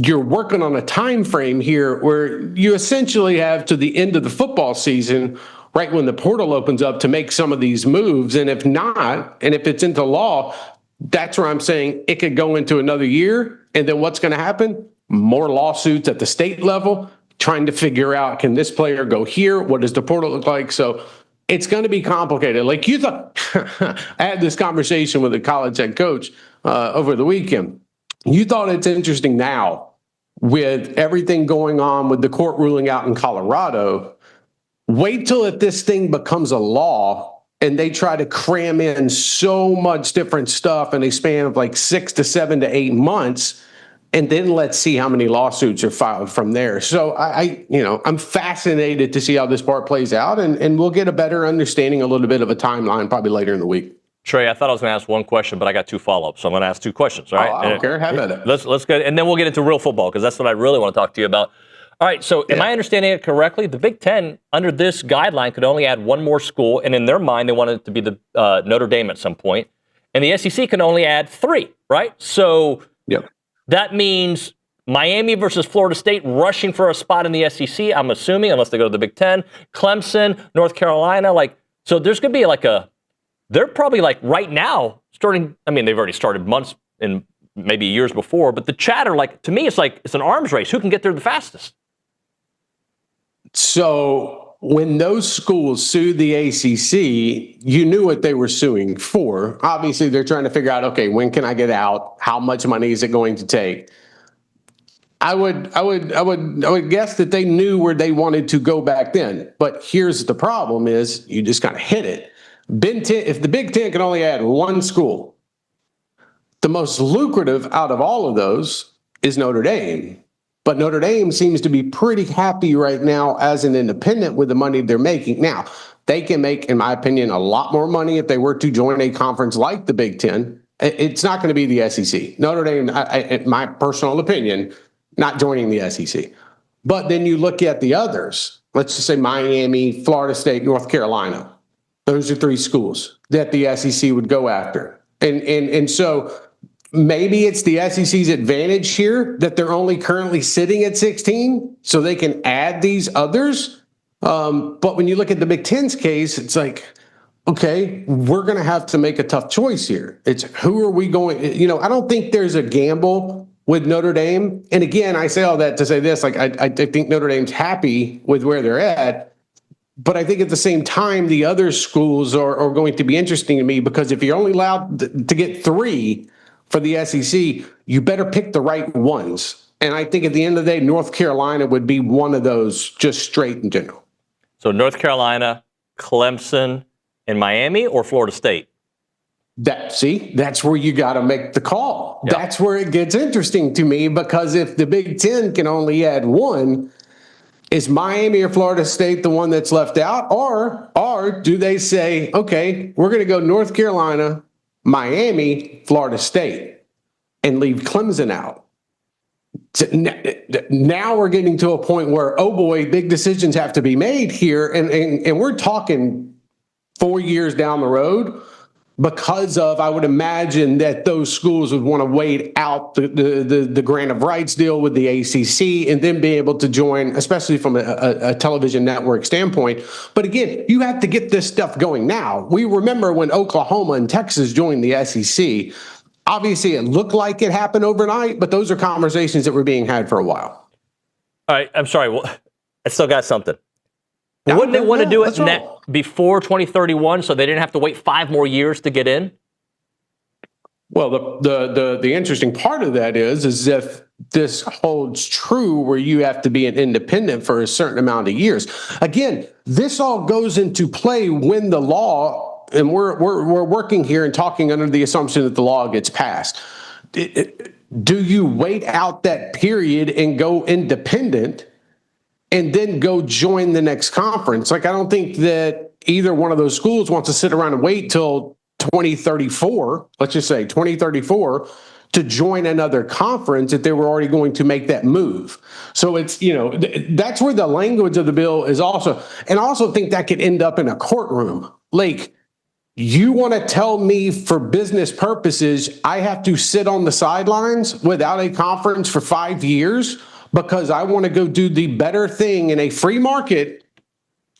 you're working on a time frame here where you essentially have to the end of the football season, right when the portal opens up, to make some of these moves. And if not, and if it's into law, that's where I'm saying it could go into another year. And then what's going to happen? More lawsuits at the state level, trying to figure out, can this player go here? What does the portal look like? So it's going to be complicated. Like you thought, I had this conversation with a college head coach over the weekend. You thought it's interesting now with everything going on with the court ruling out in Colorado. Wait till if this thing becomes a law and they try to cram in so much different stuff in a span of like 6 to 7 to 8 months. And then let's see how many lawsuits are filed from there. So I'm fascinated to see how this part plays out, and we'll get a better understanding, a little bit of a timeline probably later in the week. Trey, I thought I was going to ask one question, but I got 2 follow-ups, so I'm going to ask 2 questions. All right? I don't care. Have at it. Let's go, and then we'll get into real football, because that's what I really want to talk to you about. All right, so am I understanding it correctly? The Big Ten, under this guideline, could only add one more school, and in their mind, they wanted it to be the Notre Dame at some point, and the SEC can only add 3, right? So that means Miami versus Florida State rushing for a spot in the SEC, I'm assuming, unless they go to the Big Ten. Clemson, North Carolina, so there's going to be they're probably right now starting, I mean, they've already started months and maybe years before, but the chatter, to me, it's an arms race. Who can get there the fastest? So when those schools sued the ACC, you knew what they were suing for. Obviously, they're trying to figure out, okay, when can I get out? How much money is it going to take? I would guess that they knew where they wanted to go back then. But here's the problem: is you just kind of hit it. If the Big Ten can only add one school, the most lucrative out of all of those is Notre Dame. But Notre Dame seems to be pretty happy right now as an independent with the money they're making. Now, they can make, in my opinion, a lot more money if they were to join a conference like the Big Ten. It's not going to be the SEC. Notre Dame, in my personal opinion, not joining the SEC. But then you look at the others. Let's just say Miami, Florida State, North Carolina. Those are 3 schools that the SEC would go after. And so maybe it's the SEC's advantage here that they're only currently sitting at 16, so they can add these others. But when you look at the Big Ten's case, it's okay, we're going to have to make a tough choice here. It's who are we going? I don't think there's a gamble with Notre Dame. And again, I say all that to say this, I think Notre Dame's happy with where they're at. But I think at the same time, the other schools are going to be interesting to me, because if you're only allowed to get 3 for the SEC, you better pick the right ones. And I think at the end of the day, North Carolina would be one of those, just straight in general. So North Carolina, Clemson, and Miami, or Florida State? That's where you got to make the call. Yep. That's where it gets interesting to me, because if the Big Ten can only add 1, is Miami or Florida State the one that's left out? Or do they say, okay, we're going to go North Carolina, Miami, Florida State, and leave Clemson out? Now we're getting to a point where, oh boy, big decisions have to be made here. And we're talking 4 years down the road. because of, I would imagine that those schools would want to wait out the grant of rights deal with the ACC and then be able to join, especially from a television network standpoint. But again, you have to get this stuff going now. We remember when Oklahoma and Texas joined the SEC. Obviously, it looked like it happened overnight, but those are conversations that were being had for a while. All right, I'm sorry. Well, I still got something. Wouldn't they want to do it before 2031 so they didn't have to wait 5 more years to get in? Well, the interesting part of that is if this holds true where you have to be an independent for a certain amount of years. Again, this all goes into play when the law, and we're working here and talking under the assumption that the law gets passed. Do you wait out that period and go independent and then go join the next conference? Like, I don't think that either one of those schools wants to sit around and wait till 2034, let's just say 2034, to join another conference if they were already going to make that move. So it's, that's where the language of the bill is also, and I also think that could end up in a courtroom. Like, you want to tell me for business purposes, I have to sit on the sidelines without a conference for 5 years because I want to go do the better thing in a free market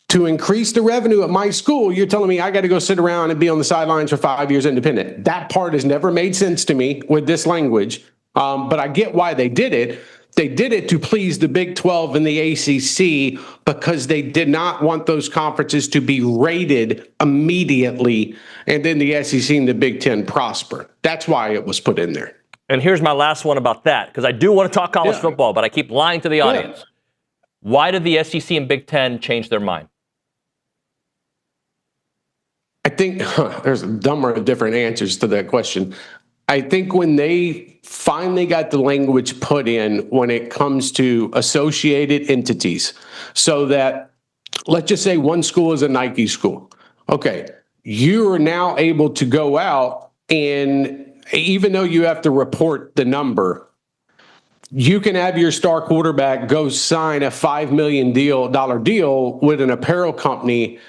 to increase the revenue at my school? You're telling me I got to go sit around and be on the sidelines for 5 years independent. That part has never made sense to me with this language, but I get why they did it. They did it to please the Big 12 and the ACC because they did not want those conferences to be rated immediately and then the SEC and the Big 10 prosper. That's why it was put in there. And here's my last one about that, because I do want to talk college football, but I keep lying to the audience. Why did the SEC and Big 10 change their mind? I think there's a number of different answers to that question. I think when they finally got the language put in when it comes to associated entities, so that, let's just say one school is a Nike school. Okay, you are now able to go out and even though you have to report the number, you can have your star quarterback go sign a $5 million deal with an apparel company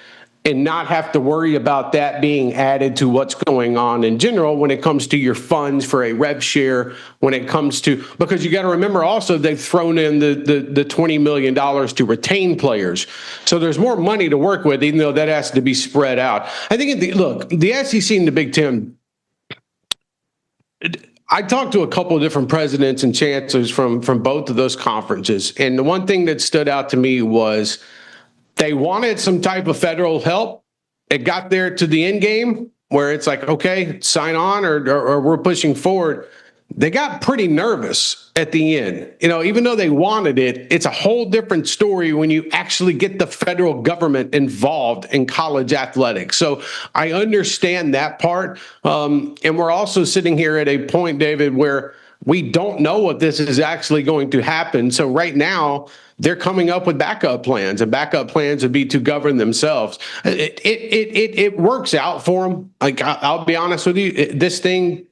and not have to worry about that being added to what's going on in general when it comes to your funds for a rev share, when it comes to, because you got to remember also they've thrown in the $20 million to retain players. So there's more money to work with, even though that has to be spread out. I think, the SEC and the Big Ten, I talked to a couple of different presidents and chancellors from both of those conferences. And the one thing that stood out to me was they wanted some type of federal help. It got there to the end game where it's like, okay, sign on or we're pushing forward. They got pretty nervous at the end. Even though they wanted it, it's a whole different story when you actually get the federal government involved in college athletics. So I understand that part. And we're also sitting here at a point, David, where we don't know what this is actually going to happen. So right now, they're coming up with backup plans, and backup plans would be to govern themselves. It works out for them. Like, I'll be honest with you, this thing,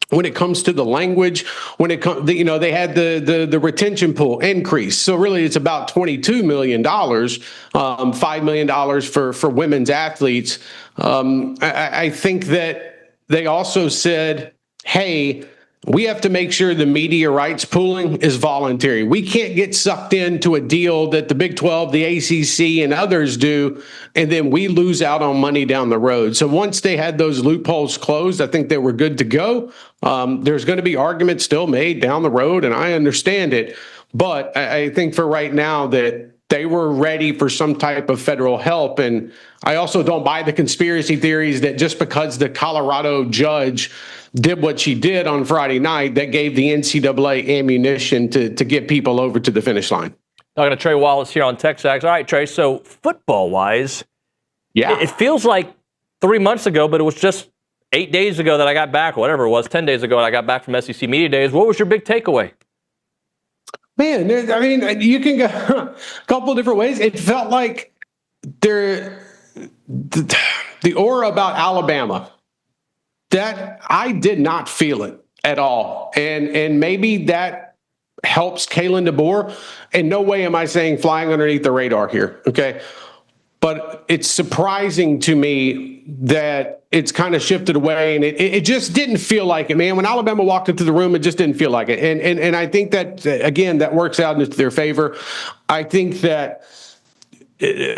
when it comes to the language, when it comes, they had the retention pool increase. So really, it's about $22 million, $5 million for women's athletes. I think that they also said, hey, we have to make sure the media rights pooling is voluntary. We can't get sucked into a deal that the Big 12, the ACC, and others do, and then we lose out on money down the road. So once they had those loopholes closed, I think they were good to go. There's going to be arguments still made down the road, and I understand it. But I think for right now that they were ready for some type of federal help. And I also don't buy the conspiracy theories that just because the Colorado judge did what she did on Friday night, that gave the NCAA ammunition to get people over to the finish line. Talking to Trey Wallace here on TexAgs. All right, Trey, so football-wise, it feels like 3 months ago, but it was just 8 days ago that I got back, or whatever it was, 10 days ago, and I got back from SEC Media Days. What was your big takeaway? Man, I mean, you can go a couple of different ways. It felt like the aura about Alabama, that I did not feel it at all. And maybe that helps Kalen DeBoer. In no way am I saying flying underneath the radar here, okay? But it's surprising to me that it's kind of shifted away, and it just didn't feel like it, man. When Alabama walked into the room, it just didn't feel like it. And I think that, again, that works out into their favor. I think that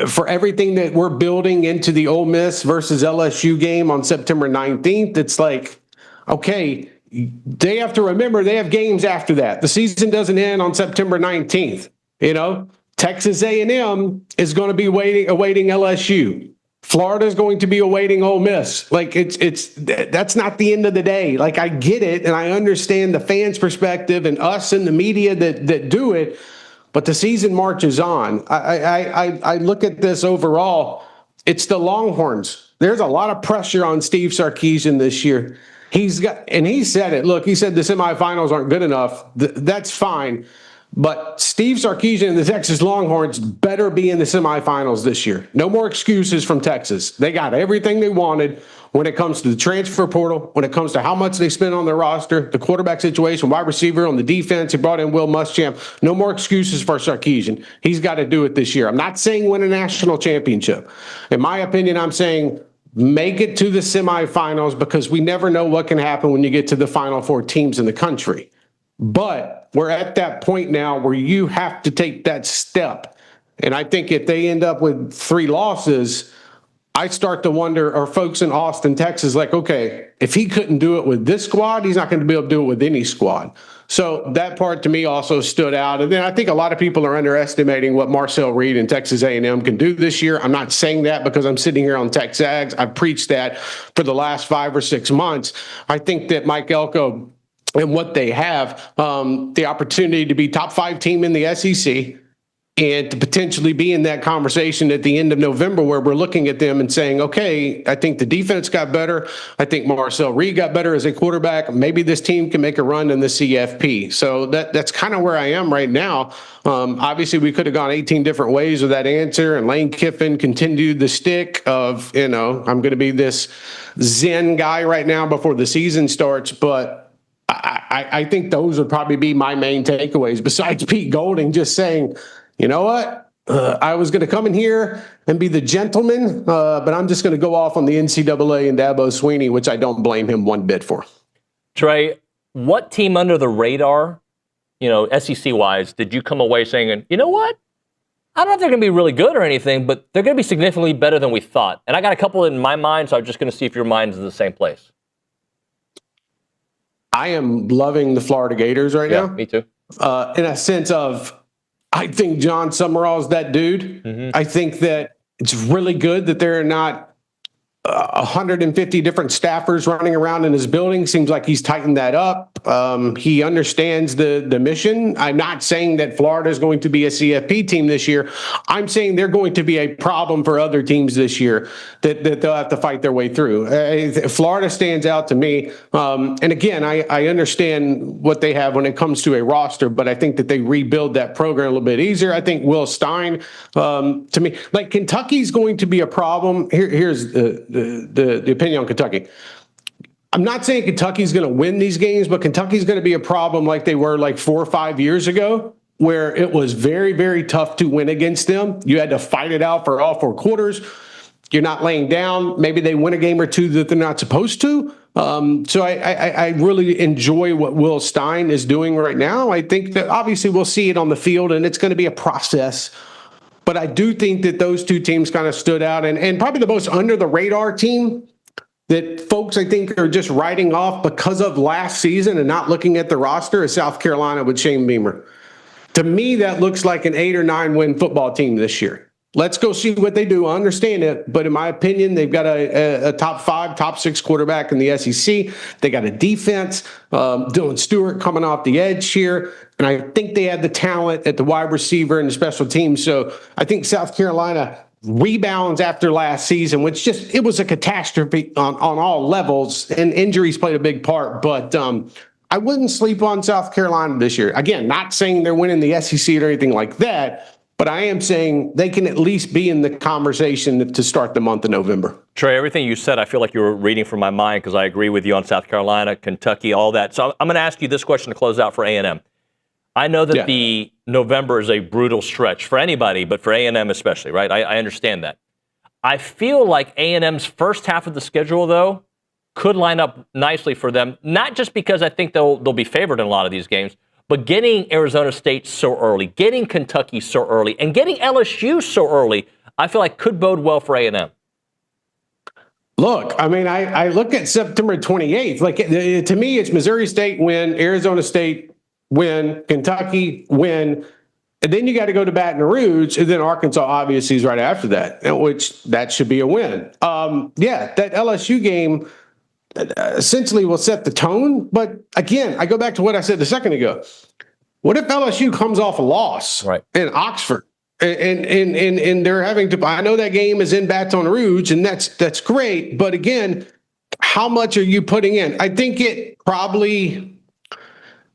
for everything that we're building into the Ole Miss versus LSU game on September 19th, it's like, okay, they have to remember they have games after that. The season doesn't end on September 19th. You know, Texas A&M is going to be awaiting LSU. Florida is going to be awaiting Ole Miss. Like that's not the end of the day. Like, I get it, and I understand the fans' perspective and us and the media that do it, but the season marches on. I look at this overall. It's the Longhorns. There's a lot of pressure on Steve Sarkisian this year. He said it. Look, he said the semifinals aren't good enough. That's fine. But Steve Sarkisian and the Texas Longhorns better be in the semifinals this year. No more excuses from Texas. They got everything they wanted when it comes to the transfer portal, when it comes to how much they spend on their roster, the quarterback situation, wide receiver, on the defense. He brought in Will Muschamp. No more excuses for Sarkisian. He's got to do it this year. I'm not saying win a national championship. In my opinion, I'm saying make it to the semifinals, because we never know what can happen when you get to the Final Four teams in the country. But we're at that point now where you have to take that step. And I think if they end up with 3 losses, I start to wonder, are folks in Austin, Texas, like, okay, if he couldn't do it with this squad, he's not going to be able to do it with any squad. So that part to me also stood out. And then I think a lot of people are underestimating what Marcel Reed and Texas A&M can do this year. I'm not saying that because I'm sitting here on TexAgs. I've preached that for the last 5 or 6 months. I think that Mike Elko and what they have, the opportunity to be top 5 team in the SEC, and to potentially be in that conversation at the end of November where we're looking at them and saying, okay, I think the defense got better. I think Marcel Reed got better as a quarterback. Maybe this team can make a run in the CFP. So that's kind of where I am right now. Obviously, we could have gone 18 different ways with that answer, and Lane Kiffin continued the stick of, I'm going to be this Zen guy right now before the season starts. But I think those would probably be my main takeaways, besides Pete Golding just saying, you know what? I was going to come in here and be the gentleman, but I'm just going to go off on the NCAA and Dabo Swinney, which I don't blame him one bit for. Trey, what team under the radar, SEC-wise, did you come away saying, you know what? I don't know if they're going to be really good or anything, but they're going to be significantly better than we thought. And I got a couple in my mind, so I'm just going to see if your mind's in the same place. I am loving the Florida Gators right now. Me too. In a sense of, I think John Summerall is that dude. Mm-hmm. I think that it's really good that there are not 150 different staffers running around in his building. Seems like he's tightened that up. He understands the mission. I'm not saying that Florida is going to be a CFP team this year. I'm saying they're going to be a problem for other teams this year that they'll have to fight their way through. Florida stands out to me. And again, I understand what they have when it comes to a roster, but I think that they rebuild that program a little bit easier. I think Will Stein, to me, like Kentucky's going to be a problem. Here's the opinion on Kentucky. I'm not saying Kentucky's going to win these games, but Kentucky's going to be a problem like they were like 4 or 5 years ago, where it was very, very tough to win against them. You had to fight it out for all 4 quarters. You're not laying down. Maybe they win a game or two that they're not supposed to. So I really enjoy what Will Stein is doing right now. I think that obviously we'll see it on the field, and it's going to be a process. But I do think that those 2 teams kind of stood out. And probably the most under the radar team that folks, I think, are just writing off because of last season and not looking at the roster is South Carolina with Shane Beamer. To me, that looks like an 8 or 9 win football team this year. Let's go see what they do. I understand it. But in my opinion, they've got a top 5, top 6 quarterback in the SEC. They got a defense. Dylan Stewart coming off the edge here. And I think they had the talent at the wide receiver and the special teams. So I think South Carolina rebounds after last season, which it was a catastrophe on all levels, and injuries played a big part. But I wouldn't sleep on South Carolina this year. Again, not saying they're winning the SEC or anything like that, but I am saying they can at least be in the conversation to start the month of November. Trey, everything you said, I feel like you were reading from my mind, because I agree with you on South Carolina, Kentucky, all that. So I'm going to ask you this question to close out for A&M. I know that the November is a brutal stretch for anybody, but for A&M especially, right? I understand that. I feel like A&M's first half of the schedule, though, could line up nicely for them. Not just because I think they'll be favored in a lot of these games, but getting Arizona State so early, getting Kentucky so early, and getting LSU so early, I feel like could bode well for A&M. Look, I mean, I look at September 28th. Like, to me, it's Missouri State win, Arizona State win, Kentucky win, and then you got to go to Baton Rouge, and then Arkansas obviously is right after that, which that should be a win. That LSU game essentially will set the tone. But again, I go back to what I said a second ago. What if LSU comes off a loss in Oxford? And they're having to. I know that game is in Baton Rouge, and that's great. But again, how much are you putting in? I think it probably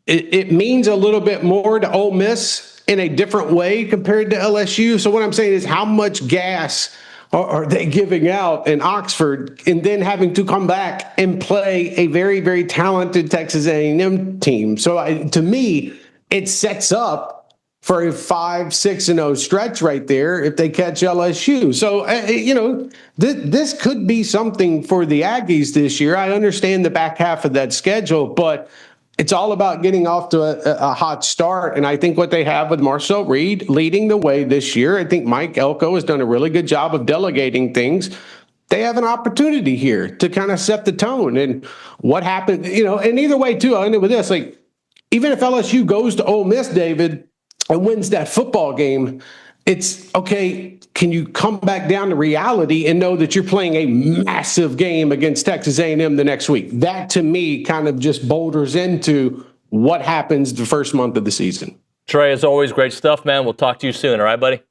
it means a little bit more to Ole Miss in a different way compared to LSU. So what I'm saying is, how much gas are they giving out in Oxford, and then having to come back and play a very, very talented Texas A&M team? So to me, it sets up for a 5-6-0 stretch right there if they catch LSU. So, this could be something for the Aggies this year. I understand the back half of that schedule, but it's all about getting off to a hot start. And I think what they have with Marcel Reed leading the way this year, I think Mike Elko has done a really good job of delegating things. They have an opportunity here to kind of set the tone. And what happened, and either way, too, I'll end it with this. Like, even if LSU goes to Ole Miss, David, and wins that football game, it's okay. Can you come back down to reality and know that you're playing a massive game against Texas A&M the next week? That, to me, kind of just boulders into what happens the first month of the season. Trey, as always, great stuff, man. We'll talk to you soon. All right, buddy?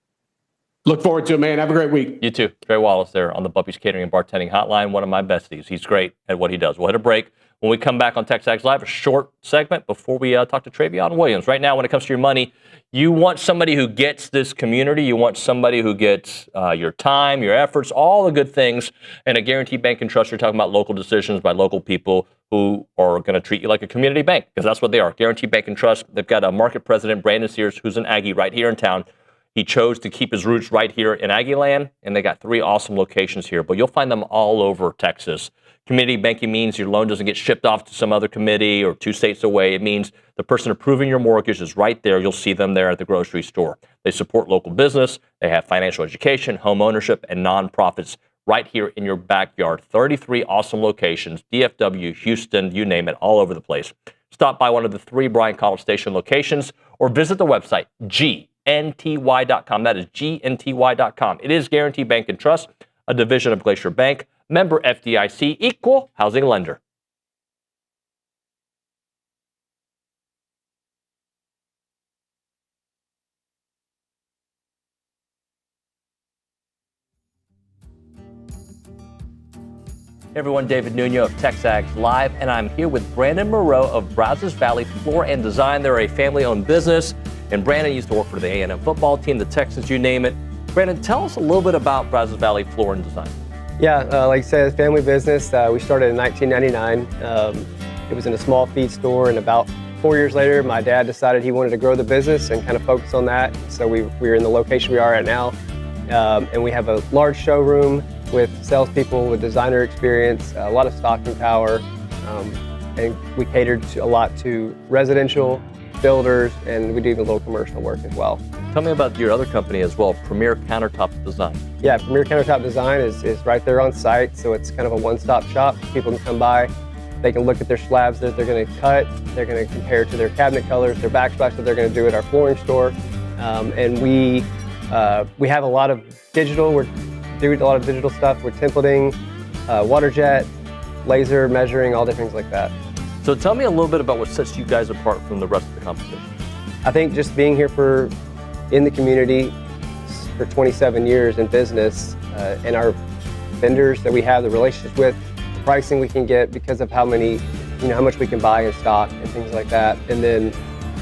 Look forward to it, man. Have a great week. You too. Trey Wallace there on the Buppy's Catering and Bartending Hotline, one of my besties. He's great at what he does. We'll hit a break. When we come back on TexAgs Live, a short segment before we talk to Trayveon Williams. Right now, when it comes to your money, you want somebody who gets this community. You want somebody who gets your time, your efforts, all the good things. And a Guaranteed Bank and Trust, you're talking about local decisions by local people who are going to treat you like a community bank, because that's what they are. Guaranteed Bank and Trust. They've got a market president, Brandon Sears, who's an Aggie right here in town. He chose to keep his roots right here in Aggie land, and they got 3 awesome locations here. But you'll find them all over Texas. Community banking means your loan doesn't get shipped off to some other committee or 2 states away. It means the person approving your mortgage is right there. You'll see them there at the grocery store. They support local business. They have financial education, home ownership, and nonprofits right here in your backyard. 33 awesome locations, DFW, Houston, you name it, all over the place. Stop by one of the 3 Bryan College Station locations or visit the website, GNTY.com. That is GNTY.com. It is Guaranteed Bank and Trust, a division of Glacier Bank. Member FDIC, equal housing lender. Hey everyone, David Nuno of TexAgs Live, and I'm here with Brandon Moreau of Brazos Valley Floor and Design. They're a family-owned business, and Brandon used to work for the A&M football team, the Texans, you name it. Brandon, tell us a little bit about Brazos Valley Floor and Design. Yeah, like I said, family business. We started in 1999. It was in a small feed store, and about 4 years later, my dad decided he wanted to grow the business and kind of focus on that. So we're in the location we are at now, and we have a large showroom with salespeople with designer experience, a lot of stocking power, and we catered a lot to residential builders, and we do a little commercial work as well. Tell me about your other company as well, Premier Countertop Design. Yeah, Premier Countertop Design is right there on site, so it's kind of a one-stop shop. People can come by, they can look at their slabs that they're going to cut, they're going to compare to their cabinet colors, their backsplash that they're going to do at our flooring store, and we have a lot of digital. We're doing a lot of digital stuff. We're templating, water jet, laser measuring, all different things like that. So tell me a little bit about what sets you guys apart from the rest of the competition. I think just being here in the community for 27 years in business, and our vendors that we have the relationships with, the pricing we can get because of how much we can buy in stock and things like that. And then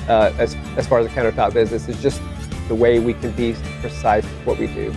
as far as the countertop business, it's just the way we can be precise with what we do.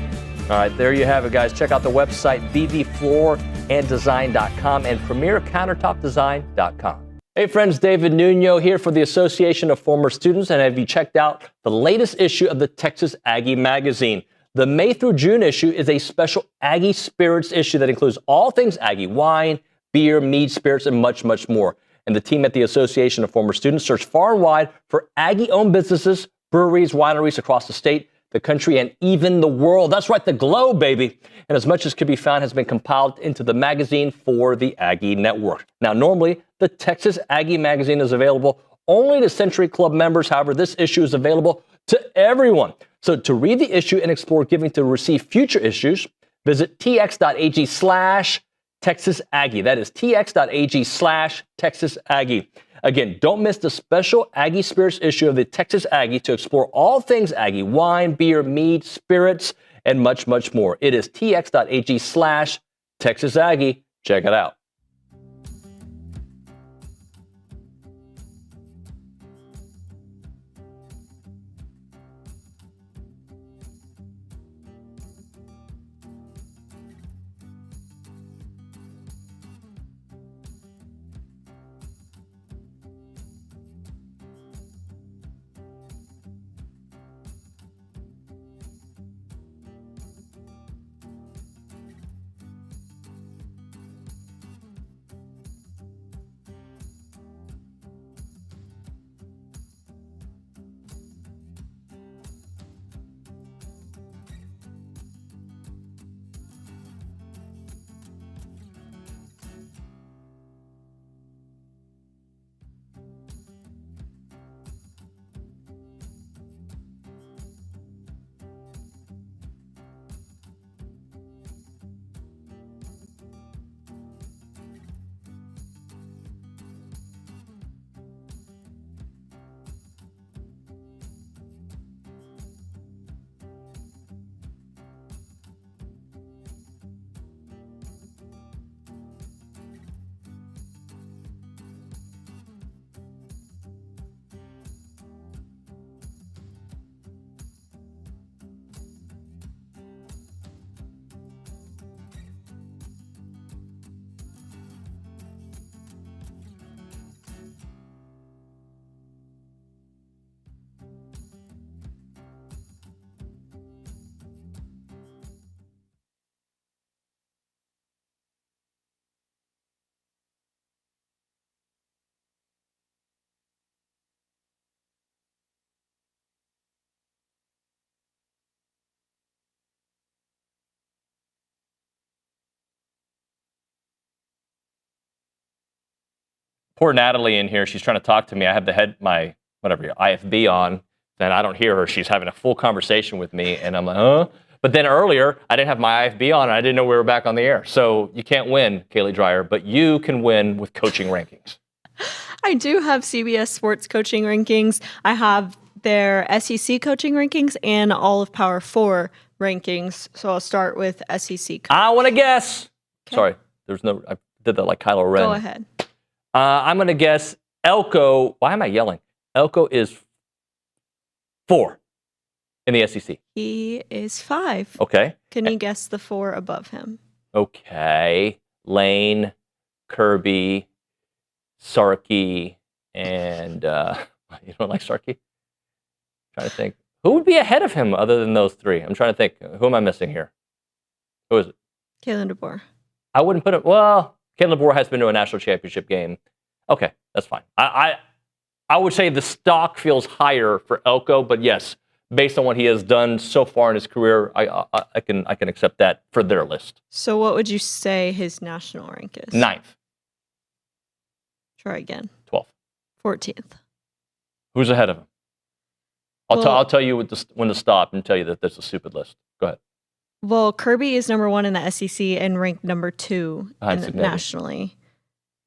All right, there you have it, guys. Check out the website, bvflooranddesign.com and premiercountertopdesign.com. Hey friends, David Nuno here for the Association of Former Students, and have you checked out the latest issue of the Texas Aggie magazine? The May through June issue is a special Aggie Spirits issue that includes all things Aggie: wine, beer, mead, spirits, and much, much more. And the team at the Association of Former Students searched far and wide for Aggie-owned businesses, breweries, wineries across the state, the country, and even the world. That's right, the globe, baby. And as much as could be found has been compiled into the magazine for the Aggie Network. Now, normally, the Texas Aggie magazine is available only to Century Club members. However, this issue is available to everyone. So to read the issue and explore giving to receive future issues, visit tx.ag/TexasAggie. That is tx.ag/TexasAggie. Again, don't miss the special Aggie Spirits issue of the Texas Aggie to explore all things Aggie: wine, beer, mead, spirits, and much, much more. It is tx.ag/TexasAggie. Check it out. Poor Natalie in here. She's trying to talk to me. I have my IFB on, and I don't hear her. She's having a full conversation with me, and I'm like, huh? But then earlier, I didn't have my IFB on, and I didn't know we were back on the air. So you can't win, Kaylee Dreyer, but you can win with coaching rankings. I do have CBS Sports coaching rankings. I have their SEC coaching rankings and all of Power 4 rankings. So I'll start with SEC. I want to guess. Okay. Sorry, I did that like Kylo Ren. Go ahead. I'm going to guess Elko. Why am I yelling? Elko is 4 in the SEC. He is 5. Okay. Can you guess the 4 above him? Okay. Lane, Kirby, Sarkey, and you don't like Sarkey? Trying to think. Who would be ahead of him other than those 3? I'm trying to think. Who am I missing here? Who is it? Kalen DeBoer. I wouldn't put it. Well, Kalen DeBoer has been to a national championship game. Okay, that's fine. I would say the stock feels higher for Elko, but yes, based on what he has done so far in his career, I can accept that for their list. So what would you say his national rank is? 9th. Try again. 12th. 14th. Who's ahead of him? I'll tell you when to stop and tell you that that's a stupid list. Go ahead. Well, Kirby is number 1 in the SEC and ranked number 2 nationally.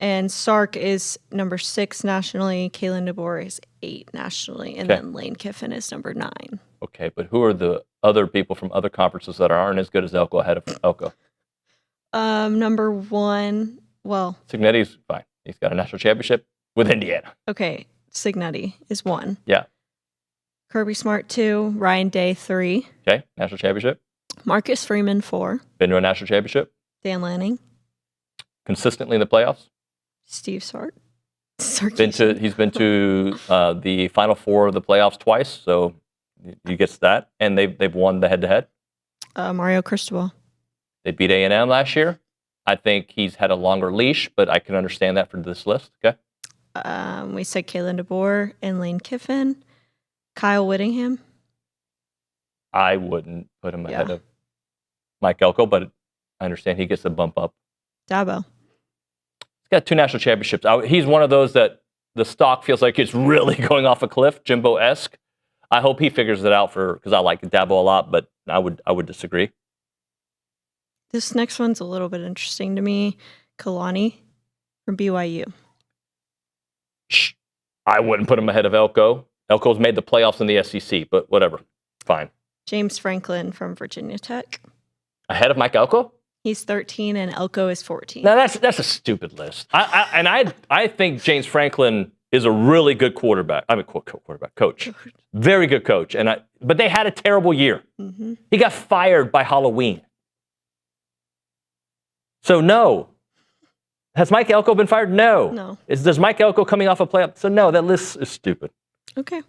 And Sark is number 6 nationally. Kalen DeBoer is 8 nationally. And then Lane Kiffin is number 9. Okay, but who are the other people from other conferences that aren't as good as Elko ahead of Elko? Number 1, well. Cignetti's fine. He's got a national championship with Indiana. Okay, Cignetti is 1. Yeah. Kirby Smart 2, Ryan Day 3. Okay, national championship. Marcus Freeman 4. Been to a national championship. Dan Lanning. Consistently in the playoffs. Steve Sark. He's been to the Final Four of the playoffs twice, so he gets that, and they've won the head-to-head. Mario Cristobal. They beat A&M last year. I think he's had a longer leash, but I can understand that for this list. Okay. We said Kalen DeBoer and Lane Kiffin. Kyle Whittingham. I wouldn't put him ahead of Mike Elko, but I understand he gets a bump up. Dabo. He's got 2 national championships. He's one of those that the stock feels like it's really going off a cliff, Jimbo-esque. I hope he figures it out because I like Dabo a lot, but I would disagree. This next one's a little bit interesting to me. Kalani from BYU. I wouldn't put him ahead of Elko. Elko's made the playoffs in the SEC, but whatever. Fine. James Franklin from Virginia Tech. Ahead of Mike Elko? He's 13 and Elko is 14. Now that's a stupid list. I think James Franklin is a really good quarterback. I mean, coach. Very good coach. But they had a terrible year. Mm-hmm. He got fired by Halloween. So no. Has Mike Elko been fired? No. No. Does Mike Elko coming off a playoff? So no, that list is stupid. Okay.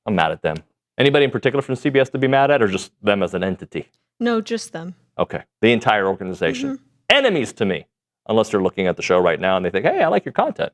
I'm mad at them. Anybody in particular from CBS to be mad at, or just them as an entity? No, just them. Okay. The entire organization. Mm-hmm. Enemies to me, unless they're looking at the show right now and they think, hey, I like your content.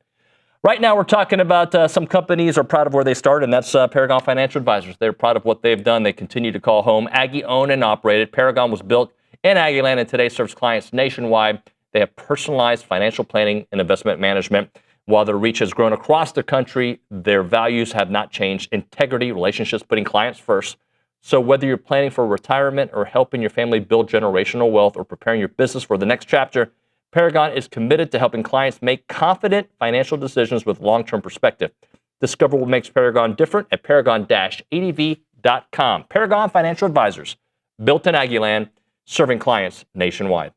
Right now, we're talking about some companies are proud of where they started, and that's Paragon Financial Advisors. They're proud of what they've done. They continue to call home. Aggie owned and operated. Paragon was built in Aggieland and today serves clients nationwide. They have personalized financial planning and investment management. While their reach has grown across the country, their values have not changed. Integrity, relationships, putting clients first. So whether you're planning for retirement or helping your family build generational wealth or preparing your business for the next chapter, Paragon is committed to helping clients make confident financial decisions with long-term perspective. Discover what makes Paragon different at paragon-adv.com. Paragon Financial Advisors, built in Aggieland, serving clients nationwide.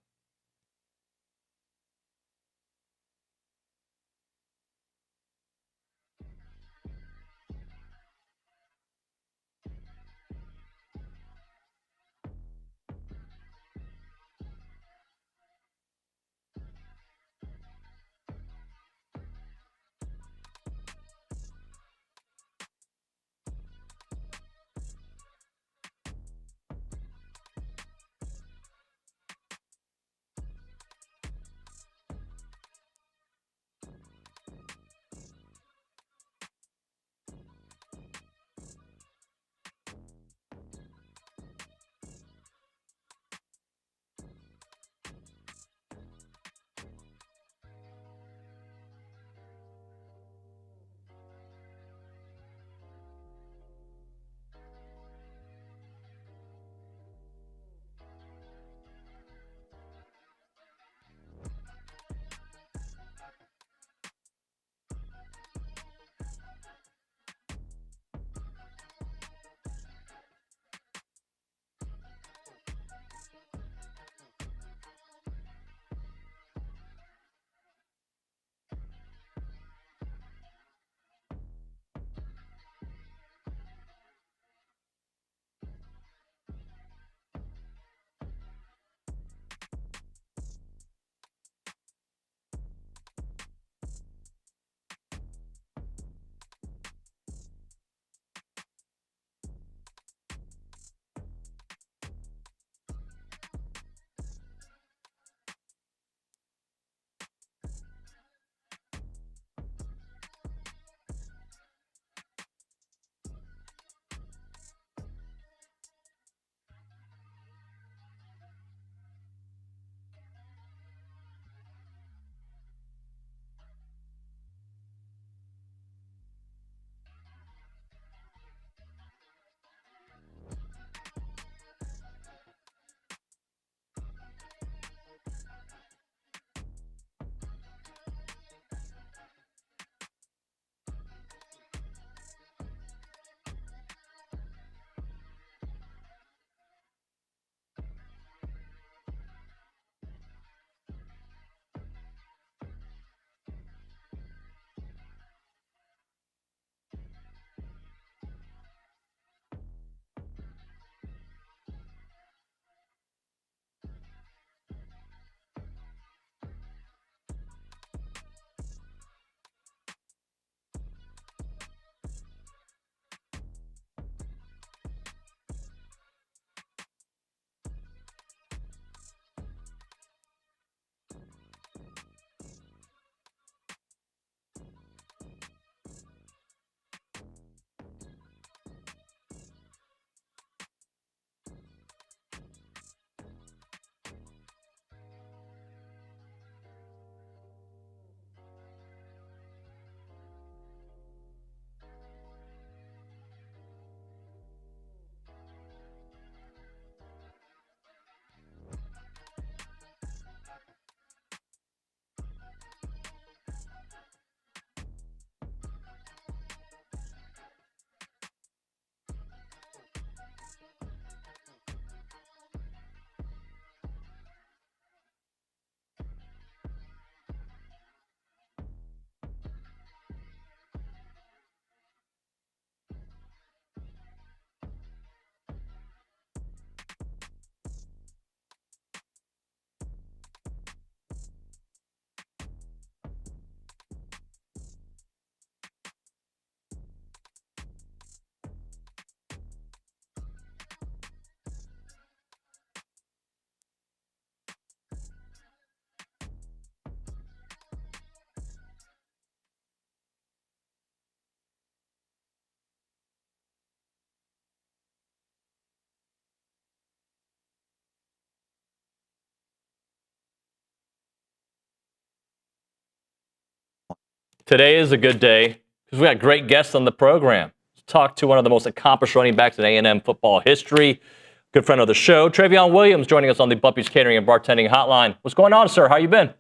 Today is a good day because we got great guests on the program. Let's talk to one of the most accomplished running backs in A&M football history, good friend of the show, Trayveon Williams, joining us on the Bumpy's Catering and Bartending Hotline. What's going on, sir? How you been?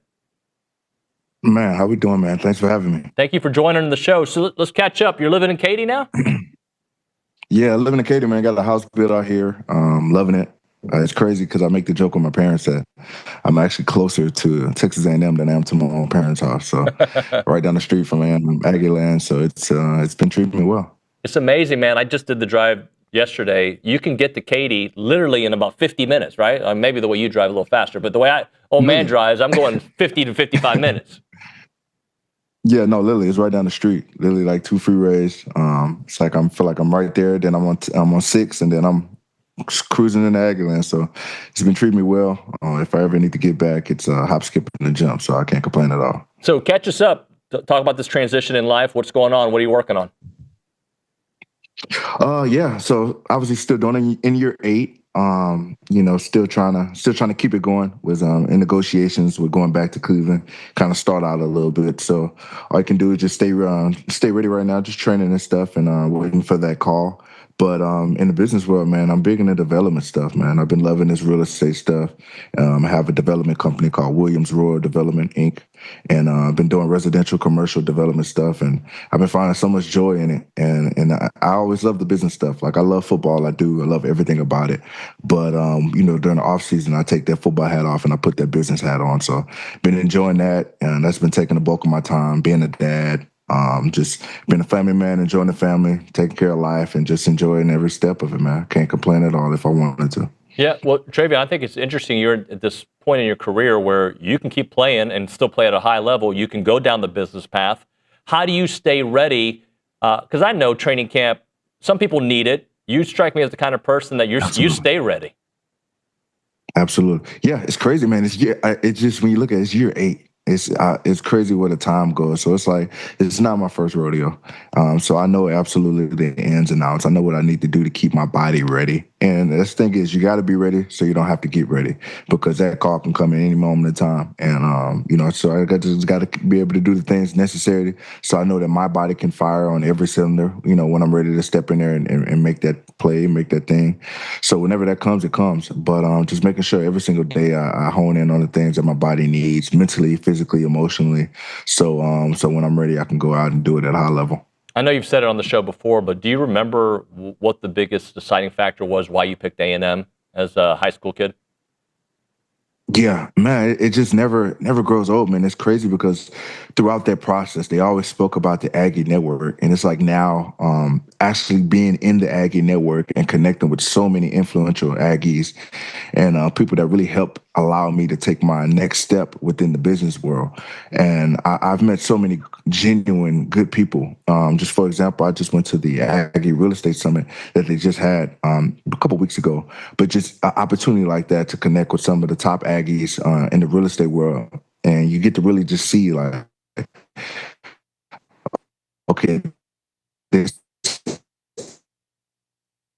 Man, how we doing, man? Thanks for having me. Thank you for joining the show. So let's catch up. You're living in Katy now? Yeah, living in Katy, man. Got a house built out here. Loving it. It's crazy because I make the joke with my parents that I'm actually closer to Texas A&M than I am to my own parents' house. So right down the street from Aggie land. So it's been treating me well. It's amazing, man. I just did the drive yesterday. You can get to Katy literally in about 50 minutes, right? Maybe the way you drive a little faster, but the way old man drives, I'm going 50 to 55 minutes. Yeah, no, literally, it's right down the street. Literally, like 2 freeways. It's like I feel like I'm right there. Then I'm on 6, and then I'm cruising in the Aggie land. So it's been treating me well. If I ever need to get back, it's a hop, skip, and a jump. So I can't complain at all. So catch us up. Talk about this transition in life. What's going on? What are you working on? Yeah. So obviously still doing in year 8. Still trying to keep it going. Was in negotiations with going back to Cleveland, kind of start out a little bit. So all I can do is just stay ready right now, just training and stuff, and waiting for that call. But in the business world, man, I'm big into development stuff, man. I've been loving this real estate stuff. I have a development company called Williams Rural Development, Inc., and I've been doing residential commercial development stuff, and I've been finding so much joy in it. And I always love the business stuff. Like, I love football. I love everything about it. But, during the off season, I take that football hat off and I put that business hat on. So been enjoying that, and that's been taking the bulk of my time, being a dad. Just being a family man, enjoying the family, taking care of life, and just enjoying every step of it, man. Can't complain at all if I wanted to. Yeah, well, Trayveon, I think it's interesting you're at this point in your career where you can keep playing and still play at a high level. You can go down the business path. How do you stay ready? Because I know training camp, some people need it. You strike me as the kind of person that you stay ready. Absolutely. Yeah, it's crazy, man. It's just, when you look at it, it's year 8. It's crazy where the time goes. So it's like, it's not my first rodeo. So I know absolutely the ins and outs. I know what I need to do to keep my body ready. And the thing is, you got to be ready so you don't have to get ready, because that call can come at any moment in time. And, so I just got to be able to do the things necessary so I know that my body can fire on every cylinder, when I'm ready to step in there and make that play, make that thing. So whenever that comes, it comes. But just making sure every single day I hone in on the things that my body needs, mentally, physically, emotionally. So when I'm ready, I can go out and do it at a high level. I know you've said it on the show before, but do you remember what the biggest deciding factor was why you picked A&M as a high school kid? Yeah, man, it just never grows old, man. It's crazy because throughout that process, they always spoke about the Aggie network. And it's like now actually being in the Aggie network and connecting with so many influential Aggies and people that really helped allow me to take my next step within the business world. And I've met so many genuine good people. Just for example, I just went to the Aggie Real Estate Summit that they just had a couple weeks ago. But just an opportunity like that to connect with some of the top Aggies in the real estate world. And you get to really just see, like, okay, this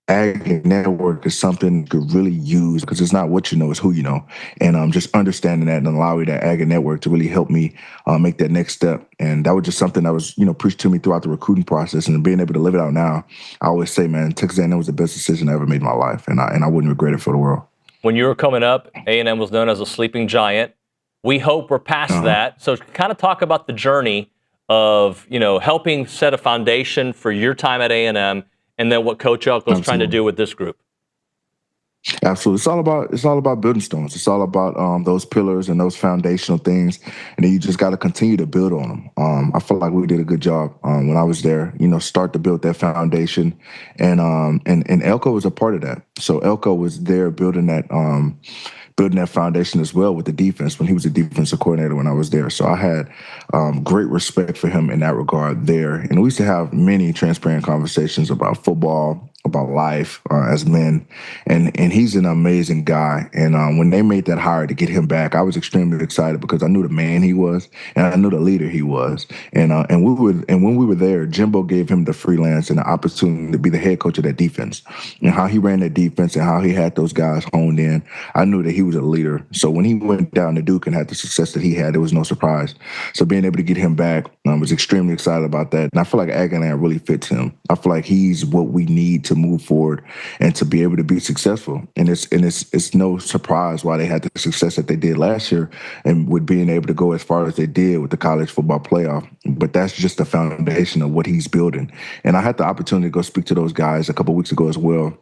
Aggie network is something you could really use, because it's not what you know, it's who you know. And just understanding that and allowing that Aggie network to really help me make that next step. And that was just something that was, preached to me throughout the recruiting process, and being able to live it out now. I always say, man, Texas A&M was the best decision I ever made in my life, and I wouldn't regret it for the world. When you were coming up, A&M was known as a sleeping giant. We hope we're past that. So kind of talk about the journey of, helping set a foundation for your time at A&M, and then what Coach Elko's trying to do with this group. Absolutely. It's all about building stones. It's all about those pillars and those foundational things. And then you just got to continue to build on them. I feel like we did a good job when I was there, start to build that foundation. And Elko was a part of that. So Elko was there building that foundation as well with the defense when he was a defensive coordinator when I was there. So I had great respect for him in that regard there. And we used to have many transparent conversations about football, life as men, and he's an amazing guy. And when they made that hire to get him back, I was extremely excited because I knew the man he was, and I knew the leader he was. And when we were there, Jimbo gave him the freelance and the opportunity to be the head coach of that defense, and how he ran that defense and how he had those guys honed in. I knew that he was a leader. So when he went down to Duke and had the success that he had, it was no surprise. So being able to get him back, I was extremely excited about that. And I feel like Aggie really fits him. I feel like he's what we need to move forward and to be able to be successful. And it's no surprise why they had the success that they did last year and with being able to go as far as they did with the college football playoff. But that's just the foundation of what he's building. And I had the opportunity to go speak to those guys a couple of weeks ago as well,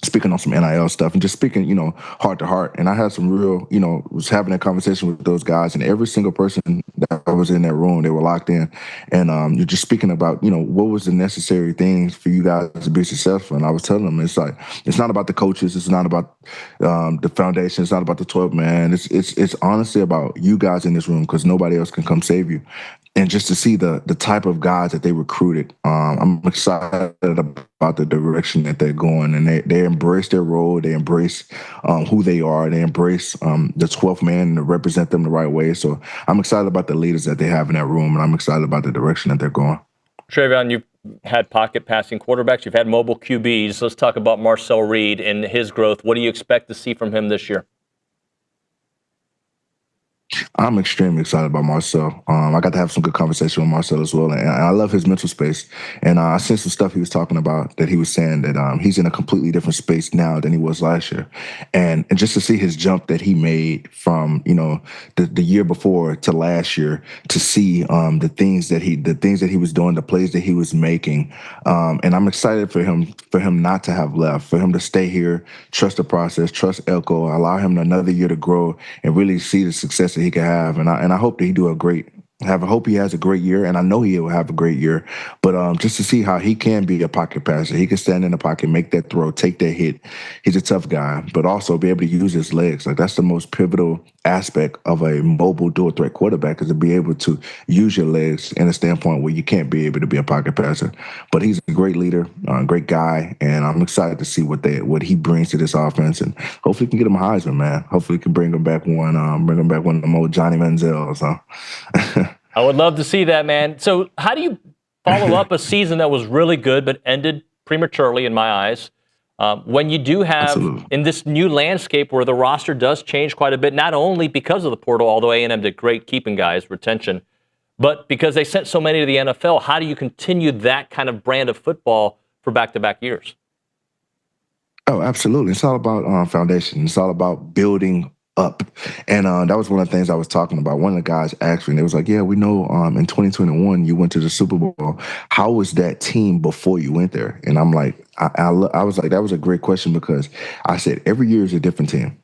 speaking on some NIL stuff and just speaking, heart to heart. And I had some real, was having a conversation with those guys, and every single person that was in that room, they were locked in. And you're just speaking about, what was the necessary things for you guys to be successful. And I was telling them, it's like, it's not about the coaches. It's not about the foundation. It's not about the 12 man. It's honestly about you guys in this room, because nobody else can come save you. And just to see the type of guys that they recruited, I'm excited about the direction that they're going. And they embrace their role. They embrace who they are. They embrace the 12th man to represent them the right way. So I'm excited about the leaders that they have in that room, and I'm excited about the direction that they're going. Trayveon, you've had pocket passing quarterbacks. You've had mobile QBs. Let's talk about Marcel Reed and his growth. What do you expect to see from him this year? I'm extremely excited about Marcel. I got to have some good conversation with Marcel as well, and I love his mental space. And I seen some stuff he was talking about that he was saying that he's in a completely different space now than he was last year. And just to see his jump that he made from the year before to last year, to see the things that he was doing, the plays that he was making, and I'm excited for him not to have left, for him to stay here, trust the process, trust Elko, allow him another year to grow and really see the success that he can have. And I hope that I hope he has a great year, and I know he will have a great year. But just to see how he can be a pocket passer, he can stand in the pocket, make that throw, take that hit. He's a tough guy, but also be able to use his legs. Like, that's the most pivotal aspect of a mobile dual threat quarterback, is to be able to use your legs in a standpoint where you can't be able to be a pocket passer. But he's a great leader, great guy, and I'm excited to see what he brings to this offense, and hopefully can get him a Heisman, man. Hopefully can bring him back one of them old Johnny Manziels. I would love to see that, man. So how do you follow up a season that was really good but ended prematurely in my eyes, when you do have, in this new landscape where the roster does change quite a bit, not only because of the portal, although A&M did great keeping guys, retention, but because they sent so many to the NFL? How do you continue that kind of brand of football for back-to-back years? Oh, absolutely. It's all about foundation. It's all about building up. And that was one of the things I was talking about. One of the guys asked me, and they was like, yeah, we know in 2021 you went to the Super Bowl. How was that team before you went there? And I'm like, I was like, that was a great question, because I said every year is a different team.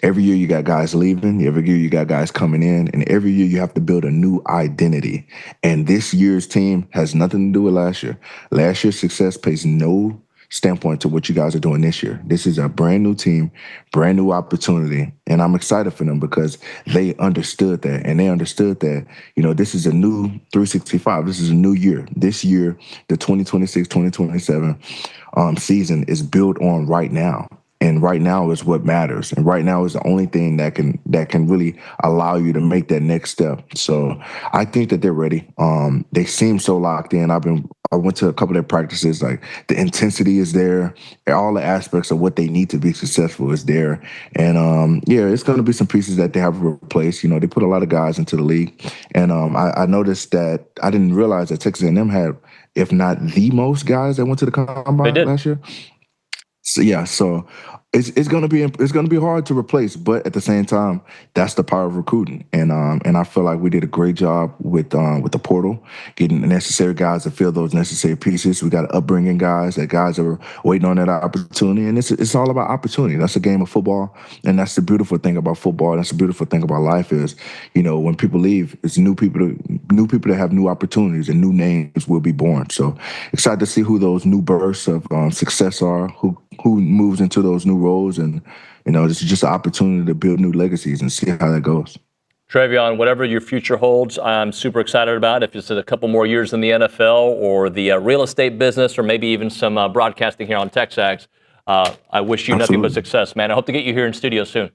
Every year you got guys leaving. Every year you got guys coming in. And every year you have to build a new identity. And this year's team has nothing to do with last year. Last year's success pays no standpoint to what you guys are doing this year. This is a brand new team, brand new opportunity, and I'm excited for them because they understood that, and they understood that, this is a new 365. This is a new year. This year, the 2026-2027 season is built on right now. And right now is what matters. And right now is the only thing that can really allow you to make that next step. So I think that they're ready. They seem so locked in. I went to a couple of their practices. Like, the intensity is there. All the aspects of what they need to be successful is there. And it's going to be some pieces that they have to replace. They put a lot of guys into the league. And I noticed that I didn't realize that Texas A&M had, if not the most guys that went to the combine last year. So it's gonna be hard to replace, but at the same time, that's the power of recruiting. And I feel like we did a great job with the portal, getting the necessary guys to fill those necessary pieces. We got upbringing guys that are waiting on that opportunity, and it's all about opportunity. That's a game of football, and that's the beautiful thing about football. That's the beautiful thing about life is, when people leave, it's new people that have new opportunities, and new names will be born. So excited to see who those new bursts of success are, who moves into those new roles, and this is just an opportunity to build new legacies and see how that goes. Trayveon, whatever your future holds, I'm super excited about. If it's a couple more years in the NFL or the real estate business or maybe even some broadcasting here on TexAgs, I wish you nothing but success, man. I hope to get you here in studio soon.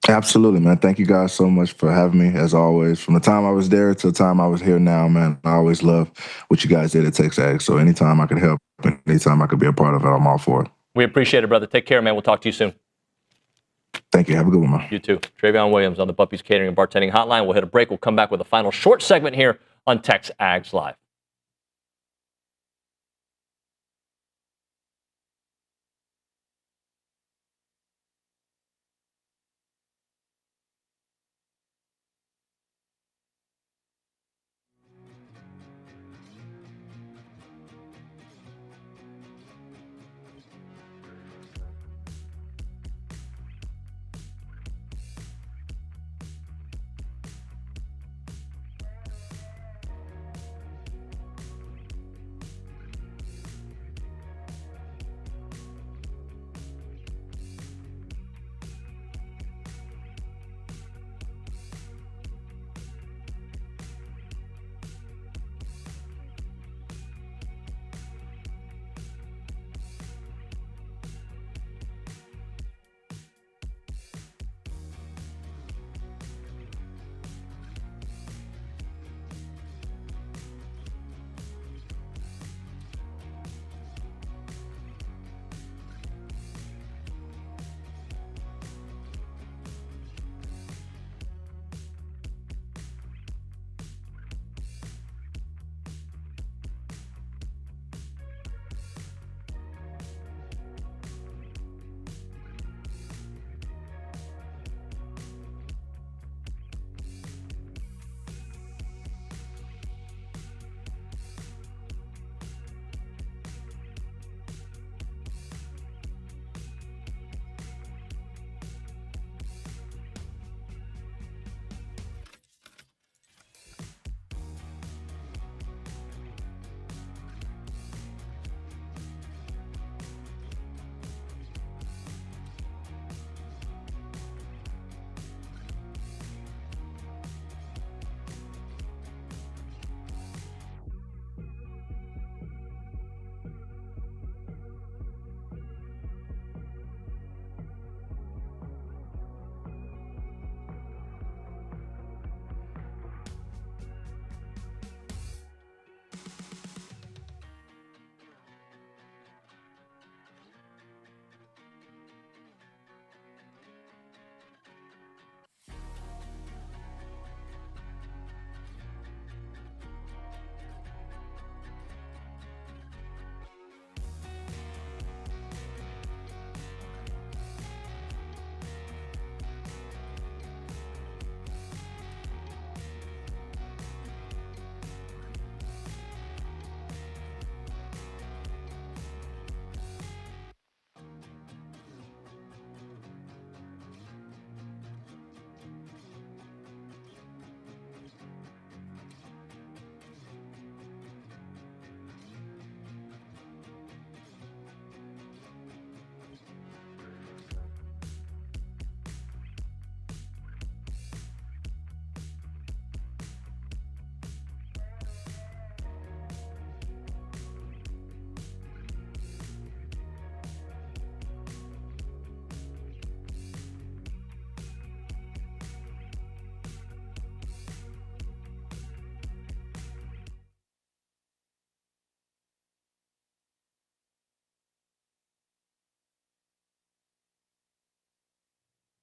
Absolutely, man. Thank you guys so much for having me, as always. From the time I was there to the time I was here now, man, I always love what you guys did at TexAgs. So anytime I could help, anytime I could be a part of it, I'm all for it. We appreciate it, brother. Take care, man. We'll talk to you soon. Thank you. Have a good one, man. You too. Trayveon Williams on the Buffy's Catering and Bartending Hotline. We'll hit a break. We'll come back with a final short segment here on TexAgs Live.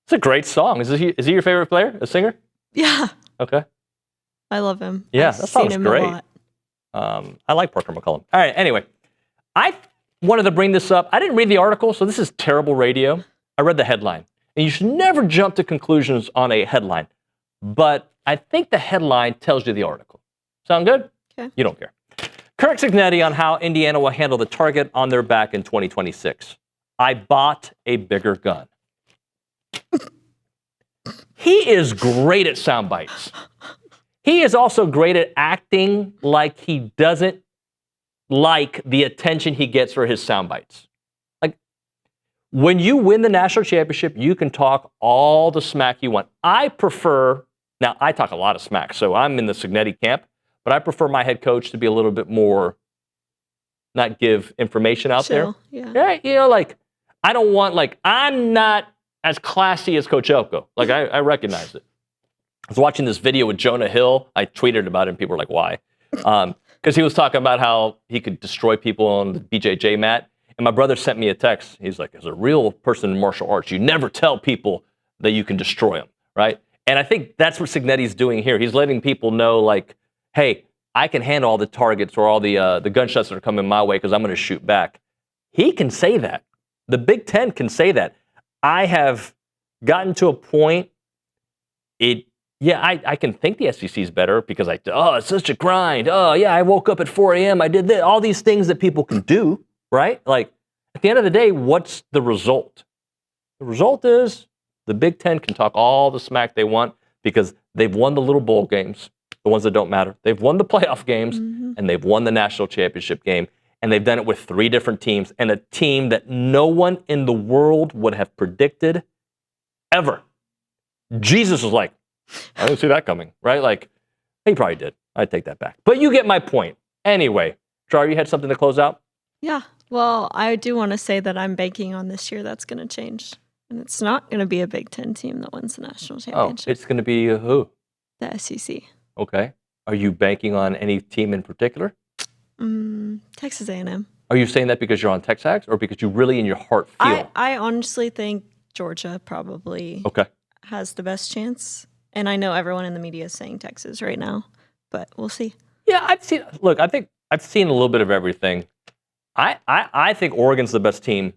It's a great song. Is he your favorite player, a singer? Yeah. Okay. I love him. Yeah, I've that seen song's him great. a lot. I like Parker McCollum. All right, anyway. I wanted to bring this up. I didn't read the article, so this is terrible radio. I read the headline. And you should never jump to conclusions on a headline. But I think the headline tells you the article. Sound good? Okay. You don't care. Kirk Cignetti on how Indiana will handle the target on their back in 2026. I bought a bigger gun. He is great at sound bites. He is also great at acting like he doesn't like the attention he gets for his sound bites. Like, when you win the national championship, you can talk all the smack you want. I prefer Now, I talk a lot of smack, so I'm in the Cignetti camp, but I prefer my head coach to be a little bit more, not give information out there. Yeah. You know, like, I don't want, like, I'm not as classy as Coach Elko. Like, I recognize it. I was watching this video with Jonah Hill. I tweeted about it, and people were like, why? Because he was talking about how he could destroy people on the BJJ mat. And my brother sent me a text. He's like, as a real person in martial arts, you never tell people that you can destroy them, right? And I think that's what Cignetti's doing here. He's letting people know, like, hey, I can handle all the targets or all the gunshots that are coming my way because I'm going to shoot back. He can say that. The Big Ten can say that. I have gotten to a point, I can think the SEC is better because it's such a grind. Oh, yeah, I woke up at 4 a.m. I did this. All these things that people can do, right? Like, at the end of the day, what's the result? The result is the Big Ten can talk all the smack they want because they've won the little bowl games, the ones that don't matter. They've won the playoff games, and they've won the national championship game, and they've done it with 3 different teams and a team that no one in the world would have predicted ever. Jesus was like, I didn't see that coming, right? Like, he probably did. I take that back. But you get my point. Anyway, Char, you had something to close out? Yeah. Well, I do want to say that I'm banking on this year that's going to change. And it's not going to be a Big Ten team that wins the national championship. Oh, it's going to be who? The SEC. Okay. Are you banking on any team in particular? Texas A&M. Are you saying that because you're on TexAgs or because you really in your heart feel? I honestly think Georgia probably has the best chance. And I know everyone in the media is saying Texas right now, but we'll see. Yeah, I think I've seen a little bit of everything. I think Oregon's the best team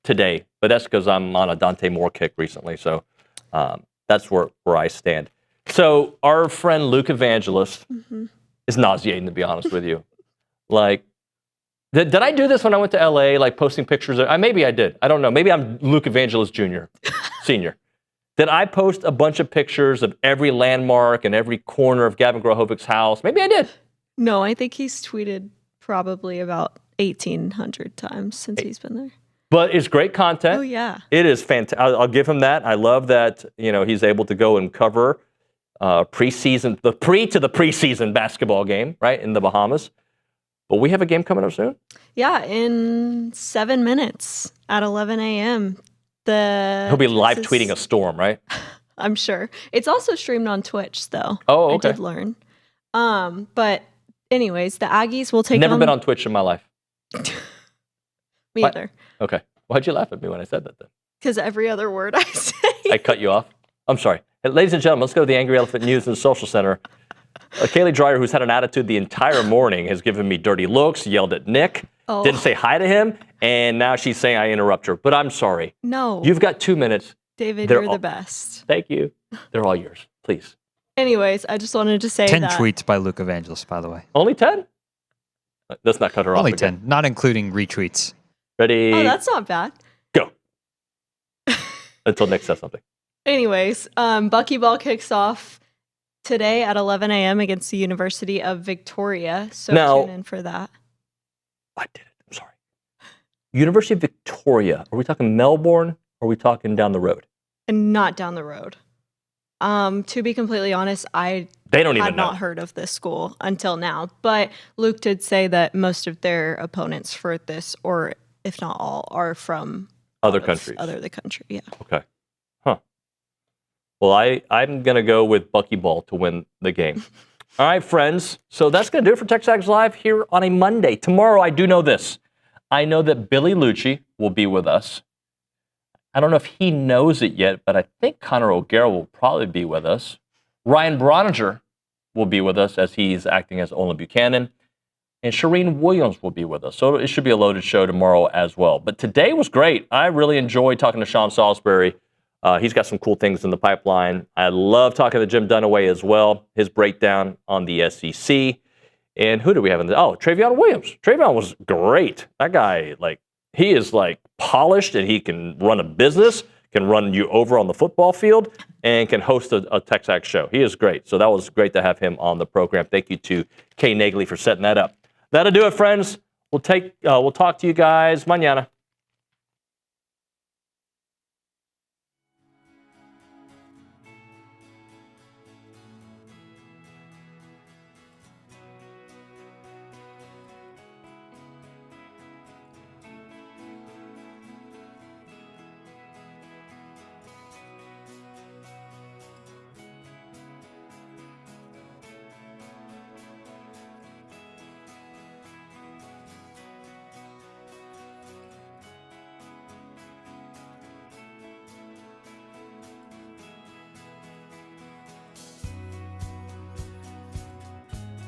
today, but that's because I'm on a Dante Moore kick recently. So that's where I stand. So our friend Luke Evangelist is nauseating, to be honest with you. Like, did I do this when I went to LA, like posting pictures? Maybe I did. I don't know. Maybe I'm Luke Evangelist Jr., Senior. Did I post a bunch of pictures of every landmark and every corner of Gavin Grohovic's house? Maybe I did. No, I think he's tweeted probably about 1,800 times since he's been there. But it's great content. Oh, yeah. It is fantastic. I'll give him that. I love that, he's able to go and cover preseason, the preseason basketball game, right, in the Bahamas. But we have a game coming up soon? Yeah, in 7 minutes at 11 a.m. He'll be live tweeting a storm, right? I'm sure. It's also streamed on Twitch, though. Oh, okay. I did learn. But anyways, the Aggies will take Never been on Twitch in my life. Me either. Okay. Why'd you laugh at me when I said that then? Because every other word I say. I cut you off? I'm sorry. Hey, ladies and gentlemen, let's go to the Angry Elephant News and Social Center. Kaylee Dreyer, who's had an attitude the entire morning, has given me dirty looks, yelled at Nick, didn't say hi to him, and now she's saying I interrupt her. But I'm sorry. No. You've got 2 minutes. David, you're the best. Thank you. They're all yours. Please. Anyways, I just wanted to say 10 that. 10 tweets by Luke Evangelist, by the way. Only 10? Let's not cut her off. Only 10, not including retweets. Ready? Oh, that's not bad. Go. Until Nick says something. Anyways, Buckyball kicks off today at 11 a.m. against the University of Victoria. So now, tune in for that. I did it. I'm sorry. University of Victoria. Are we talking Melbourne or are we talking down the road? And not down the road. To be completely honest, They don't even had know. not heard of this school until now. But Luke did say that most of their opponents for this, or if not all, are from Other countries. Other the country, yeah. Okay. Huh. Well, I'm going to go with Buckyball to win the game. All right, friends. So that's going to do it for TexAgs Live here on a Monday. Tomorrow, I do know this. I know that Billy Lucci will be with us. I don't know if he knows it yet, but I think Connor O'Gara will probably be with us. Ryan Brauninger will be with us as he's acting as Olin Buchanan. And Shireen Williams will be with us. So it should be a loaded show tomorrow as well. But today was great. I really enjoyed talking to Sean Salisbury. He's got some cool things in the pipeline. I love talking to Jim Dunaway as well, his breakdown on the SEC. And who do we have in there? Oh, Trayveon Williams. Trayveon was great. That guy, he is polished and he can run a business, can run you over on the football field, and can host a TexAgs show. He is great. So that was great to have him on the program. Thank you to Kay Nagley for setting that up. That'll do it, friends. We'll talk to you guys mañana.